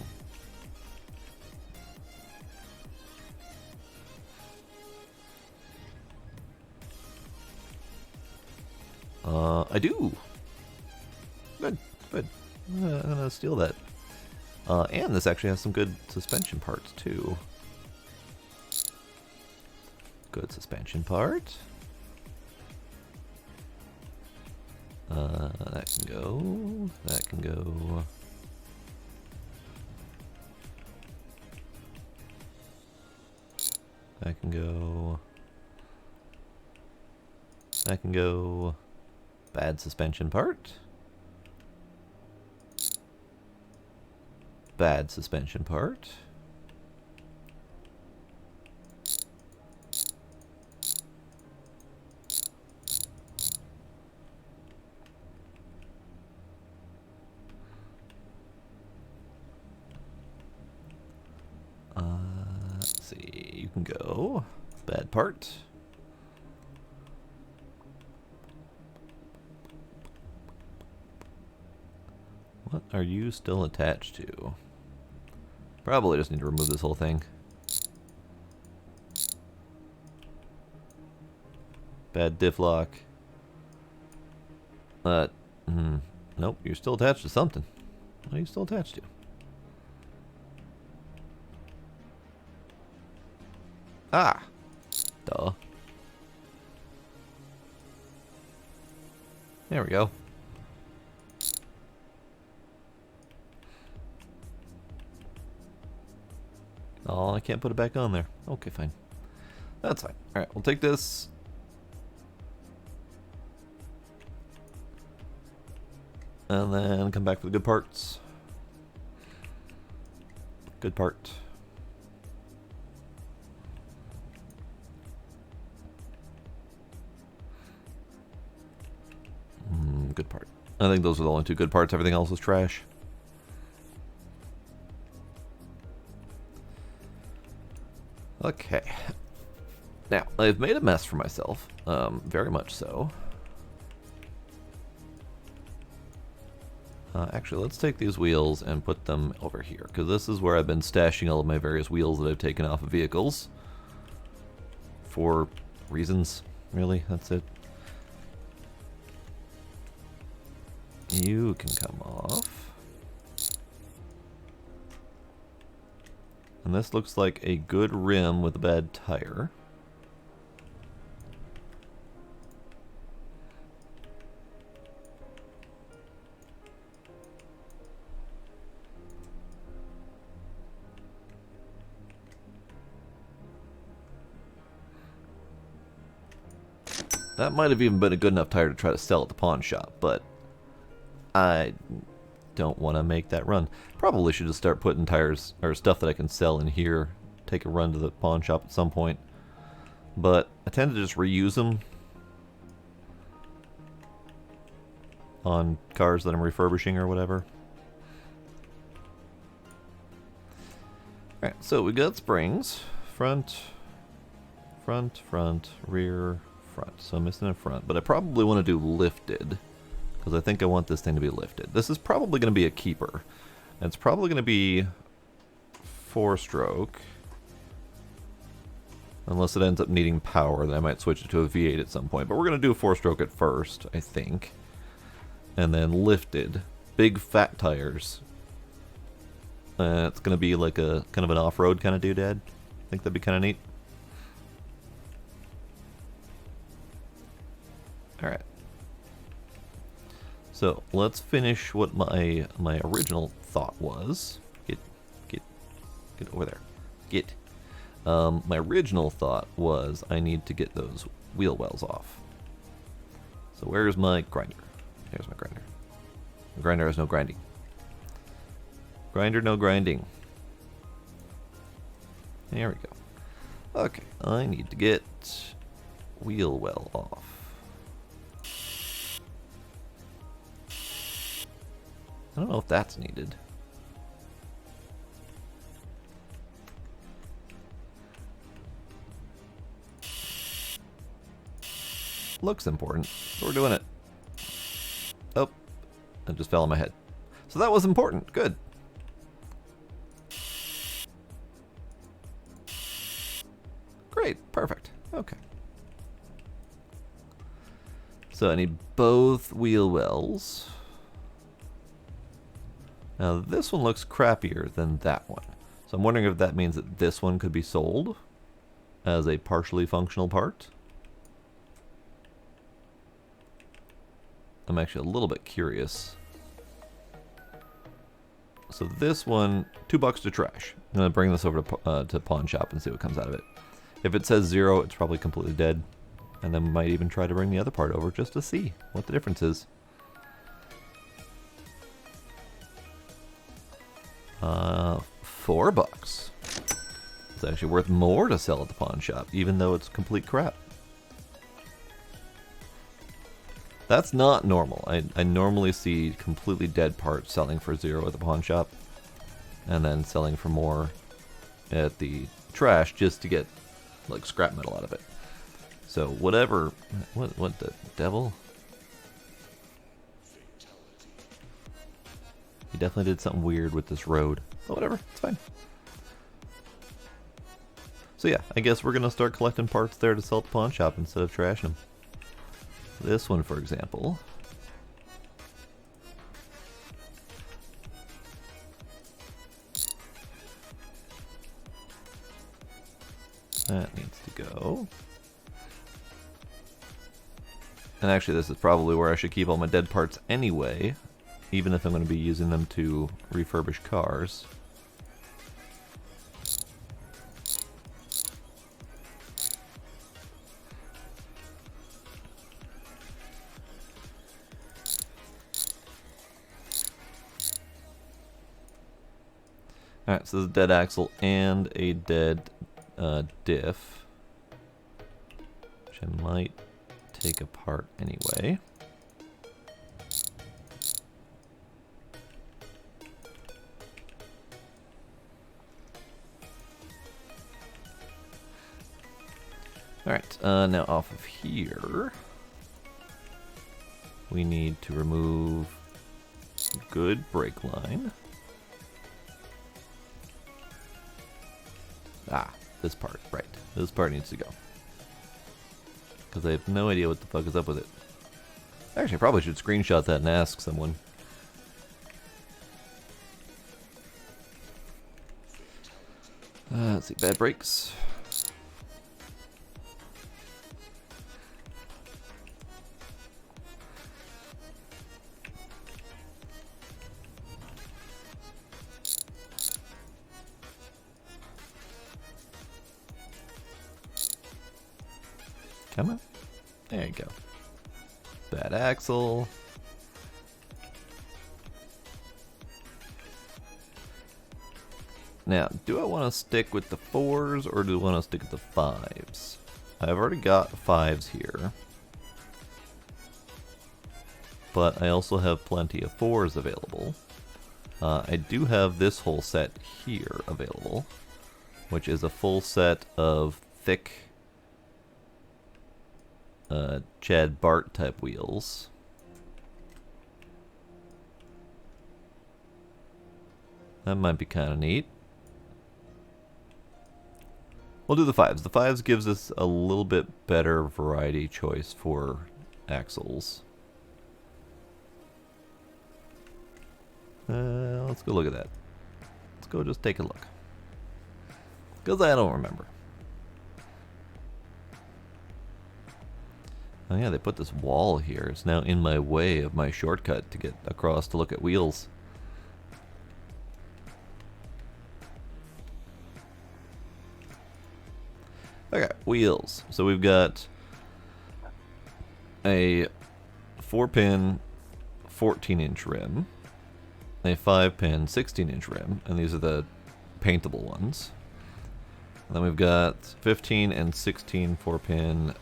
I do. Good, good. I'm gonna steal that. And this actually has some good suspension parts too. Good suspension part. That can go. That can go. That can go. That can go. Bad suspension part. Bad suspension part. Let's see, you can go. Bad part. What are you still attached to? Probably just need to remove this whole thing. Bad diff lock. Nope, you're still attached to something. What are you still attached to? Ah! Duh. There we go. Oh, I can't put it back on there. Okay, fine. That's fine. Alright, we'll take this. And then come back for the good parts. Good part. Good part. I think those are the only 2 good parts. Everything else is trash. Okay. Now, I've made a mess for myself. Very much so. Actually, let's take these wheels and put them over here, because this is where I've been stashing all of my various wheels that I've taken off of vehicles. For reasons, really. That's it. You can come off. And this looks like a good rim with a bad tire. That might have even been a good enough tire to try to sell at the pawn shop, but I don't want to make that run. Probably should just start putting tires or stuff that I can sell in here. Take a run to the pawn shop at some point. But I tend to just reuse them on cars that I'm refurbishing or whatever. Alright, so we got springs. Front, rear, front. So I'm missing a front. But I probably want to do lifted, because I think I want this thing to be lifted. This is probably going to be a keeper. And it's probably going to be 4-stroke. Unless it ends up needing power, then I might switch it to a V8 at some point. But we're going to do a 4-stroke at first, I think. And then lifted. Big fat tires. It's going to be like a kind of an off-road kind of doodad. I think that'd be kind of neat. Alright. So, let's finish what my original thought was. Get over there. Get. My original thought was I need to get those wheel wells off. So where's my grinder? There's my grinder. The grinder has no grinding. Grinder, no grinding. There we go. Okay, I need to get wheel well off. I don't know if that's needed. Looks important, so we're doing it. Oh, it just fell on my head. So that was important. Good. Great. Perfect. Okay. So I need both wheel wells. Now this one looks crappier than that one. So I'm wondering if that means that this one could be sold as a partially functional part. I'm actually a little bit curious. So this one, $2 to trash. I'm gonna bring this over to pawn shop and see what comes out of it. If it says 0, it's probably completely dead. And then we might even try to bring the other part over just to see what the difference is. $4. It's actually worth more to sell at the pawn shop, even though it's complete crap. That's not normal. I normally see completely dead parts selling for 0 at the pawn shop, and then selling for more at the trash just to get like scrap metal out of it. So whatever. What the devil? He definitely did something weird with this road. But whatever, it's fine. So yeah, I guess we're gonna start collecting parts there to sell at the pawn shop instead of trashing them. This one, for example. That needs to go. And actually, this is probably where I should keep all my dead parts anyway, even if I'm going to be using them to refurbish cars. Alright, so there's a dead axle and a dead diff, which I might take apart anyway. Alright, now off of here, we need to remove good brake line. Ah, this part, right. This part needs to go. Because I have no idea what the fuck is up with it. Actually, I probably should screenshot that and ask someone. Let's see, bad brakes. Come on. There you go. Bad axle. Now, do I want to stick with the 4s or do I want to stick with the 5s? I've already got 5s here. But I also have plenty of 4s available. I do have this whole set here available, which is a full set of thick Chad Bart type wheels. That might be kind of neat. We'll do the 5s. The 5s gives us a little bit better variety choice for axles. Let's go look at that. Let's go just take a look. Because I don't remember. Oh yeah, they put this wall here. It's now in my way of my shortcut to get across to look at wheels. Okay, wheels. So we've got a 4-pin 14-inch rim, a 5-pin 16-inch rim, and these are the paintable ones. And then we've got 15 and 16 4-pin,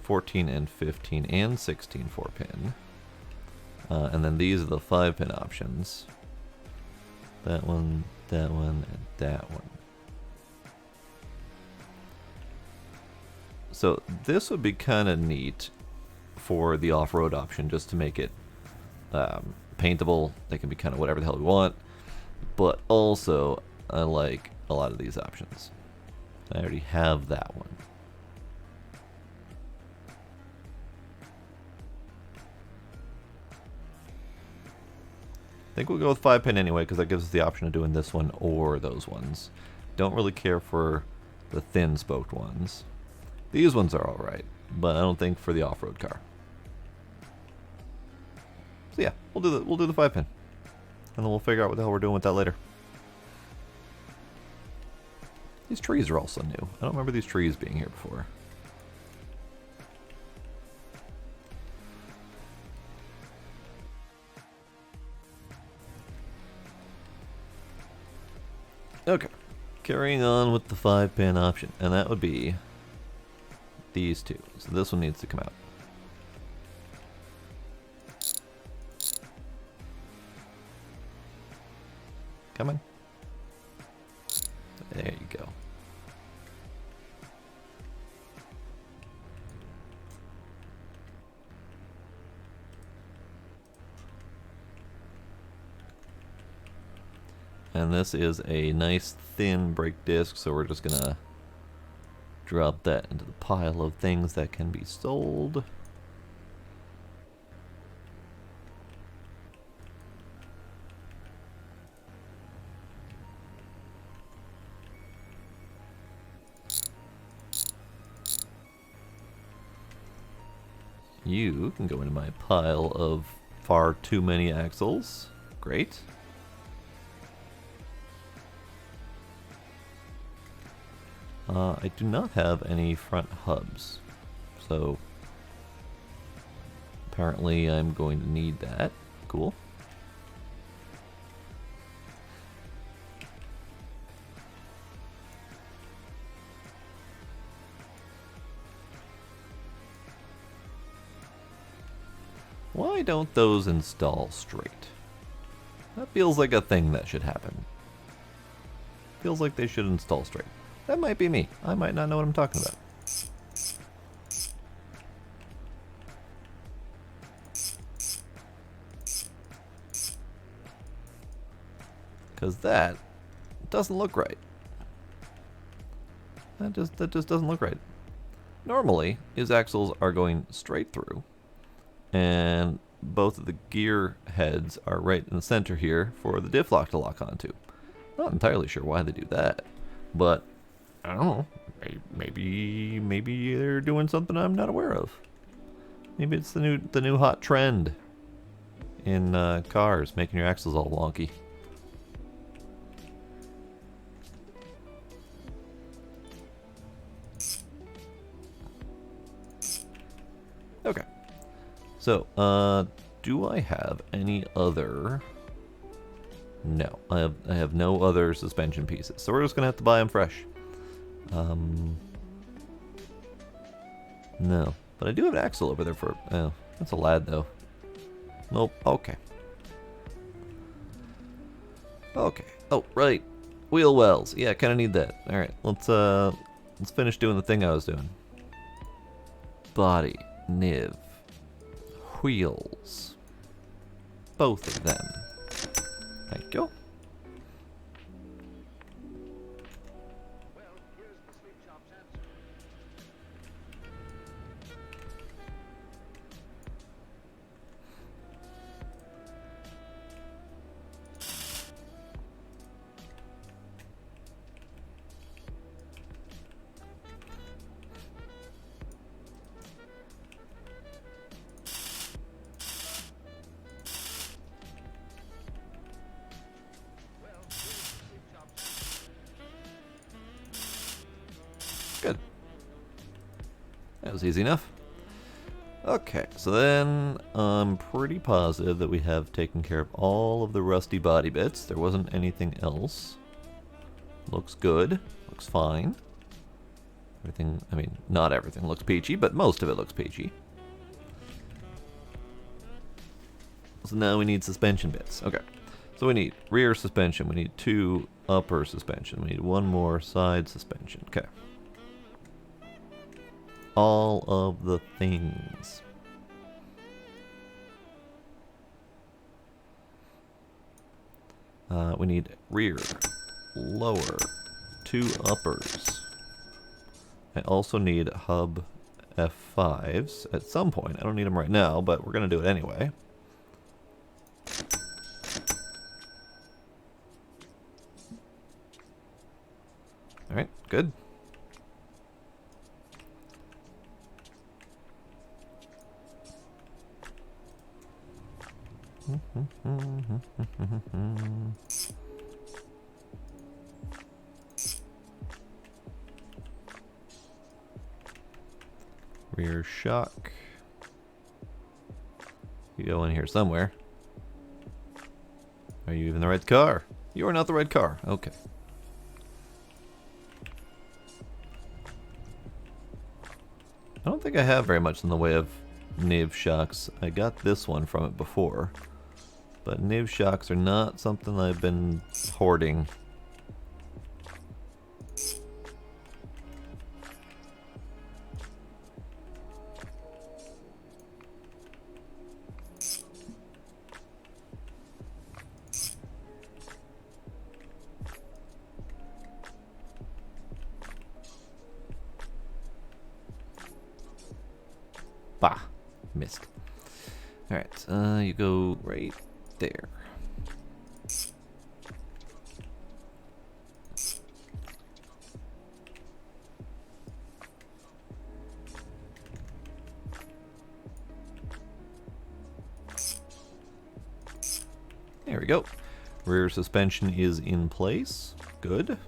14 and 15 and 16 4-pin. And then these are the 5-pin options. That one, and that one. So this would be kind of neat for the off-road option, just to make it paintable. They can be kind of whatever the hell we want. But also, I like a lot of these options. I already have that one. I think we'll go with 5-pin anyway, because that gives us the option of doing this one or those ones. Don't really care for the thin spoked ones. These ones are alright, but I don't think for the off-road car. So yeah, we'll do the 5-pin. And then we'll figure out what the hell we're doing with that later. These trees are also new. I don't remember these trees being here before. Okay, carrying on with the 5-pin option, and that would be these two. So this one needs to come out. Come on. There you go. And this is a nice thin brake disc, so we're just gonna drop that into the pile of things that can be sold. You can go into my pile of far too many axles. Great. I do not have any front hubs, so apparently I'm going to need that. Cool. Why don't those install straight? That feels like a thing that should happen. Feels like they should install straight. That might be me. I might not know what I'm talking about. Because that doesn't look right. That just doesn't look right. Normally, his axles are going straight through, and both of the gear heads are right in the center here for the diff lock to lock onto. Not entirely sure why they do that, but I don't know. Maybe they're doing something I'm not aware of. Maybe it's the new hot trend in cars, making your axles all wonky. Okay. So, do I have any other No, I have no other suspension pieces, so we're just gonna have to buy them fresh. No, but I do have an axle over there for. Oh, that's a lad though. Nope. Okay. Okay. Oh, right. Wheel wells. Yeah, kind of need that. All right. Let's finish doing the thing I was doing. Body, NIV, wheels. Both of them. Thank you. Good. That was easy enough. Okay, so then I'm pretty positive that we have taken care of all of the rusty body bits. There wasn't anything else. Looks good. Looks fine. Everything, I mean, not everything looks peachy, but most of it looks peachy. So now we need suspension bits. Okay, so we need rear suspension. We need 2 upper suspension. We need 1 more side suspension. Okay. All of the things. We need rear, lower, 2 uppers. I also need hub F5s at some point. I don't need them right now, but we're going to do it anyway. Alright, good. Rear shock. You go in here somewhere. Are you even the right car? You are not the right car. Okay. I don't think I have very much in the way of NIV shocks. I got this one from it before. But NIV shocks are not something I've been hoarding. Bah, missed. Alright, you go right there. There we go. Rear suspension is in place. Good.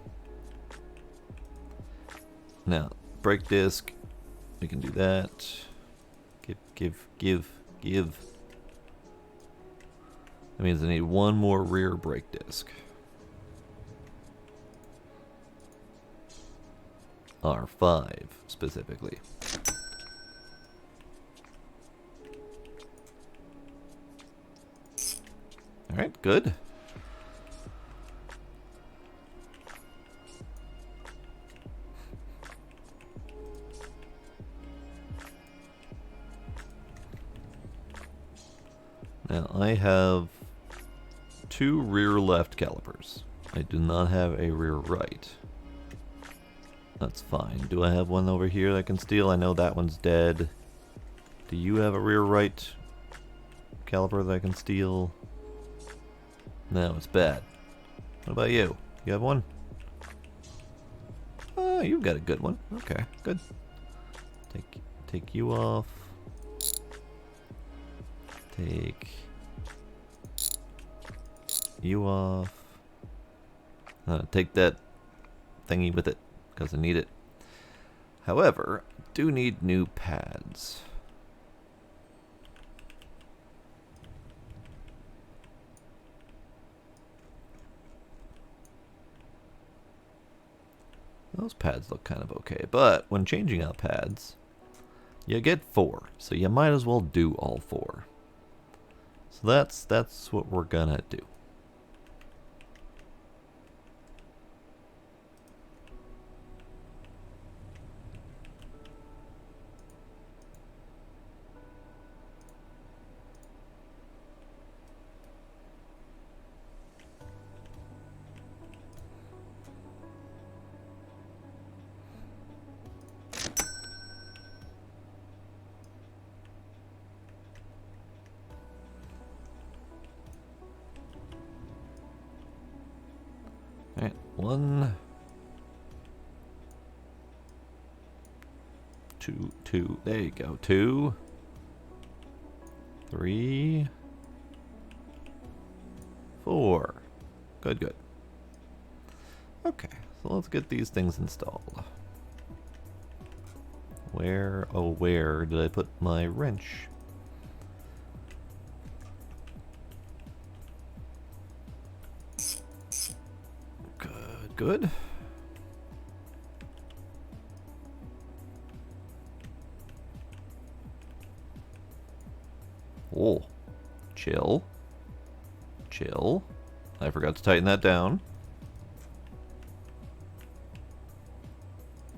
Now, brake disc. We can do that. Give. That means I need 1 more rear brake disc. R5 specifically. Alright, good. Now I have 2 rear left calipers. I do not have a rear right. That's fine. Do I have one over here that I can steal? I know that one's dead. Do you have a rear right caliper that I can steal? No, it's bad. What about you? You have one? Oh, you've got a good one. Okay, good. Take you off. Take you off. Take that thingy with it, because I need it. However, I do need new pads. Those pads look kind of okay, but when changing out pads, you get 4, so you might as well do all 4. So that's what we're gonna do. Alright, 1, 2, there you go, 2, 3, 4. Good, good. Okay, so let's get these things installed. Where, oh where did I put my wrench? Good, good. Oh, chill. Chill. I forgot to tighten that down.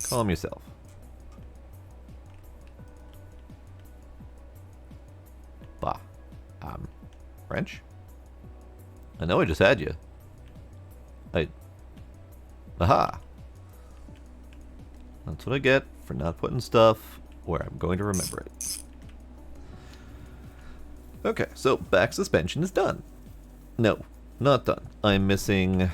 Calm yourself. Bah. Wrench? I know I just had you. Aha! That's what I get for not putting stuff where I'm going to remember it. Okay, so back suspension is done. No, not done. I'm missing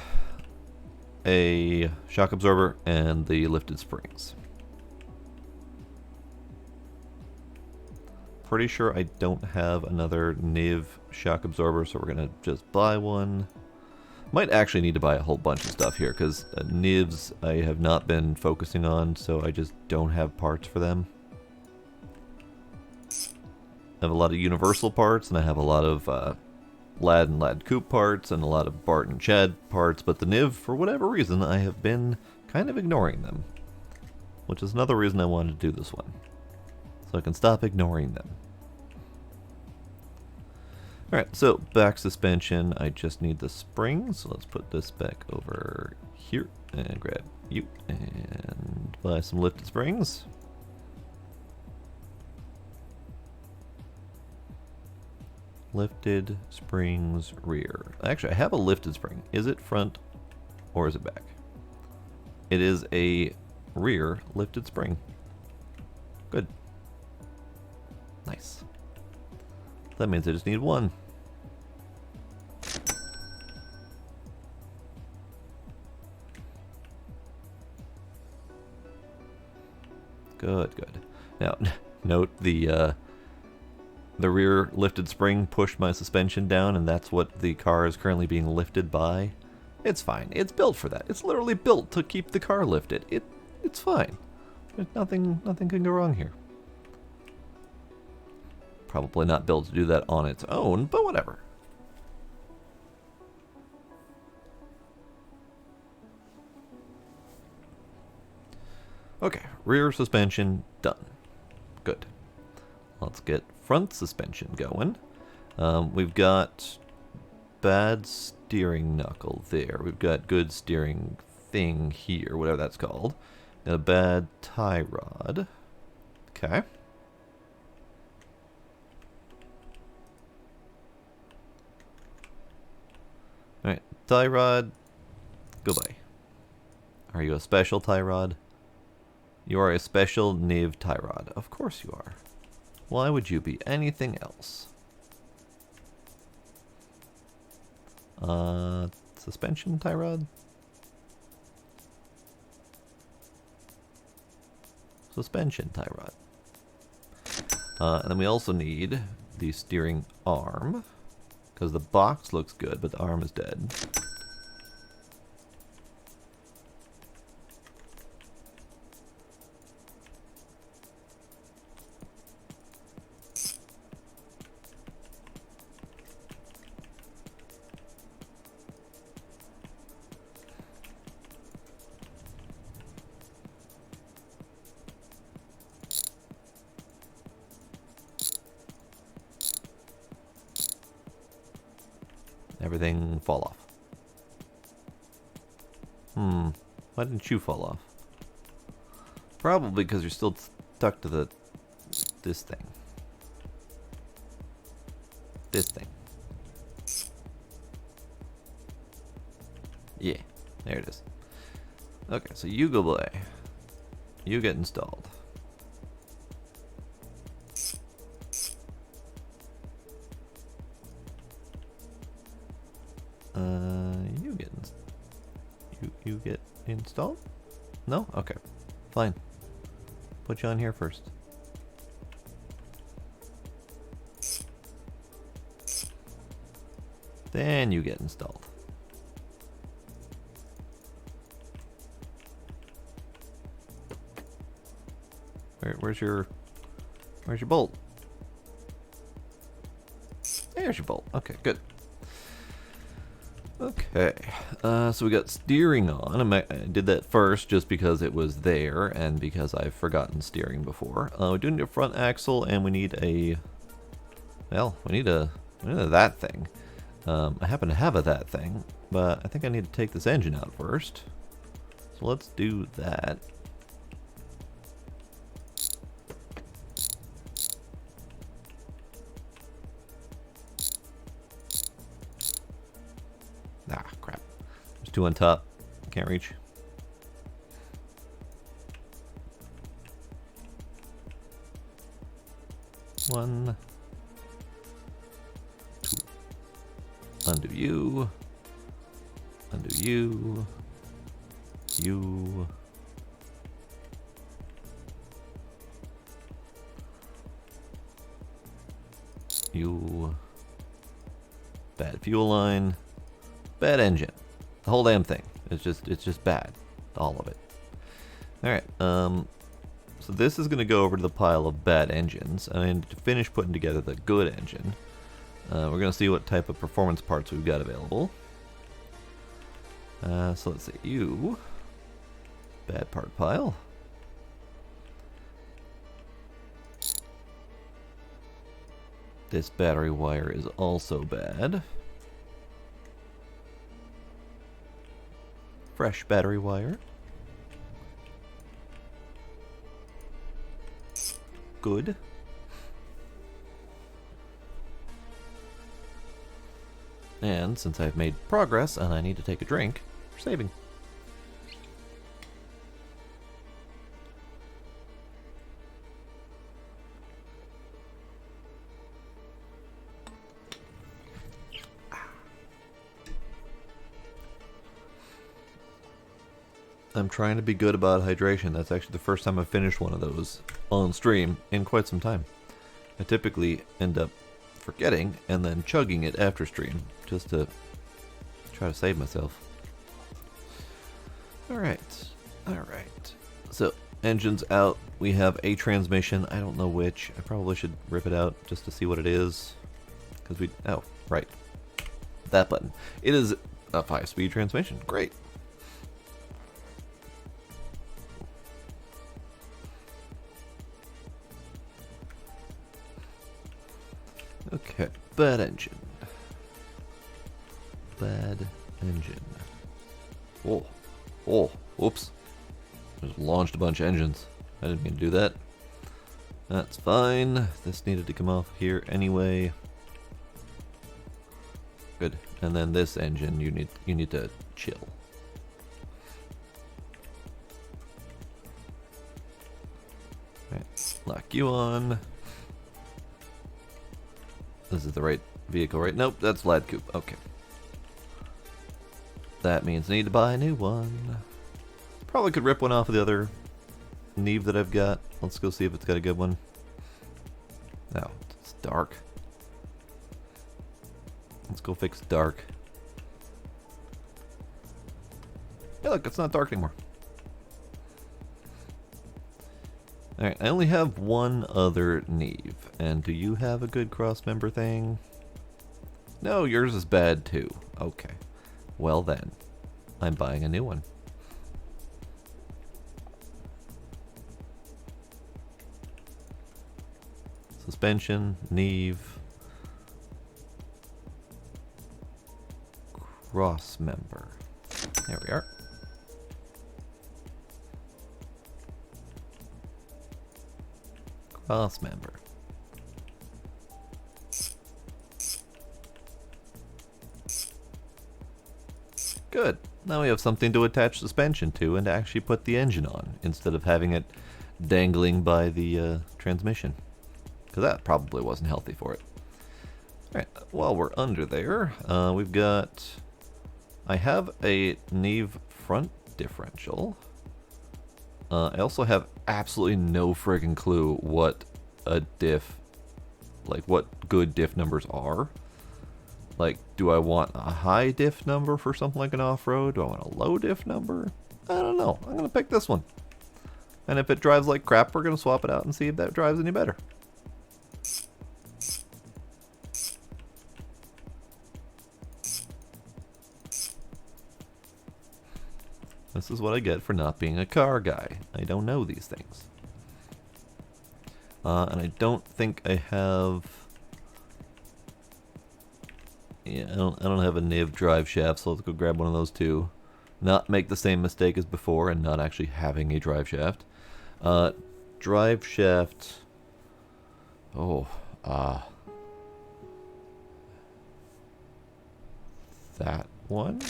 a shock absorber and the lifted springs. Pretty sure I don't have another NIV shock absorber, so we're gonna just buy one. Might actually need to buy a whole bunch of stuff here, because NIVs I have not been focusing on, so I just don't have parts for them. I have a lot of Universal parts, and I have a lot of Lad and Lad Coupe parts, and a lot of Bart and Chad parts, but the NIV, for whatever reason, I have been kind of ignoring them. Which is another reason I wanted to do this one. So I can stop ignoring them. Alright, so back suspension, I just need the springs, so let's put this back over here, and grab you, and buy some lifted springs. Lifted springs rear. Actually, I have a lifted spring. Is it front, or is it back? It is a rear lifted spring. Good. Nice. That means I just need one. Good, good. Now, note the rear lifted spring pushed my suspension down, and that's what the car is currently being lifted by. It's fine. It's built for that. It's literally built to keep the car lifted. It's fine. There's nothing can go wrong here. Probably not built to do that on its own, but whatever. Okay, rear suspension done. Good. Let's get front suspension going. We've got bad steering knuckle there. We've got good steering thing here, whatever that's called. Got a bad tie rod. Okay. Alright, tie rod, goodbye. Are you a special tie rod? You are a special NIV tie rod. Of course you are. Why would you be anything else? Suspension tie rod? Suspension tie rod. And then we also need the steering arm, because the box looks good, but the arm is dead. everything fall off. Why didn't you fall off? Probably because you're still stuck to this thing. This thing. Yeah, there it is. Okay, so you go play. You get installed. You get installed? No? Okay. Fine. Put you on here first. Then you get installed. Where's your bolt? There's your bolt. Okay, good. Okay, so we got steering on. I did that first just because it was there and because I've forgotten steering before. We do need a front axle and we need a, well, we need a that thing. I happen to have a that thing, but I think I need to take this engine out first. So let's do that. Ah, crap. There's two on top. Can't reach. One. Two. Undo you. Undo you. You. You. Bad fuel line. Bad engine. The whole damn thing. It's just bad. All of it. Alright, so this is gonna go over to the pile of bad engines, and I need to finish putting together the good engine. We're gonna see what type of performance parts we've got available. So let's see, you. Bad part pile. This battery wire is also bad. Fresh battery wire. Good. And since I've made progress and I need to take a drink, we're saving. I'm trying to be good about hydration. That's actually the first time I've finished one of those on stream in quite some time. I typically end up forgetting and then chugging it after stream just to try to save myself. Alright. So, engine's out. We have a transmission. I don't know which. I probably should rip it out just to see what it is. Because we... Oh, right. That button. It is a 5-speed transmission. Great. Okay, bad engine. Bad engine. Oh, whoops. Just launched a bunch of engines. I didn't mean to do that. That's fine. This needed to come off here anyway. Good. And then this engine, you need to chill. Alright, lock you on. This is the right vehicle, right? Nope, that's Lad Coupe. Okay. That means I need to buy a new one. Probably could rip one off of the other NIV that I've got. Let's go see if it's got a good one. No, it's dark. Let's go fix dark. Hey, look, it's not dark anymore. Alright, I only have one other NIV. And do you have a good cross-member thing? No, yours is bad too. Okay. Well then, I'm buying a new one. Suspension, NIV. cross member. There we are. Cross member. Good. Now we have something to attach suspension to and to actually put the engine on instead of having it dangling by the transmission. Because that probably wasn't healthy for it. Alright, while we're under there, we've got... I have a NIV front differential. I also have absolutely no friggin' clue what a diff... like, what good diff numbers are. Like, do I want a high diff number for something like an off-road? Do I want a low diff number? I don't know. I'm going to pick this one. And if it drives like crap, we're going to swap it out and see if that drives any better. This is what I get for not being a car guy. I don't know these things. And I don't think I have... Yeah, I don't have a NIV drive shaft, so let's go grab one of those too. Not make the same mistake as before and not actually having a drive shaft. Drive shaft... Oh, that one?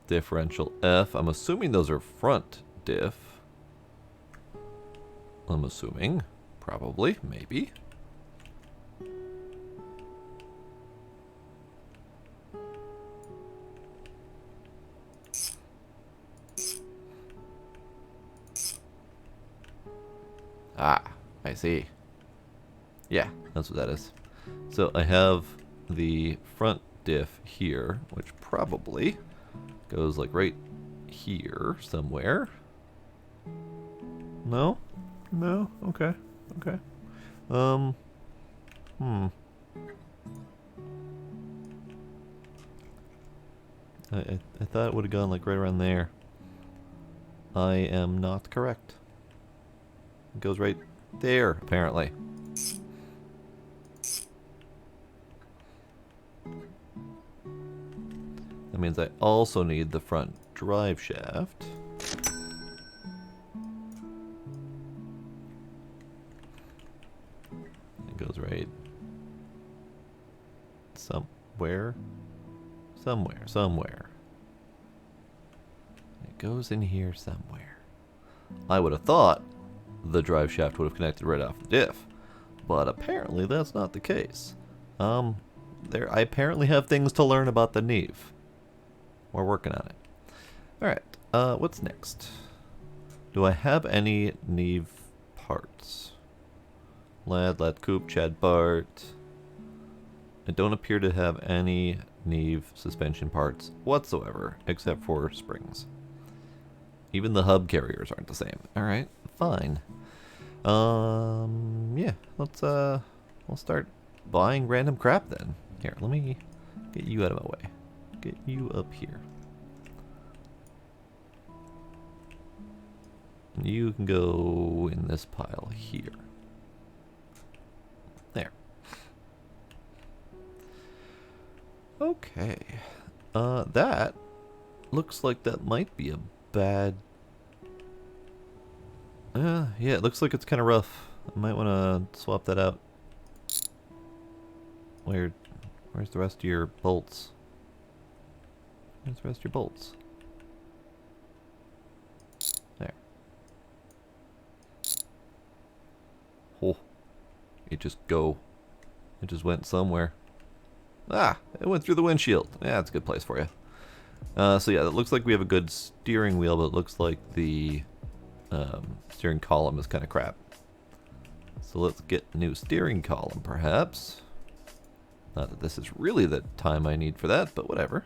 Differential F. I'm assuming those are front diff. I'm assuming. Probably. Maybe. Ah, I see. Yeah, that's what that is. So I have the front diff here, which probably goes like right here somewhere. No? No? Okay. Okay. I thought it would have gone like right around there. I am not correct. It goes right there, apparently. That means I also need the front drive shaft. It goes right somewhere. Somewhere. It goes in here somewhere. I would have thought the drive shaft would have connected right off the diff, but apparently that's not the case. I apparently have things to learn about the NIV. We're working on it. Alright, what's next? Do I have any NIV parts? Lad, Coop, Chad, Bart. I don't appear to have any NIV suspension parts whatsoever, except for springs. Even the hub carriers aren't the same. Alright, fine. Yeah, we'll start buying random crap then. Here, let me get you out of my way. Get you up here. You can go in this pile here. There. Okay. That looks like that might be a bad... yeah, it looks like it's kind of rough. I might want to swap that out. Where's the rest of your bolts? Where's the rest of your bolts? There. Oh. It just went somewhere. Ah! It went through the windshield. Yeah, that's a good place for you. So yeah, it looks like we have a good steering wheel, but it looks like the steering column is kind of crap. So let's get a new steering column, perhaps. Not that this is really the time I need for that, but whatever.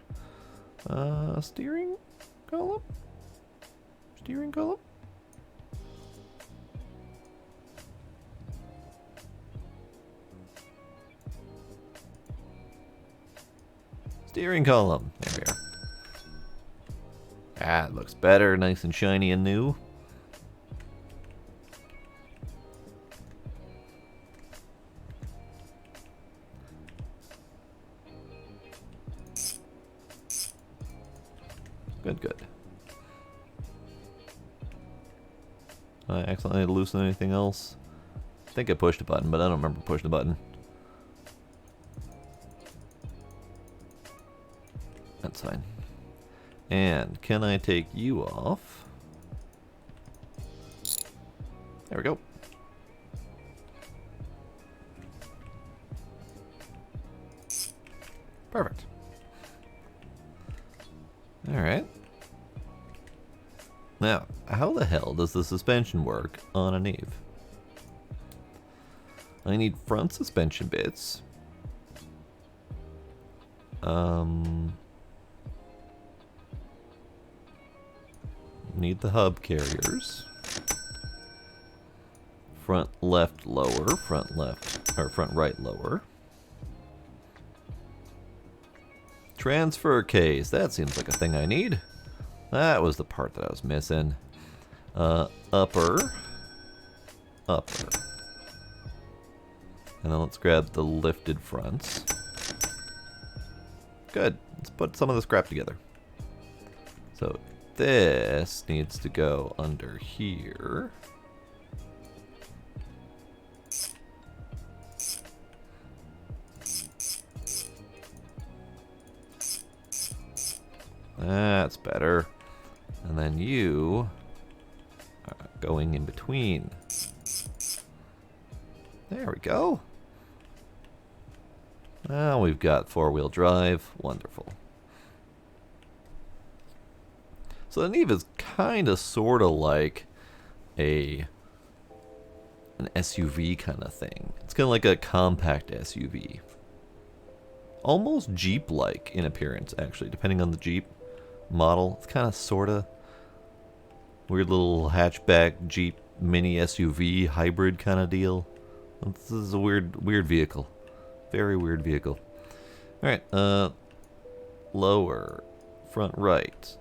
Steering column? Steering column? Steering column. There we are. Ah, it looks better, nice and shiny and new. Good, good. I accidentally loosen anything else? I think I pushed a button, but I don't remember pushing a button. That's fine. And can I take you off? There we go. Perfect. Alright. Now, how the hell does the suspension work on a NIV? I need front suspension bits. Need the hub carriers. Front left lower, front left, or front right lower. Transfer case, that seems like a thing I need. That was the part that I was missing. Upper. Upper. And then let's grab the lifted fronts. Good, let's put some of the scrap together. So this needs to go under here. That's better. And then you are going in between. There we go. Now we've got four-wheel drive. Wonderful. So the NIV is kind of sort of like an SUV kind of thing. It's kind of like a compact SUV. Almost Jeep-like in appearance, actually, depending on the Jeep model. It's kind of sort of weird little hatchback Jeep mini SUV hybrid kind of deal. This is a weird vehicle. Very weird vehicle. Alright, lower, front right.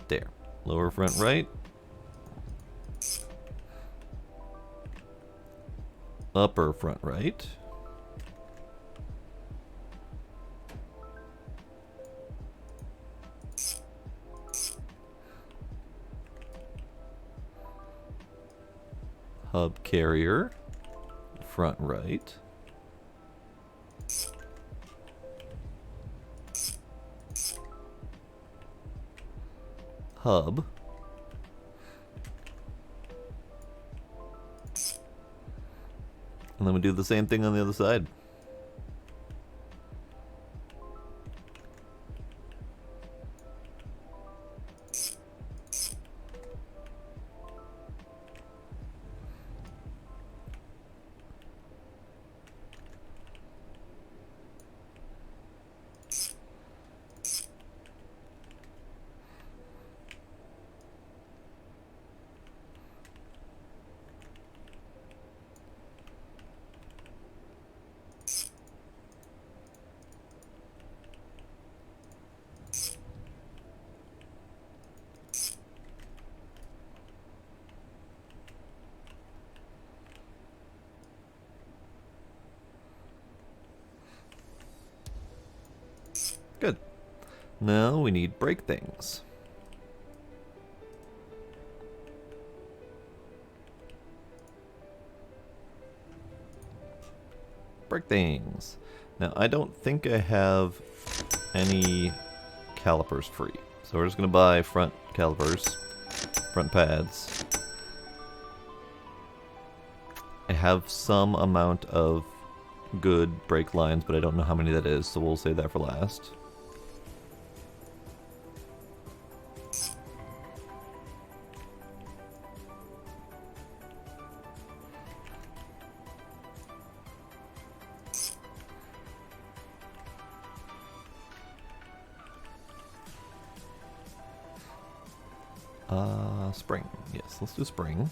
There. Lower front right. Upper front right. Hub carrier, front right. Hub. And then we do the same thing on the other side. Good. Now we need brake things. Brake things. Now I don't think I have any calipers free. So we're just going to buy front calipers, front pads. I have some amount of good brake lines, but I don't know how many that is, so we'll save that for last. Spring. Yes, let's do spring.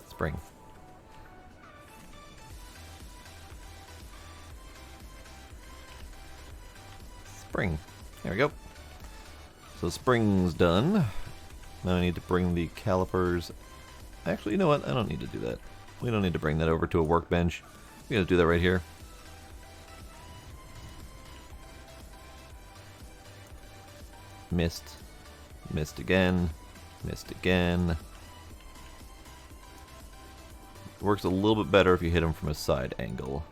Spring. Spring. There we go. So spring's done. Now I need to bring the calipers Actually, you know what? I don't need to do that. We don't need to bring that over to a workbench. We gotta do that right here. Missed. Missed again. Missed again. Works a little bit better if you hit him from a side angle.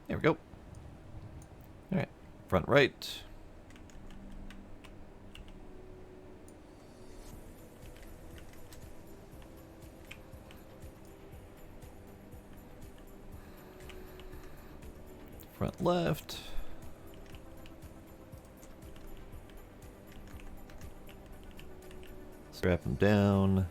There we go. Alright, front right. Front left. Strap him down.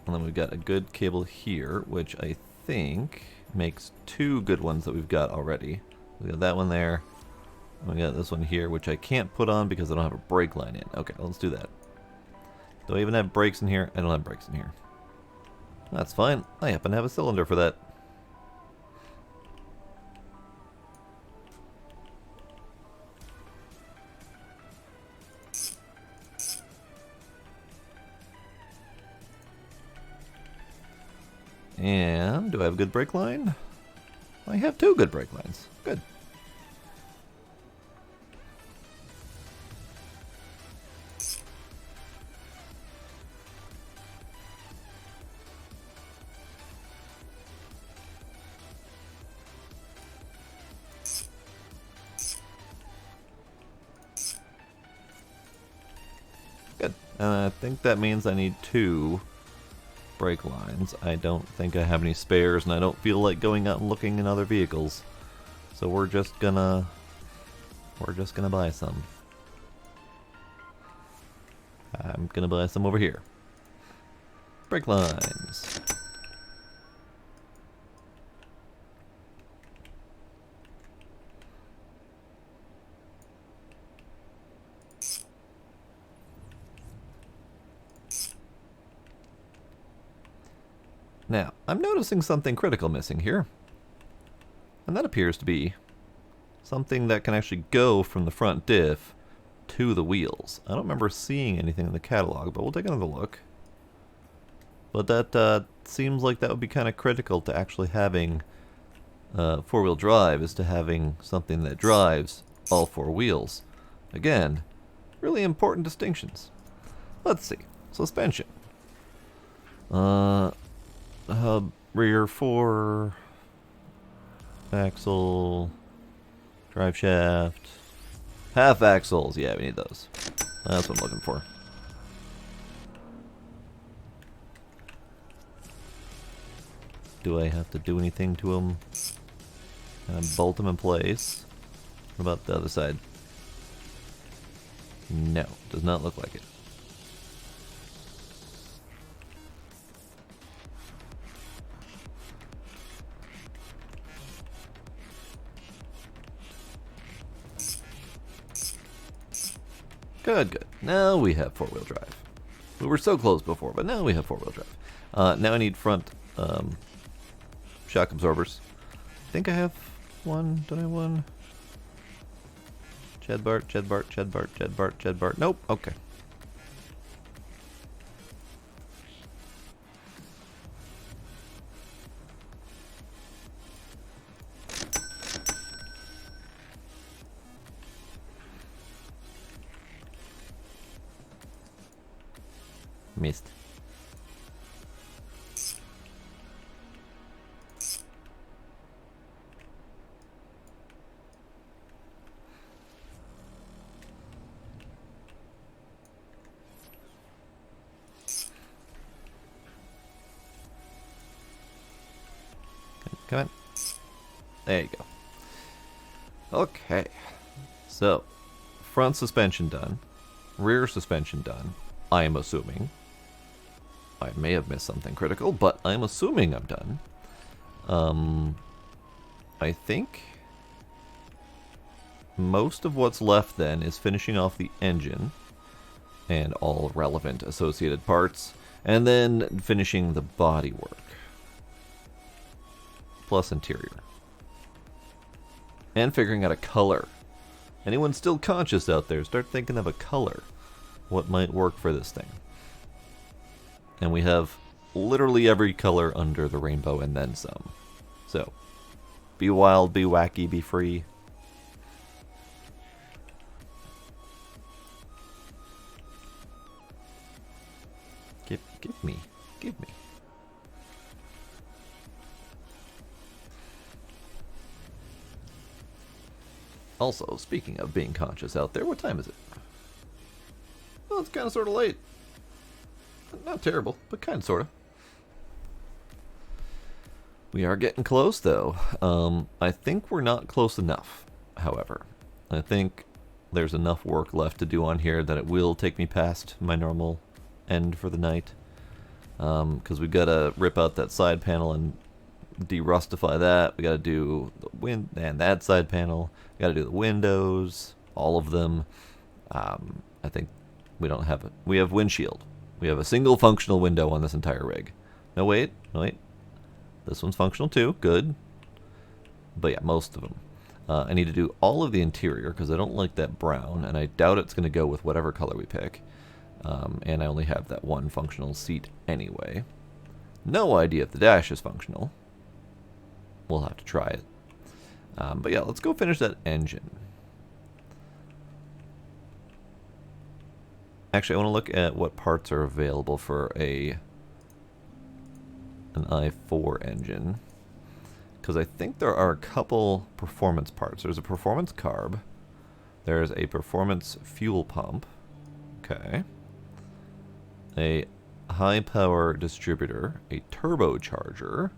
And then we've got a good cable here, which I think makes two good ones that we've got already. We got that one there, and we got this one here, which I can't put on because I don't have a brake line in. Okay, let's do that. Do I even have brakes in here? I don't have brakes in here. That's fine. I happen to have a cylinder for that. And do I have a good brake line? I have two good brake lines. Good. Good. And I think that means I need two brake lines. I don't think I have any spares, and I don't feel like going out and looking in other vehicles. So we're just gonna buy some. I'm gonna buy some over here. Brake lines. Now, I'm noticing something critical missing here. And that appears to be something that can actually go from the front diff to the wheels. I don't remember seeing anything in the catalog, but we'll take another look. But that seems like that would be kind of critical to actually having four-wheel drive, is to having something that drives all four wheels. Again, really important distinctions. Let's see. Suspension. Hub, rear 4, axle, drive shaft, half axles. Yeah, we need those. That's what I'm looking for. Do I have to do anything to them? Bolt them in place. What about the other side? No, does not look like it. Good, good. Now we have four-wheel drive. We were so close before, but now we have four-wheel drive. Now I need front shock absorbers. I think I have one. Don't I have one? Chad Bart, Chad Bart, Chad Bart, Chad Bart, Chad Bart. Nope. Okay. Missed. Come on. There you go. Okay. So, front suspension done. Rear suspension done. I am assuming. I may have missed something critical, but I'm assuming I'm done. I think most of what's left then is finishing off the engine. and all relevant associated parts, and then finishing the bodywork, plus interior, and figuring out a color. Anyone still conscious out there, start thinking of a color. What might work for this thing? And we have literally every color under the rainbow and then some. So, be wild, be wacky, be free. Give me. Also, speaking of being conscious out there, what time is it? Well, it's kind of sort of late. Not terrible, but kind of sort of. We are getting close, though. I think we're not close enough, however. I think there's enough work left to do on here that it will take me past my normal end for the night. Because we've got to rip out that side panel and de-rustify that. We got to do the that side panel. We got to do the windows, all of them. I think we don't have it. We have windshield. We have a single functional window on this entire rig. No, wait. This one's functional too. Good. But yeah, most of them. I need to do all of the interior because I don't like that brown, and I doubt it's going to go with whatever color we pick. And I only have that one functional seat anyway. No idea if the dash is functional. We'll have to try it. But yeah, let's go finish that engine. Actually, I want to look at what parts are available for an i4 engine. Because I think there are a couple performance parts. There's a performance carb. There's a performance fuel pump. Okay. A high power distributor, a turbocharger,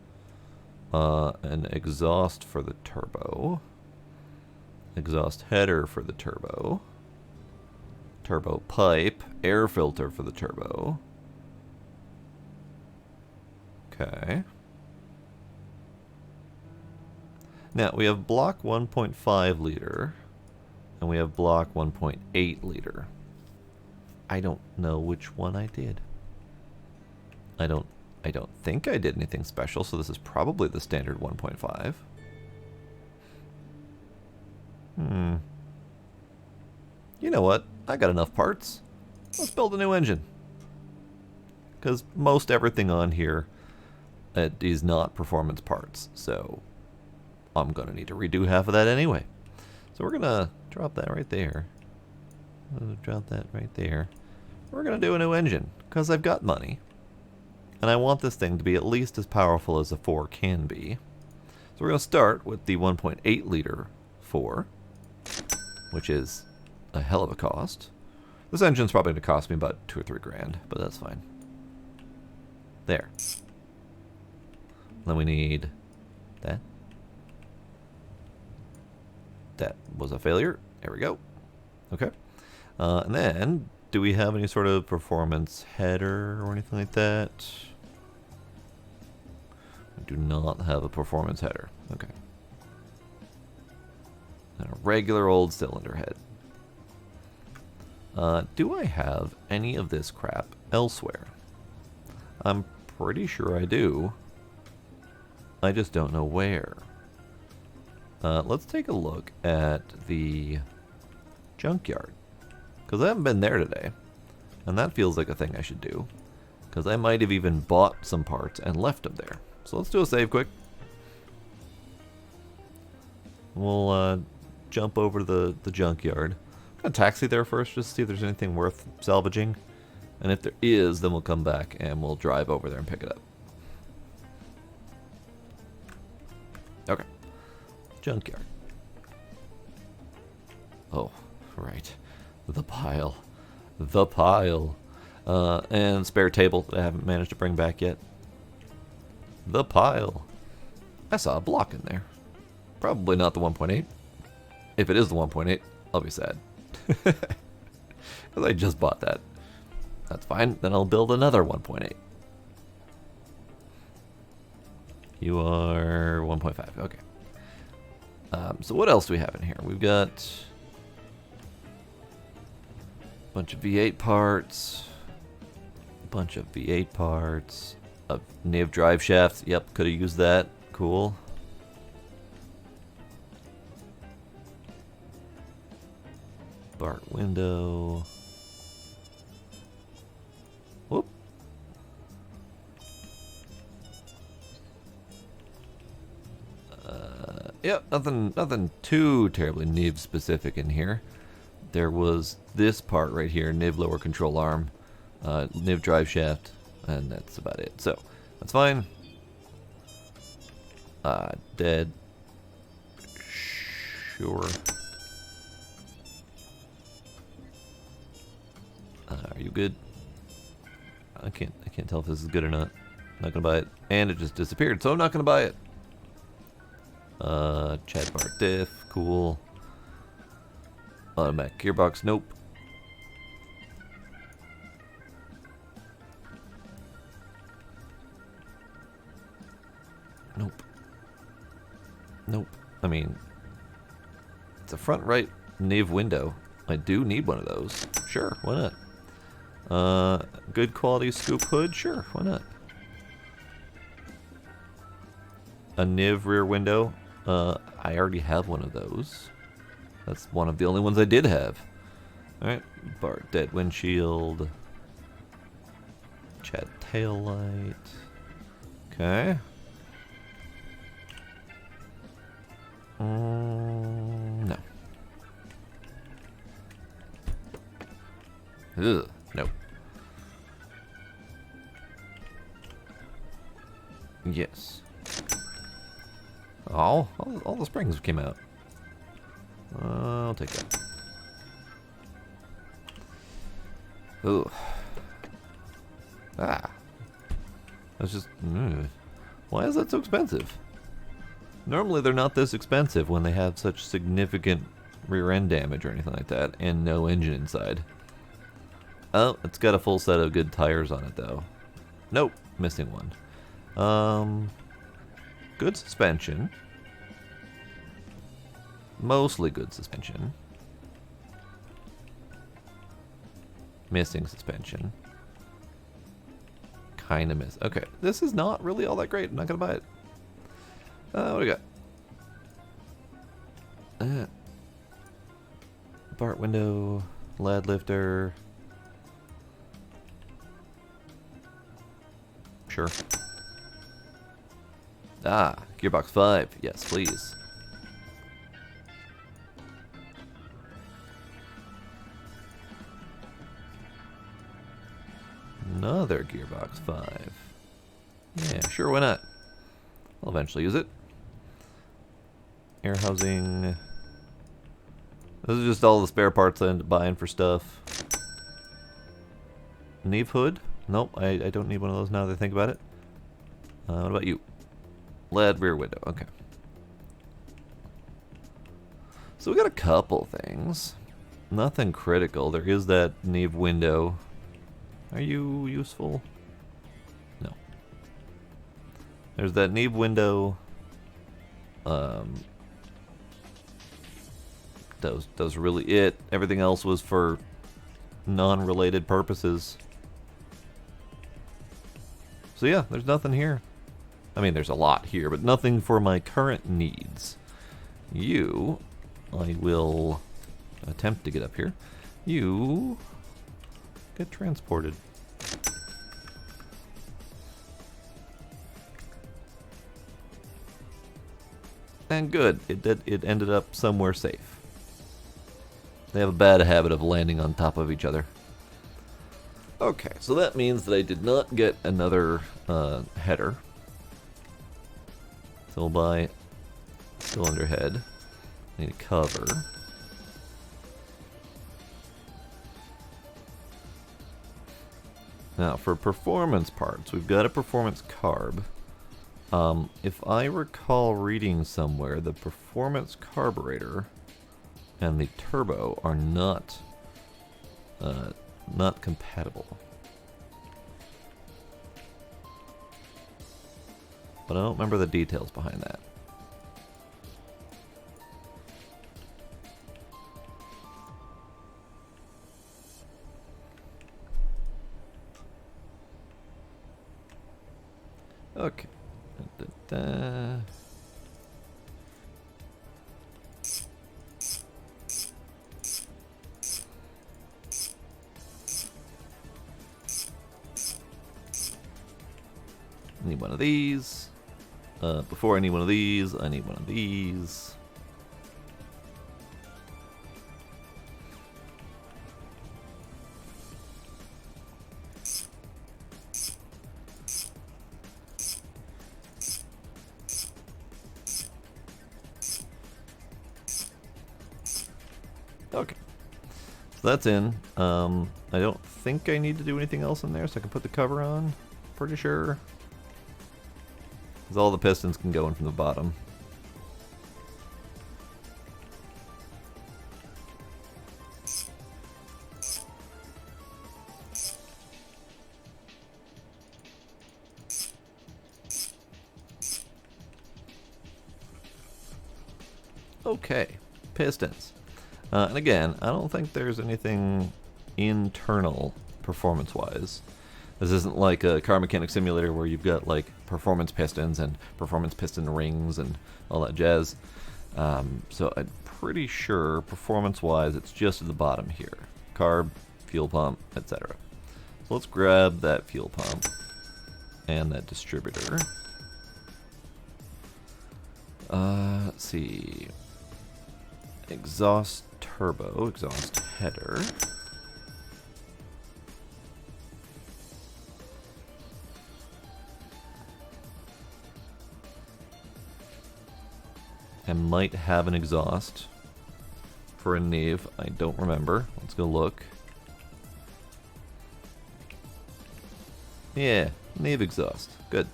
an exhaust for the turbo, exhaust header for the turbo, turbo pipe, air filter for the turbo. Okay. Now we have block 1.5 liter and we have block 1.8 liter. I don't know which one I did. I don't think I did anything special, so this is probably the standard 1.5. You know what? I got enough parts. Let's build a new engine. Because most everything on here is not performance parts, so I'm going to need to redo half of that anyway. So we're going to drop that right there. Drop that right there. We're going to do a new engine, because I've got money. And I want this thing to be at least as powerful as a 4 can be. So we're going to start with the 1.8 liter 4, which is a hell of a cost. This engine's probably going to cost me about 2 or 3 grand, but that's fine. There. Then we need that. That was a failure. There we go. Okay. And then, do we have any sort of performance header or anything like that? We do not have a performance header. Okay. And a regular old cylinder head. Do I have any of this crap elsewhere? I'm pretty sure I do. I just don't know where. Let's take a look at the junkyard. Because I haven't been there today. And that feels like a thing I should do. Because I might have even bought some parts and left them there. So let's do a save quick. We'll jump over to the junkyard. I'm going to taxi there first just to see if there's anything worth salvaging. And if there is, then we'll come back and we'll drive over there and pick it up. Okay. Junkyard. Oh, right. The pile. The pile. And spare table that I haven't managed to bring back yet. The pile. I saw a block in there. Probably not the 1.8. If it is the 1.8, I'll be sad. Because I just bought that. That's fine. Then I'll build another 1.8. You are 1.5. Okay. So what else do we have in here? We've got Bunch of V8 parts. Bunch of V8 parts. A NIV drive shaft. Yep, could have used that. Cool. Bart window. Whoop. Yep, nothing too terribly NIV specific in here. There was this part right here, NIV lower control arm, NIV drive shaft, and that's about it. So, that's fine. Dead. Sure. Are you good? I can't tell if this is good or not. Not gonna buy it. And it just disappeared, so I'm not gonna buy it. Chad Bart diff, cool. Automatic gearbox, nope. Nope. Nope. I mean, it's a front right NIV window. I do need one of those. Sure, why not? Good quality scoop hood? Sure, why not? A NIV rear window? I already have one of those. That's one of the only ones I did have. Alright, Bart dead windshield. Chad tail light. Okay. No. Ugh, no. Yes. Oh, all the springs came out. I'll take that. Ooh. Ah. That's just... Why is that so expensive? Normally they're not this expensive when they have such significant rear end damage or anything like that, and no engine inside. Oh, it's got a full set of good tires on it though. Nope, missing one. Good suspension. Mostly good suspension. Missing suspension. Kinda miss. Okay, this is not really all that great. I'm not gonna buy it. What do we got? Bart window, lad lifter. Sure. Ah, gearbox 5. Yes, please. Another gearbox 5. Yeah, sure, why not? I'll eventually use it. Air housing. Those are just all the spare parts I end up buying for stuff. NIV hood? Nope, I don't need one of those now that I think about it. What about you? LED rear window, okay. So we got a couple things. Nothing critical. There is that NIV window. Are you useful? No. There's that NIV window. That was really it. Everything else was for non-related purposes. So yeah, there's nothing here. I mean, there's a lot here, but nothing for my current needs. You, I will attempt to get up here. You get transported. And good, it ended up somewhere safe. They have a bad habit of landing on top of each other. Okay, so that means that I did not get another header. So we'll buy cylinder head. I need a cover. Now for performance parts, we've got a performance carb. If I recall reading somewhere, the performance carburetor and the turbo are not compatible. But I don't remember the details behind that. Okay. Da, da, da. I need one of these. Before I need one of these, I need one of these. Okay. So that's in. I don't think I need to do anything else in there, so I can put the cover on. Pretty sure. Because all the pistons can go in from the bottom. Okay, pistons. And again, I don't think there's anything internal performance-wise. This isn't like a car mechanic simulator where you've got like performance pistons and performance piston rings and all that jazz. So I'm pretty sure performance-wise it's just at the bottom here. Carb, fuel pump, etc. So let's grab that fuel pump and that distributor. Let's see. Exhaust turbo, exhaust header. I might have an exhaust for a NIV. I don't remember. Let's go look. Yeah, NIV exhaust. Good.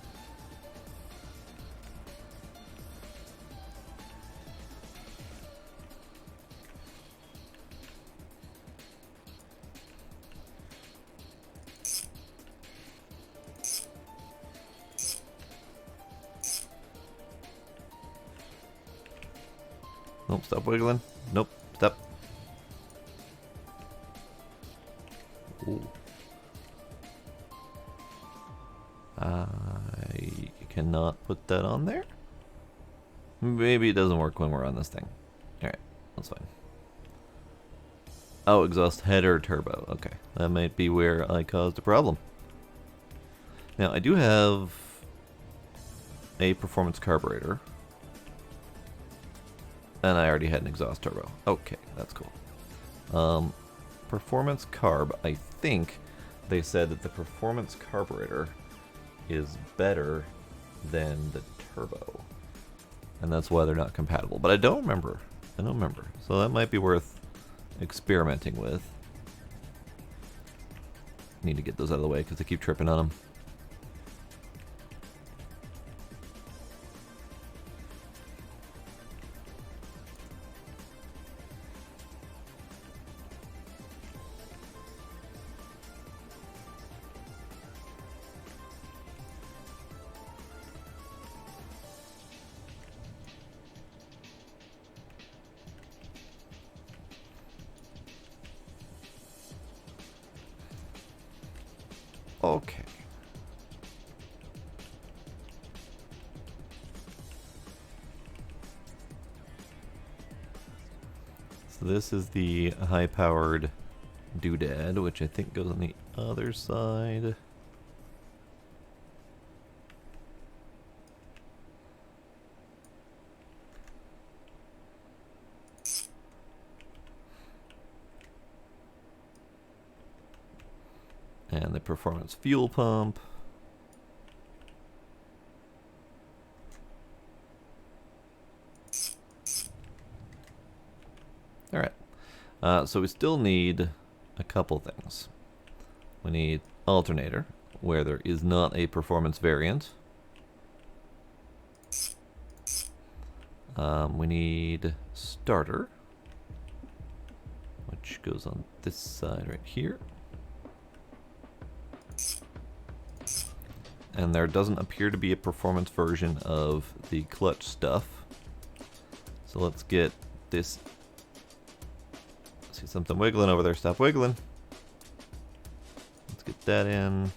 Nope, stop wiggling. Nope, stop. Ooh. I cannot put that on there. Maybe it doesn't work when we're on this thing. Alright, that's fine. Oh, exhaust header turbo. Okay, that might be where I caused a problem. Now, I do have a performance carburetor. And I already had an exhaust turbo. Okay, that's cool. Performance carb, I think they said that the performance carburetor is better than the turbo. And that's why they're not compatible. But I don't remember. I don't remember. So that might be worth experimenting with. Need to get those out of the way because I keep tripping on them. Okay. So this is the high-powered doodad, which I think goes on the other side. And the performance fuel pump. Alright, so we still need a couple things. We need alternator, where there is not a performance variant. We need starter, which goes on this side right here. And there doesn't appear to be a performance version of the clutch stuff. So let's get this. See something wiggling over there. Stop wiggling. Let's get that in.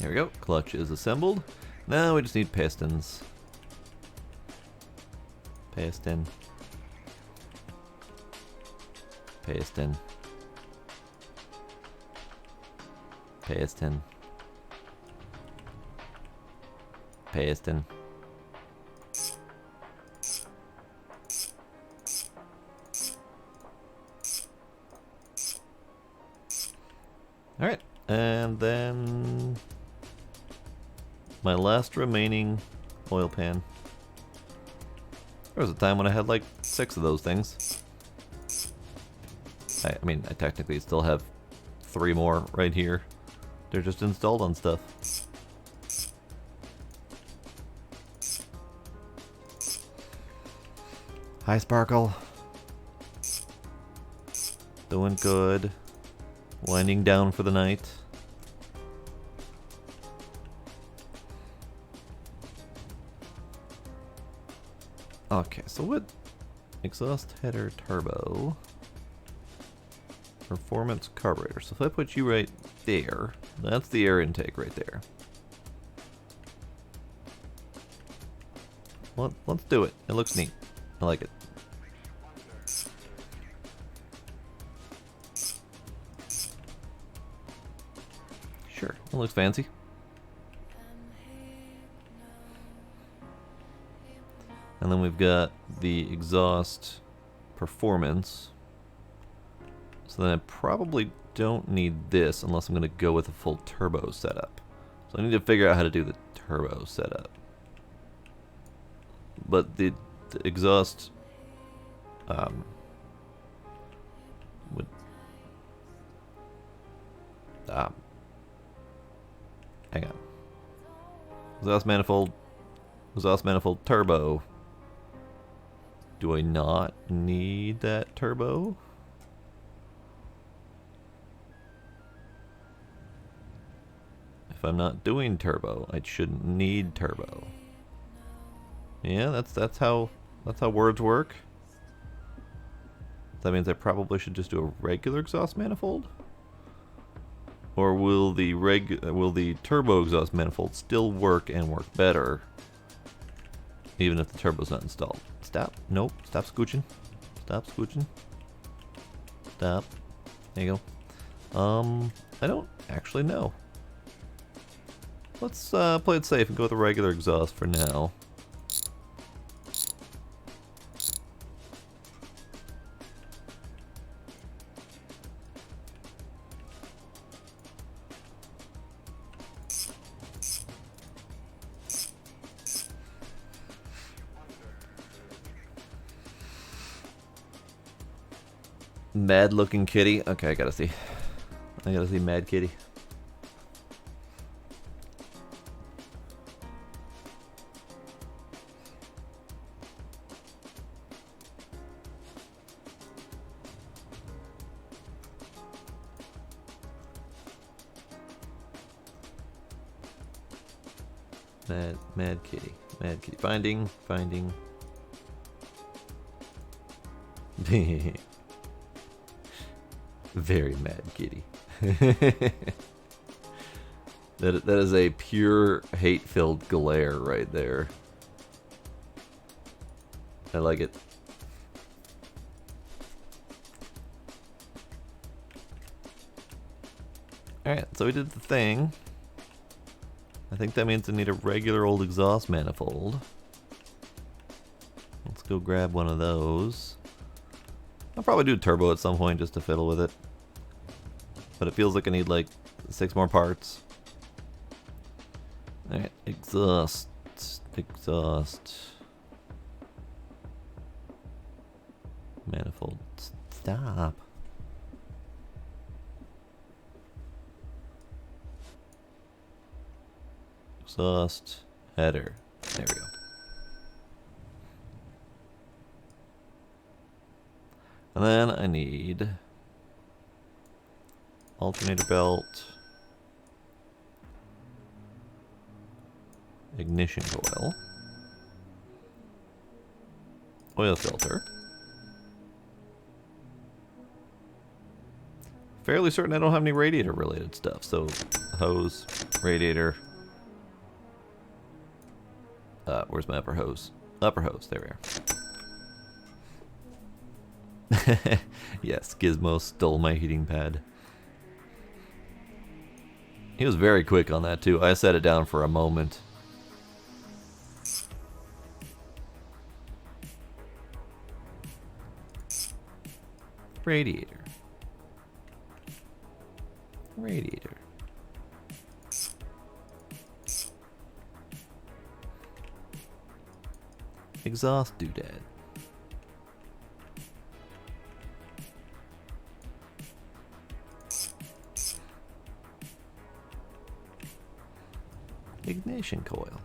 There we go. Clutch is assembled. Now we just need pistons. Piston. Piston. Piston. Piston. Alright, and then my last remaining oil pan. There was a time when I had like 6 of those things. I mean, I technically still have 3 more right here. They're just installed on stuff. Hi, Sparkle. Doing good. Winding down for the night. Okay, so what? Exhaust header turbo. Performance carburetor. So if I put you right there, that's the air intake right there. Well, let's do it. It looks neat. I like it. Sure, it looks fancy. And then we've got the exhaust performance. So then I probably don't need this unless I'm going to go with a full turbo setup. So I need to figure out how to do the turbo setup. But the exhaust would hang on. Exhaust manifold turbo. Do I not need that turbo? If I'm not doing turbo, I shouldn't need turbo. Yeah, that's how words work. That means I probably should just do a regular exhaust manifold? Or will the turbo exhaust manifold still work and work better even if the turbo's not installed? Stop. Nope. Stop scooching. Stop scooching. Stop. There you go. I don't actually know. Let's play it safe and go with the regular exhaust for now. Mad looking kitty. Okay, I gotta see Mad Kitty. Mad Kitty. Mad Kitty. Finding. Very mad kitty. That is a pure hate-filled glare right there. I like it. Alright, so we did the thing. I think that means I need a regular old exhaust manifold. Let's go grab one of those. I'll probably do turbo at some point just to fiddle with it. But it feels like I need like 6 more parts. Alright, exhaust. Manifold. Stop. Exhaust header. There we go. And then I need alternator belt, ignition coil, oil filter. Fairly certain I don't have any radiator related stuff, so hose, Radiator. Where's my upper hose? Upper hose, there we are. Yes, Gizmo stole my heating pad. He was very quick on that too. I set it down for a moment. Radiator. Radiator. Exhaust doodad. Ignition coil.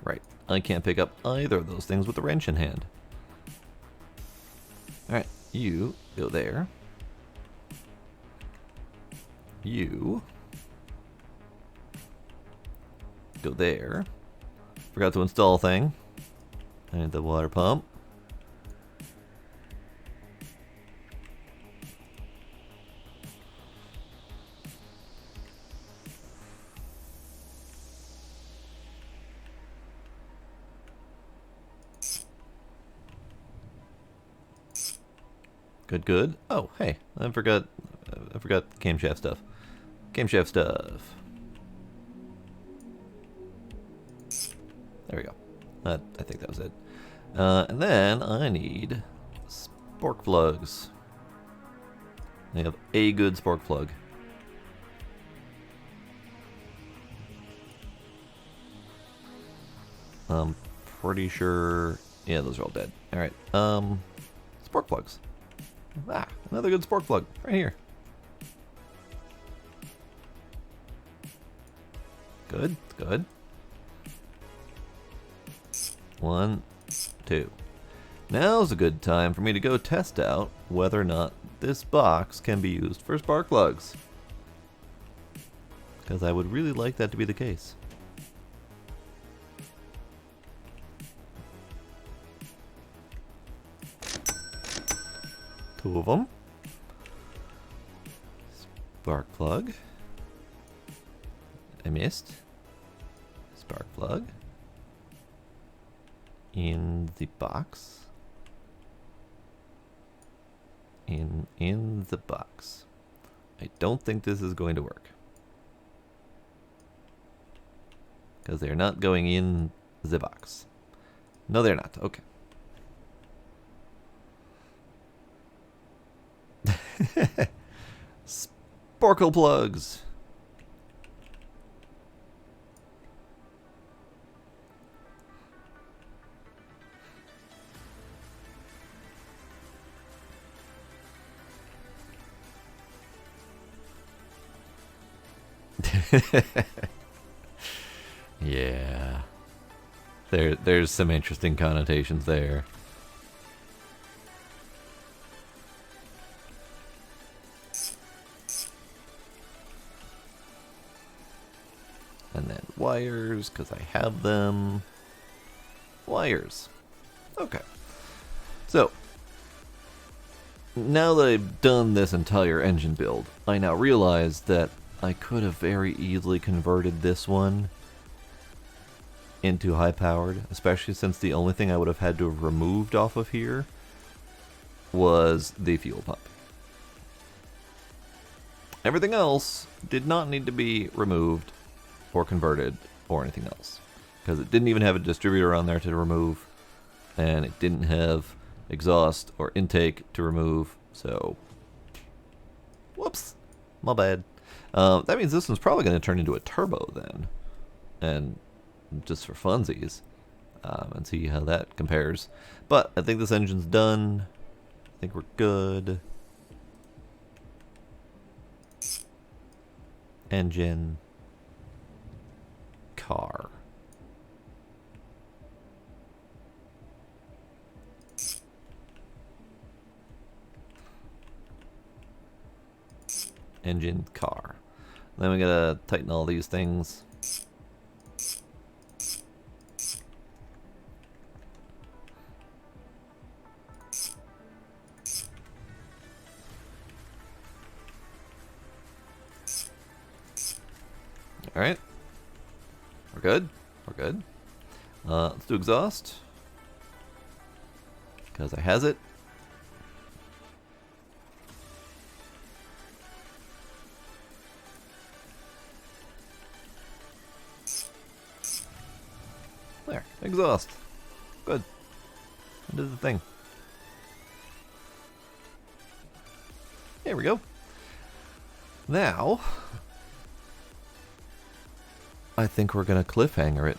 Right, I can't pick up either of those things with the wrench in hand. Alright, you go there. You go there. Forgot to install a thing. I need the water pump. Good, good. Oh, hey, I forgot camshaft stuff. Camshaft stuff. There we go. I think that was it. And then I need spark plugs. I have a good spark plug. I'm pretty sure. Yeah, those are all dead. All right. Spark plugs. Ah, another good spark plug right here. Good, good. 1, 2. Now's a good time for me to go test out whether or not this box can be used for spark plugs. Because I would really like that to be the case. Two of them. Spark plug. I missed. Spark plug. In the box. In the box. I don't think this is going to work. Because they're not going in the box. No, they're not. Okay. Sparkle plugs. Yeah. There's some interesting connotations there. And then wires, because I have them. Wires. Okay. So, now that I've done this entire engine build, I now realize that I could have very easily converted this one into high-powered, especially since the only thing I would have had to have removed off of here was the fuel pump. Everything else did not need to be removed or converted or anything else, because it didn't even have a distributor on there to remove, and it didn't have exhaust or intake to remove, so whoops, my bad. That means this one's probably going to turn into a turbo then, and just for funsies, and see how that compares. But I think this engine's done. I think we're good. Engine. Car. Engine, car. Then we gotta tighten all these things. Alright. We're good. We're good. Let's do exhaust. Because I has it. There. Exhaust. Good. I did the thing. There we go. Now, I think we're going to cliffhanger it.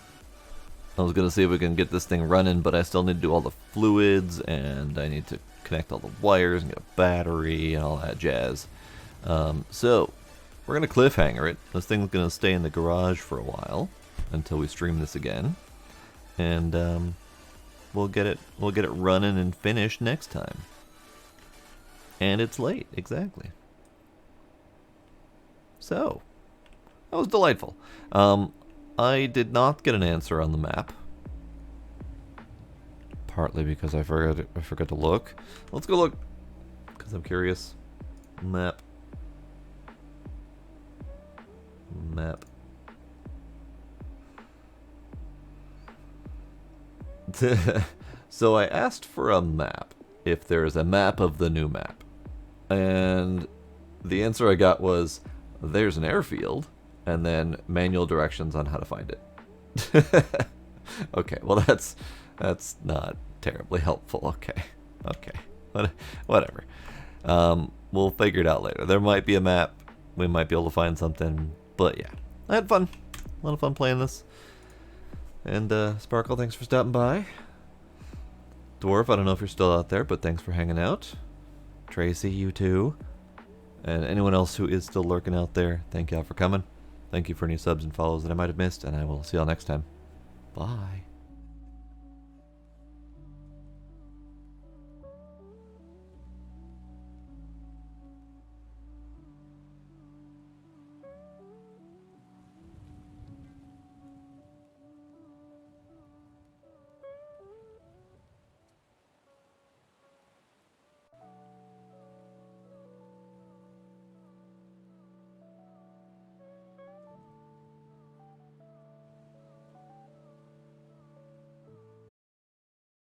I was going to see if we can get this thing running, but I still need to do all the fluids, and I need to connect all the wires and get a battery and all that jazz. So, we're going to cliffhanger it. This thing's going to stay in the garage for a while until we stream this again. And we'll get it running and finished next time. And it's late, exactly. So, that was delightful. I did not get an answer on the map. Partly because I forgot to look. Let's go look, because I'm curious. Map. So I asked for a map, if there is a map of the new map. And the answer I got was, there's an airfield, and then manual directions on how to find it. Okay, well that's not terribly helpful. Okay, whatever. We'll figure it out later. There might be a map. We might be able to find something. But yeah, I had fun. A lot of fun playing this. And Sparkle, thanks for stopping by. Dwarf, I don't know if you're still out there, but thanks for hanging out. Tracy, you too. And anyone else who is still lurking out there, thank y'all for coming. Thank you for any subs and follows that I might have missed, and I will see y'all next time. Bye.